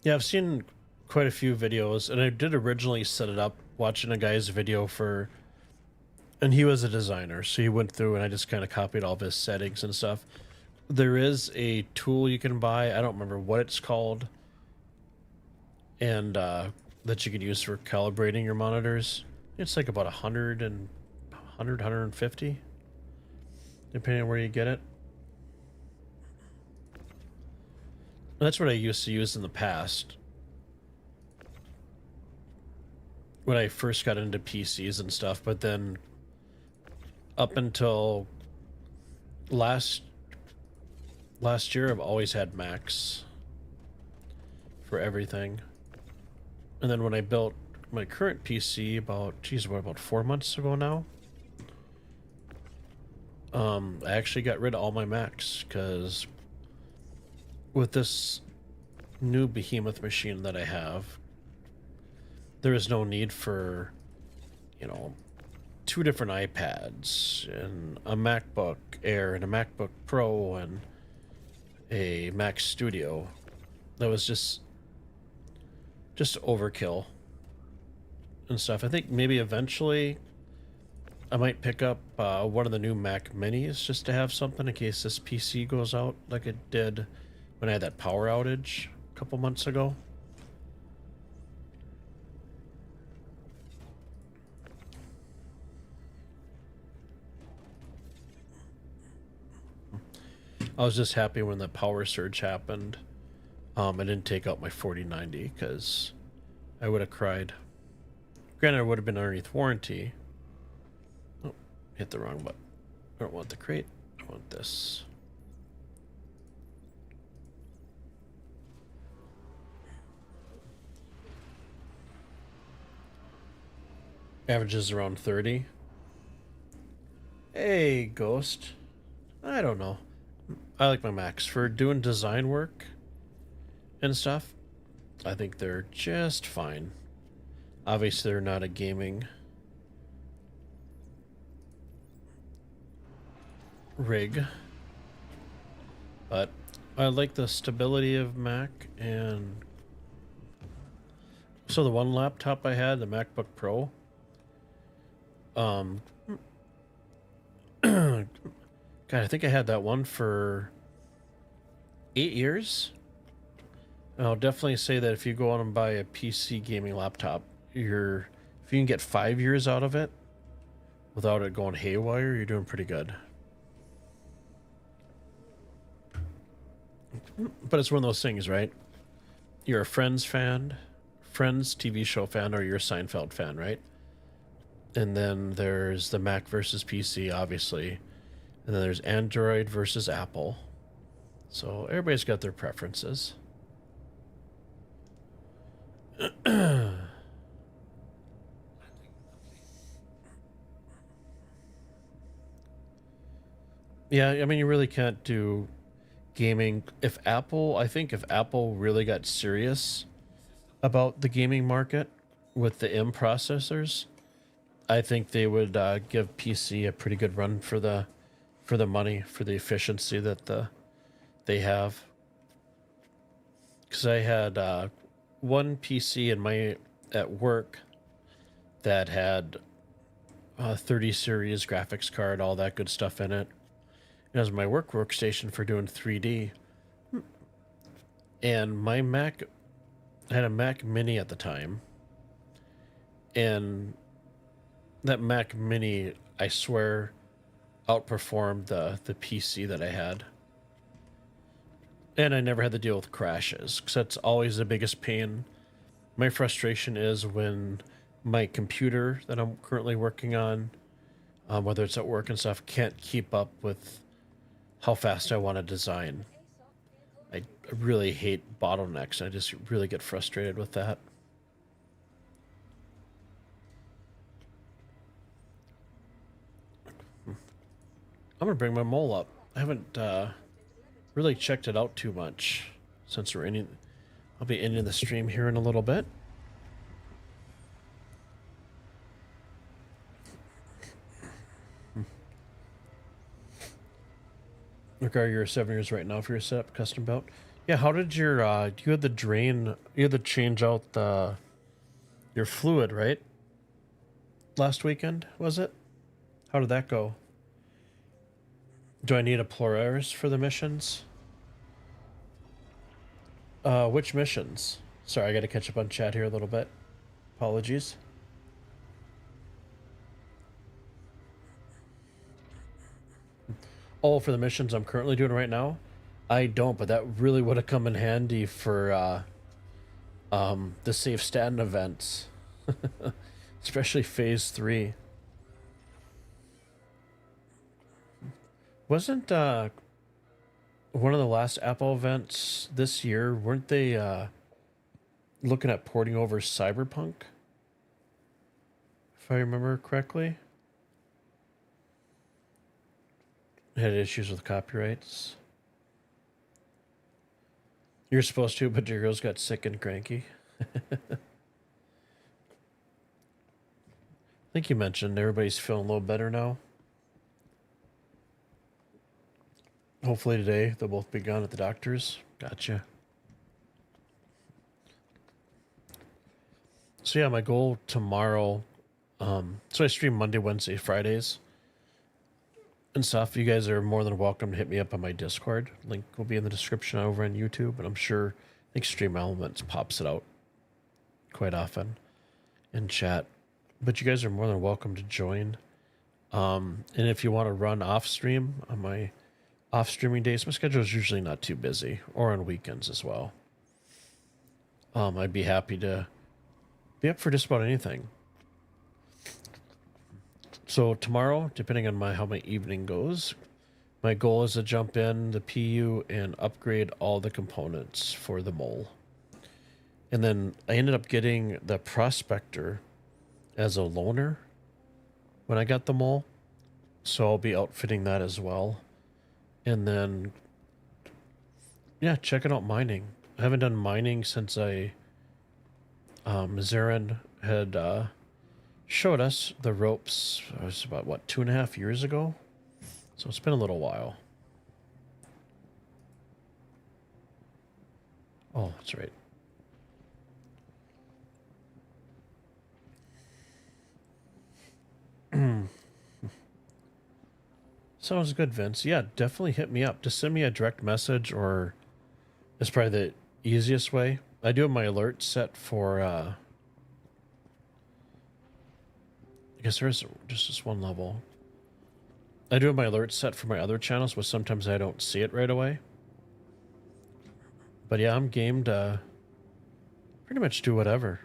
Yeah, I've seen quite a few videos, and I did originally set it up watching a guy's video for, and he was a designer, so he went through and I just kind of copied all of his settings and stuff. There is a tool you can buy, I don't remember what it's called, and that you can use for calibrating your monitors. It's like about 150, depending on where you get it. That's what I used to use in the past when I first got into PCs and stuff, but then up until last year I've always had Macs for everything. And then when I built my current PC about 4 months ago now, I actually got rid of all my Macs, because with this new behemoth machine that I have, there is no need for, you know, 2 different iPads and a MacBook Air and a MacBook Pro and a Mac Studio. That was just overkill and stuff. I think maybe eventually I might pick up one of the new Mac Minis just to have something in case this PC goes out, like it did when I had that power outage a couple months ago. I was just happy when the power surge happened. I didn't take out my 4090 because I would have cried. Granted, I would have been underneath warranty. Oh, hit the wrong button. I don't want the crate. I want this. Averages around 30. Hey, Ghost. I don't know. I like my Macs for doing design work and stuff. I think they're just fine. Obviously, they're not a gaming rig, but I like the stability of Mac. And so the one laptop I had, the MacBook Pro, God, I think I had that one for 8 years. And I'll definitely say that if you go out and buy a PC gaming laptop, if you can get 5 years out of it without it going haywire, you're doing pretty good. But it's one of those things, right? You're a Friends fan, Friends TV show fan, or you're a Seinfeld fan, right? And then there's the Mac versus PC, obviously. And then there's Android versus Apple. So everybody's got their preferences. Yeah, I mean, you really can't do gaming. I think if Apple really got serious about the gaming market with the M processors, I think they would give PC a pretty good run for the money, for the efficiency that they have. Because I had one PC at work that had 30 series graphics card, all that good stuff in it. It was my workstation for doing 3D. And I had a Mac Mini at the time. And that Mac Mini, I swear, outperformed the PC that I had. And I never had to deal with crashes, because that's always the biggest pain. My frustration is when my computer that I'm currently working on, whether it's at work and stuff, can't keep up with how fast I want to design. I really hate bottlenecks. I just really get frustrated with that. I'm going to bring my mole up. I haven't really checked it out too much since I'll be ending the stream here in a little bit. Look, you're 7 years right now for your setup custom belt. Yeah, how did your you had the drain, you had to change out the your fluid, right? Last weekend, was it? How did that go? Do I need a Polaris for the missions? Which missions? Sorry, I got to catch up on chat here a little bit. Apologies. Oh, for the missions I'm currently doing right now? I don't, but that really would have come in handy for the safe stand events. Especially phase 3. Wasn't one of the last Apple events this year, weren't they looking at porting over Cyberpunk? If I remember correctly. Had issues with copyrights. You're supposed to, but your girls got sick and cranky. I think you mentioned everybody's feeling a little better now. Hopefully today they'll both be gone at the doctor's. Gotcha. So yeah, my goal tomorrow. So I stream Monday, Wednesday, Fridays, and stuff. You guys are more than welcome to hit me up on my Discord. Link will be in the description over on YouTube, and I'm sure Extreme Elements pops it out quite often in chat. But you guys are more than welcome to join. And if you want to run off stream on my off streaming days, my schedule is usually not too busy, or on weekends as well. I'd be happy to be up for just about anything. So tomorrow, depending on how my evening goes, my goal is to jump in the PU and upgrade all the components for the mole. And then I ended up getting the prospector as a loaner when I got the mole. So I'll be outfitting that as well. And then, yeah, checking out mining. I haven't done mining since Zarin had showed us the ropes. It was about, what, 2.5 years ago? So it's been a little while. Oh, that's right. Sounds good, Vince. Yeah, definitely hit me up. Just send me a direct message, or it's probably the easiest way. I do have my alert set for I guess there's just this one level. I do have my alert set for my other channels, but sometimes I don't see it right away. But yeah, I'm game to pretty much do whatever.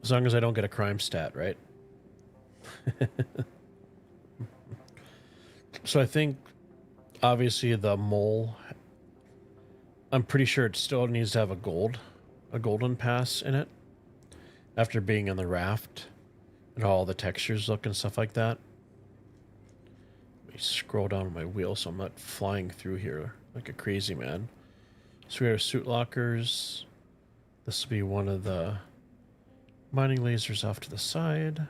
As long as I don't get a crime stat, right? So I think, obviously, the mole, I'm pretty sure it still needs to have a golden pass in it, after being on the raft and how all the textures look and stuff like that. Let me scroll down on my wheel so I'm not flying through here like a crazy man. So we have suit lockers. This will be one of the mining lasers off to the side.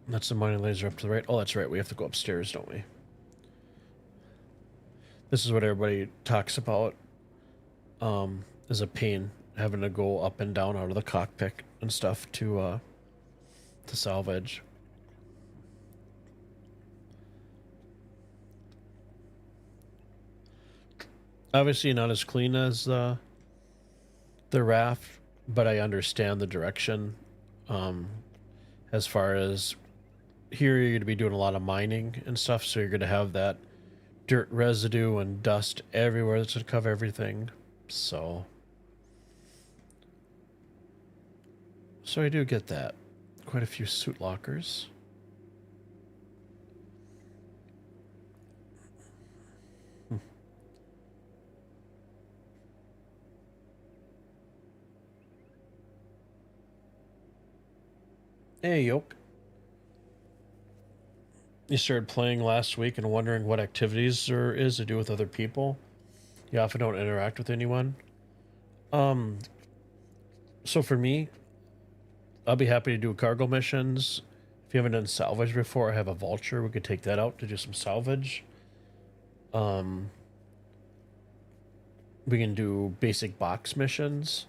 That's the mining laser up to the right. Oh, that's right. We have to go upstairs, don't we? This is what everybody talks about as a pain, having to go up and down out of the cockpit and stuff to salvage. Obviously not as clean as the raft, but I understand the direction. As far as here, you're going to be doing a lot of mining and stuff, so you're going to have that dirt residue and dust everywhere that's going to cover everything. So I do get that. Quite a few suit lockers. Hey, Yoke. You started playing last week and wondering what activities there is to do with other people. You often don't interact with anyone. So for me, I'll be happy to do cargo missions If you haven't done salvage before, I have a vulture. We could take that out to do some salvage. We can do basic box missions.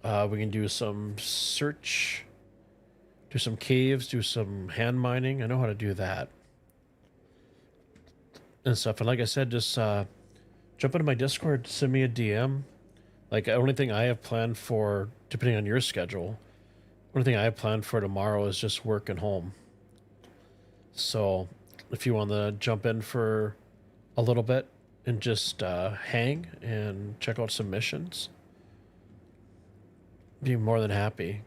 We can do some search, do some caves, do some hand mining. I know how to do that and stuff. And like I said, just jump into my Discord, send me a DM. Like, the only thing I have planned for, depending on your schedule, only thing I have planned for tomorrow is just work and home. So if you want to jump in for a little bit and just hang and check out some missions, be more than happy.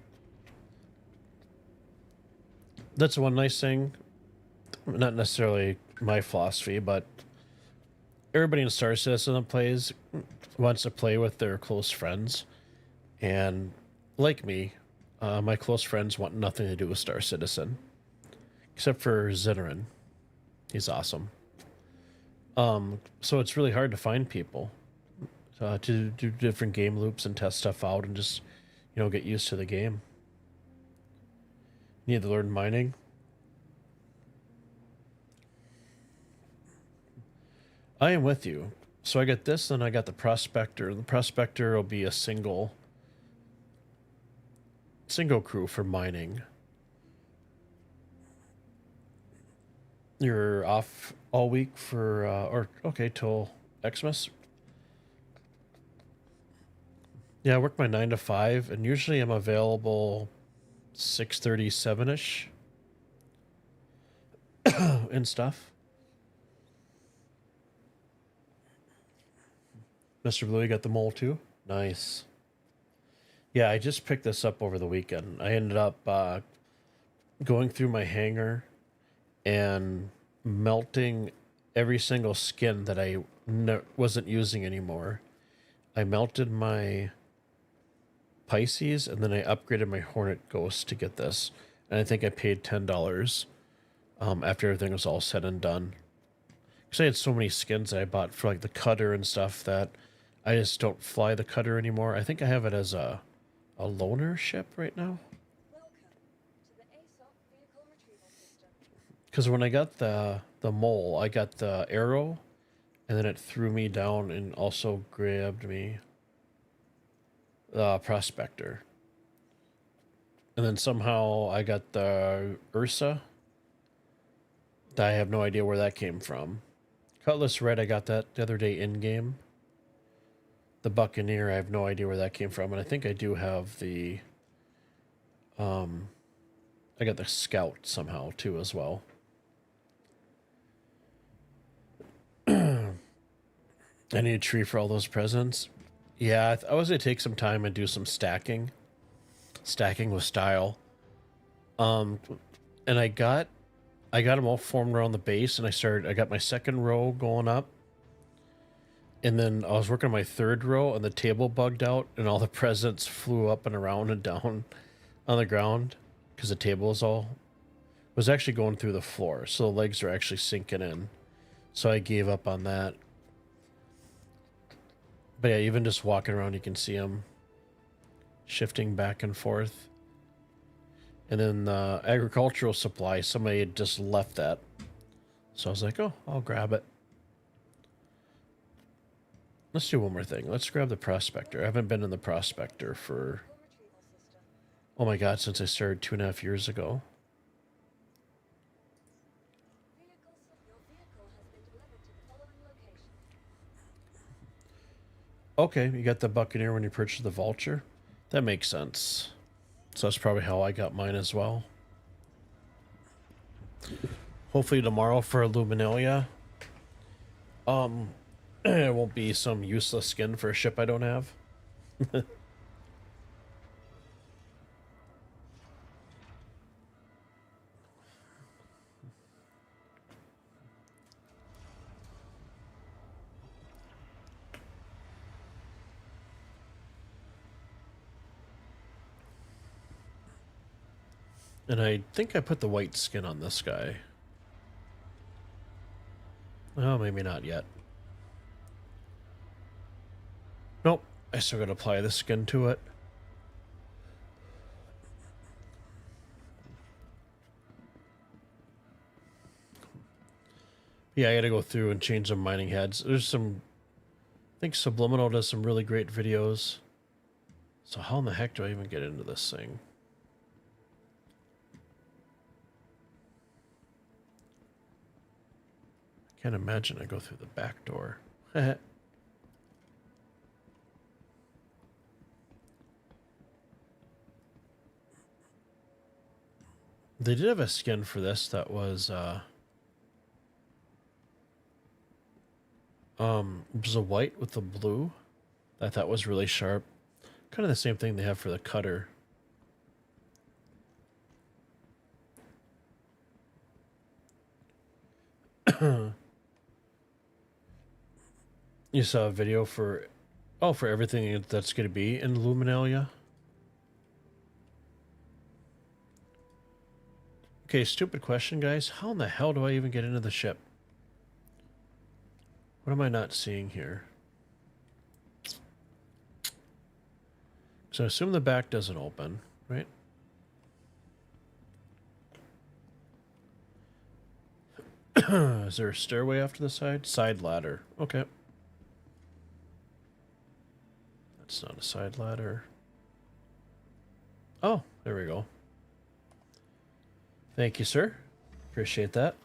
That's one nice thing. Not necessarily my philosophy, but everybody in Star Citizen plays wants to play with their close friends, and like me, my close friends want nothing to do with Star Citizen, except for Zinnerin. He's awesome. So it's really hard to find people to do different game loops and test stuff out and just, you know, get used to the game. Need to learn mining. I am with you. So I got this, and I got the Prospector. The Prospector will be a single crew for mining. You're off all week for, or okay, till Xmas. Yeah, I work my 9 to 5, and usually I'm available 6:30, 7-ish and stuff. Mr. Blue, you got the mole too? Nice. Yeah, I just picked this up over the weekend. I ended up going through my hangar and melting every single skin that I wasn't using anymore. I melted my Pisces, and then I upgraded my Hornet Ghost to get this. And I think I paid $10 after everything was all said and done. Because I had so many skins that I bought for like the cutter and stuff that I just don't fly the cutter anymore. I think I have it as a loaner ship right now. Welcome to the ASOP vehicle retrieval system. Because when I got the mole, I got the arrow, and then it threw me down and also grabbed me the Prospector. And then somehow I got the Ursa. I have no idea where that came from. Cutlass Red, I got that the other day in-game. The Buccaneer, I have no idea where that came from. And I think I do have the... I got the Scout somehow, too, as well. I need a tree for all those presents. Yeah, I was going to take some time and do some stacking. Stacking with style. And I got them all formed around the base, and I got my second row going up. And then I was working on my third row, and the table bugged out, and all the presents flew up and around and down on the ground because the table was actually going through the floor, so the legs are actually sinking in. So I gave up on that. But yeah, even just walking around, you can see them shifting back and forth. And then the agricultural supply, somebody had just left that. So I was like, oh, I'll grab it. Let's do one more thing. Let's grab the Prospector. I haven't been in the Prospector for, Retrieval system. oh my god, since I started 2.5 years ago. Your vehicle has been delivered to the following location. Okay, you got the Buccaneer when you purchased the Vulture. That makes sense. So that's probably how I got mine as well. Hopefully tomorrow for Luminalia. It won't be some useless skin for a ship I don't have. And I think I put the white skin on this guy. Oh, maybe not yet. Nope, I still gotta apply the skin to it. Yeah, I gotta go through and change some mining heads. There's some, I think Subliminal does some really great videos. So how in the heck do I even get into this thing? I can't imagine I go through the back door. They did have a skin for this that was it was a white with the blue. I thought was really sharp. Kind of the same thing they have for the cutter. You saw a video for for everything that's going to be in Luminalia. Okay, stupid question, guys. How in the hell do I even get into the ship? What am I not seeing here? So I assume the back doesn't open, right? Is there a stairway off to the side? Side ladder. Okay. That's not a side ladder. Oh, there we go. Thank you, sir. Appreciate that.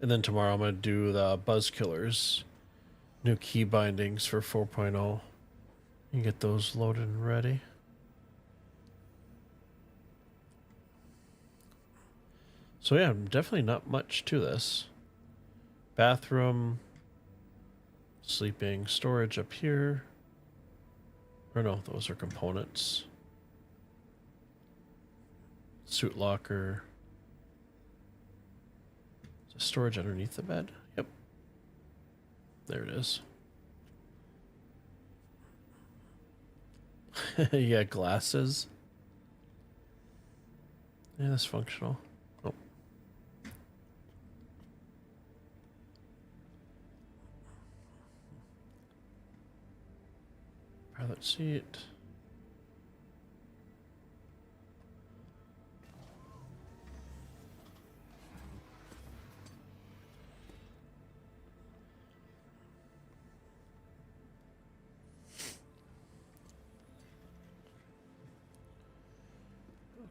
And then tomorrow I'm going to do the Buzz Killers. New key bindings for 4.0. You get those loaded and ready. So yeah, definitely not much to this. Bathroom. Sleeping, storage up here. Or no, those are components. Suit locker. Is storage underneath the bed? Yep. There it is. Yeah, glasses. Yeah, that's functional. Oh. Pilot seat.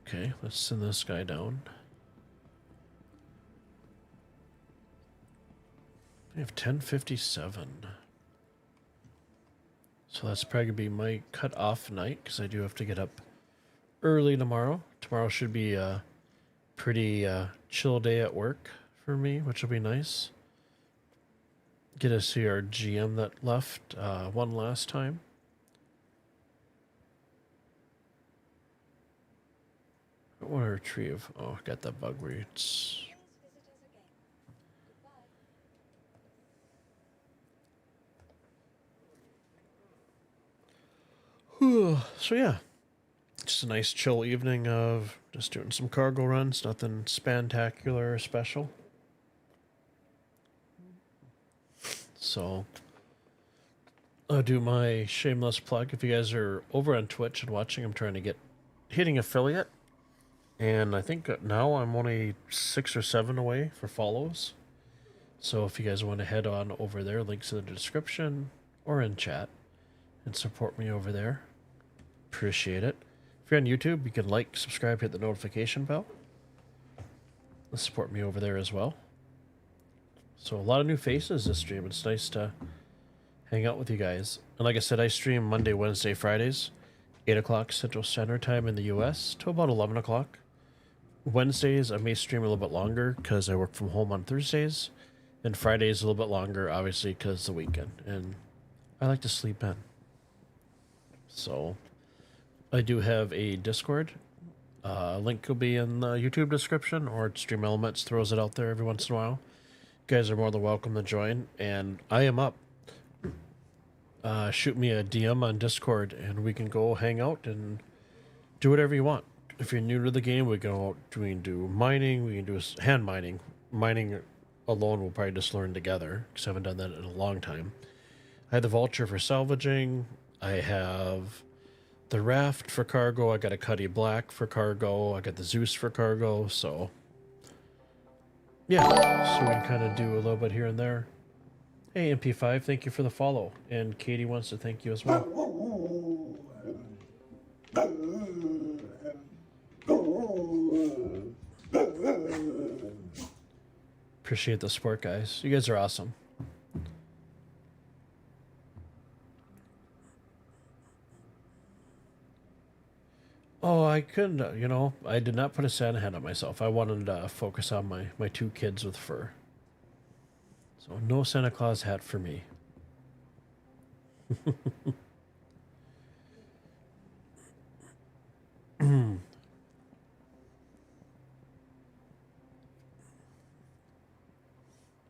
Okay, let's send this guy down. We have 10:57. So that's probably gonna be my cut-off night because I do have to get up early tomorrow. Tomorrow should be a pretty chill day at work for me, which will be nice. Get to see our GM that left one last time. I want to retrieve. Oh, I got that bug where it's. So yeah, just a nice chill evening of just doing some cargo runs. Nothing spantacular or special. So I'll do my shameless plug. If you guys are over on Twitch and watching, I'm trying to get hitting affiliate. And I think now I'm only 6 or 7 away for follows. So if you guys want to head on over there, links in the description or in chat, and support me over there. Appreciate it. If you're on YouTube, you can like, subscribe, hit the notification bell. Let's support me over there as well. So a lot of new faces this stream. It's nice to hang out with you guys. And like I said, I stream Monday, Wednesday, Fridays, 8 o'clock Central Standard Time in the US to about 11 o'clock. Wednesdays, I may stream a little bit longer because I work from home on Thursdays. And Fridays a little bit longer, obviously, because it's the weekend. And I like to sleep in. So I do have a Discord. Link will be in the YouTube description, or Stream Elements throws it out there every once in a while. You guys are more than welcome to join. And I am up. Shoot me a DM on Discord, and we can go hang out and do whatever you want. If you're new to the game, we can do mining. We can do hand mining. Mining alone, we'll probably just learn together because I haven't done that in a long time. I have the vulture for salvaging. I have the Raft for cargo. I got a Cuddy Black for cargo. I got the Zeus for cargo. So, yeah. So we can kind of do a little bit here and there. Hey, MP5, thank you for the follow. And Katie wants to thank you as well. Appreciate the support, guys. You guys are awesome. Oh, I couldn't, you know, I did not put a Santa hat on myself. I wanted to focus on my two kids with fur. So no Santa Claus hat for me.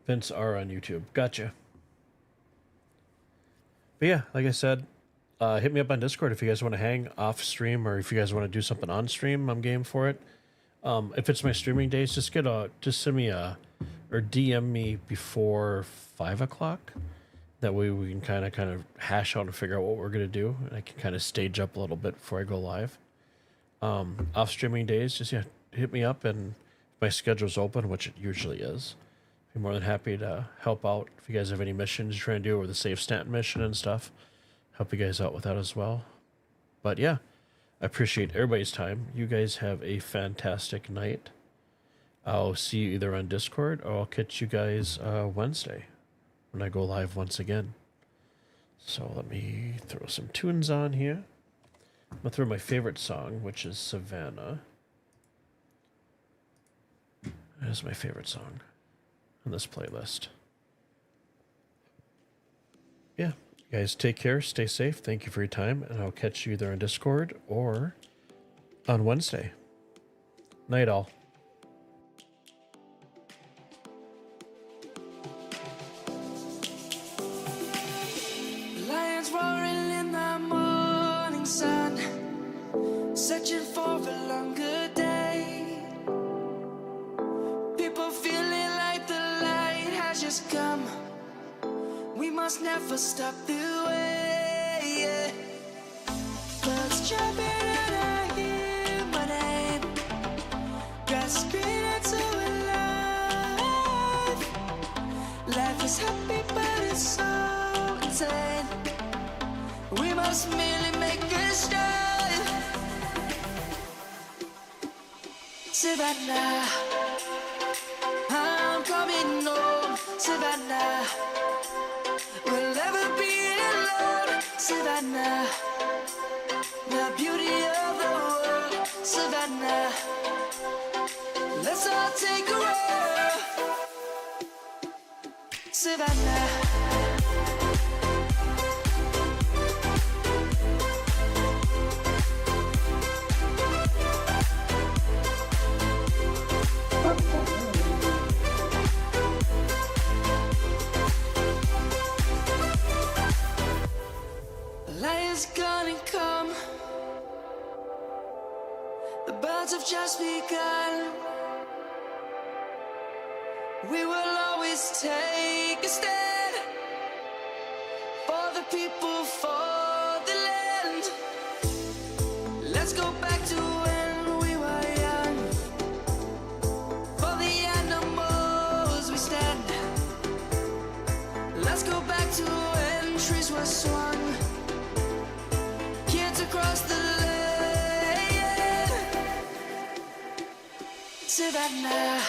Vince R on YouTube. Gotcha. But yeah, like I said, hit me up on Discord if you guys want to hang off stream, or if you guys want to do something on stream. I'm game for it. If it's my streaming days, just send me or DM me before 5 o'clock. That way we can kind of hash out and figure out what we're gonna do, and I can kind of stage up a little bit before I go live. Off streaming days, just hit me up, and if my schedule's open, which it usually is, be more than happy to help out. If you guys have any missions you're trying to do, or the Save Stanton mission and stuff, help you guys out with that as well. But yeah, I appreciate everybody's time. You guys have a fantastic night. I'll see you either on Discord, or I'll catch you guys Wednesday when I go live once again. So let me throw some tunes on here. I'm gonna throw my favorite song, which is Savannah. That is my favorite song on this playlist. Yeah, you guys take care, stay safe. Thank you for your time, and I'll catch you either on Discord or on Wednesday. Night all. Lions roaring in the morning sun, searching for a longer day. People feeling like the light has just come. We must never stop the way. Yeah. Birds jumping and I hear my name. Grass green and so alive. Life is happy but it's so insane. We must merely make a start. Savannah, I'm coming home. Savannah, we'll never be alone. Savannah, the beauty of the world. Savannah, let's all take a roll. Savannah. Lion's gonna come. The birds have just begun. We will always take a stand for the people, for the land. Let's go back to when we were young. For the animals we stand. Let's go back to when trees were swung. Kids across the land. Savannah.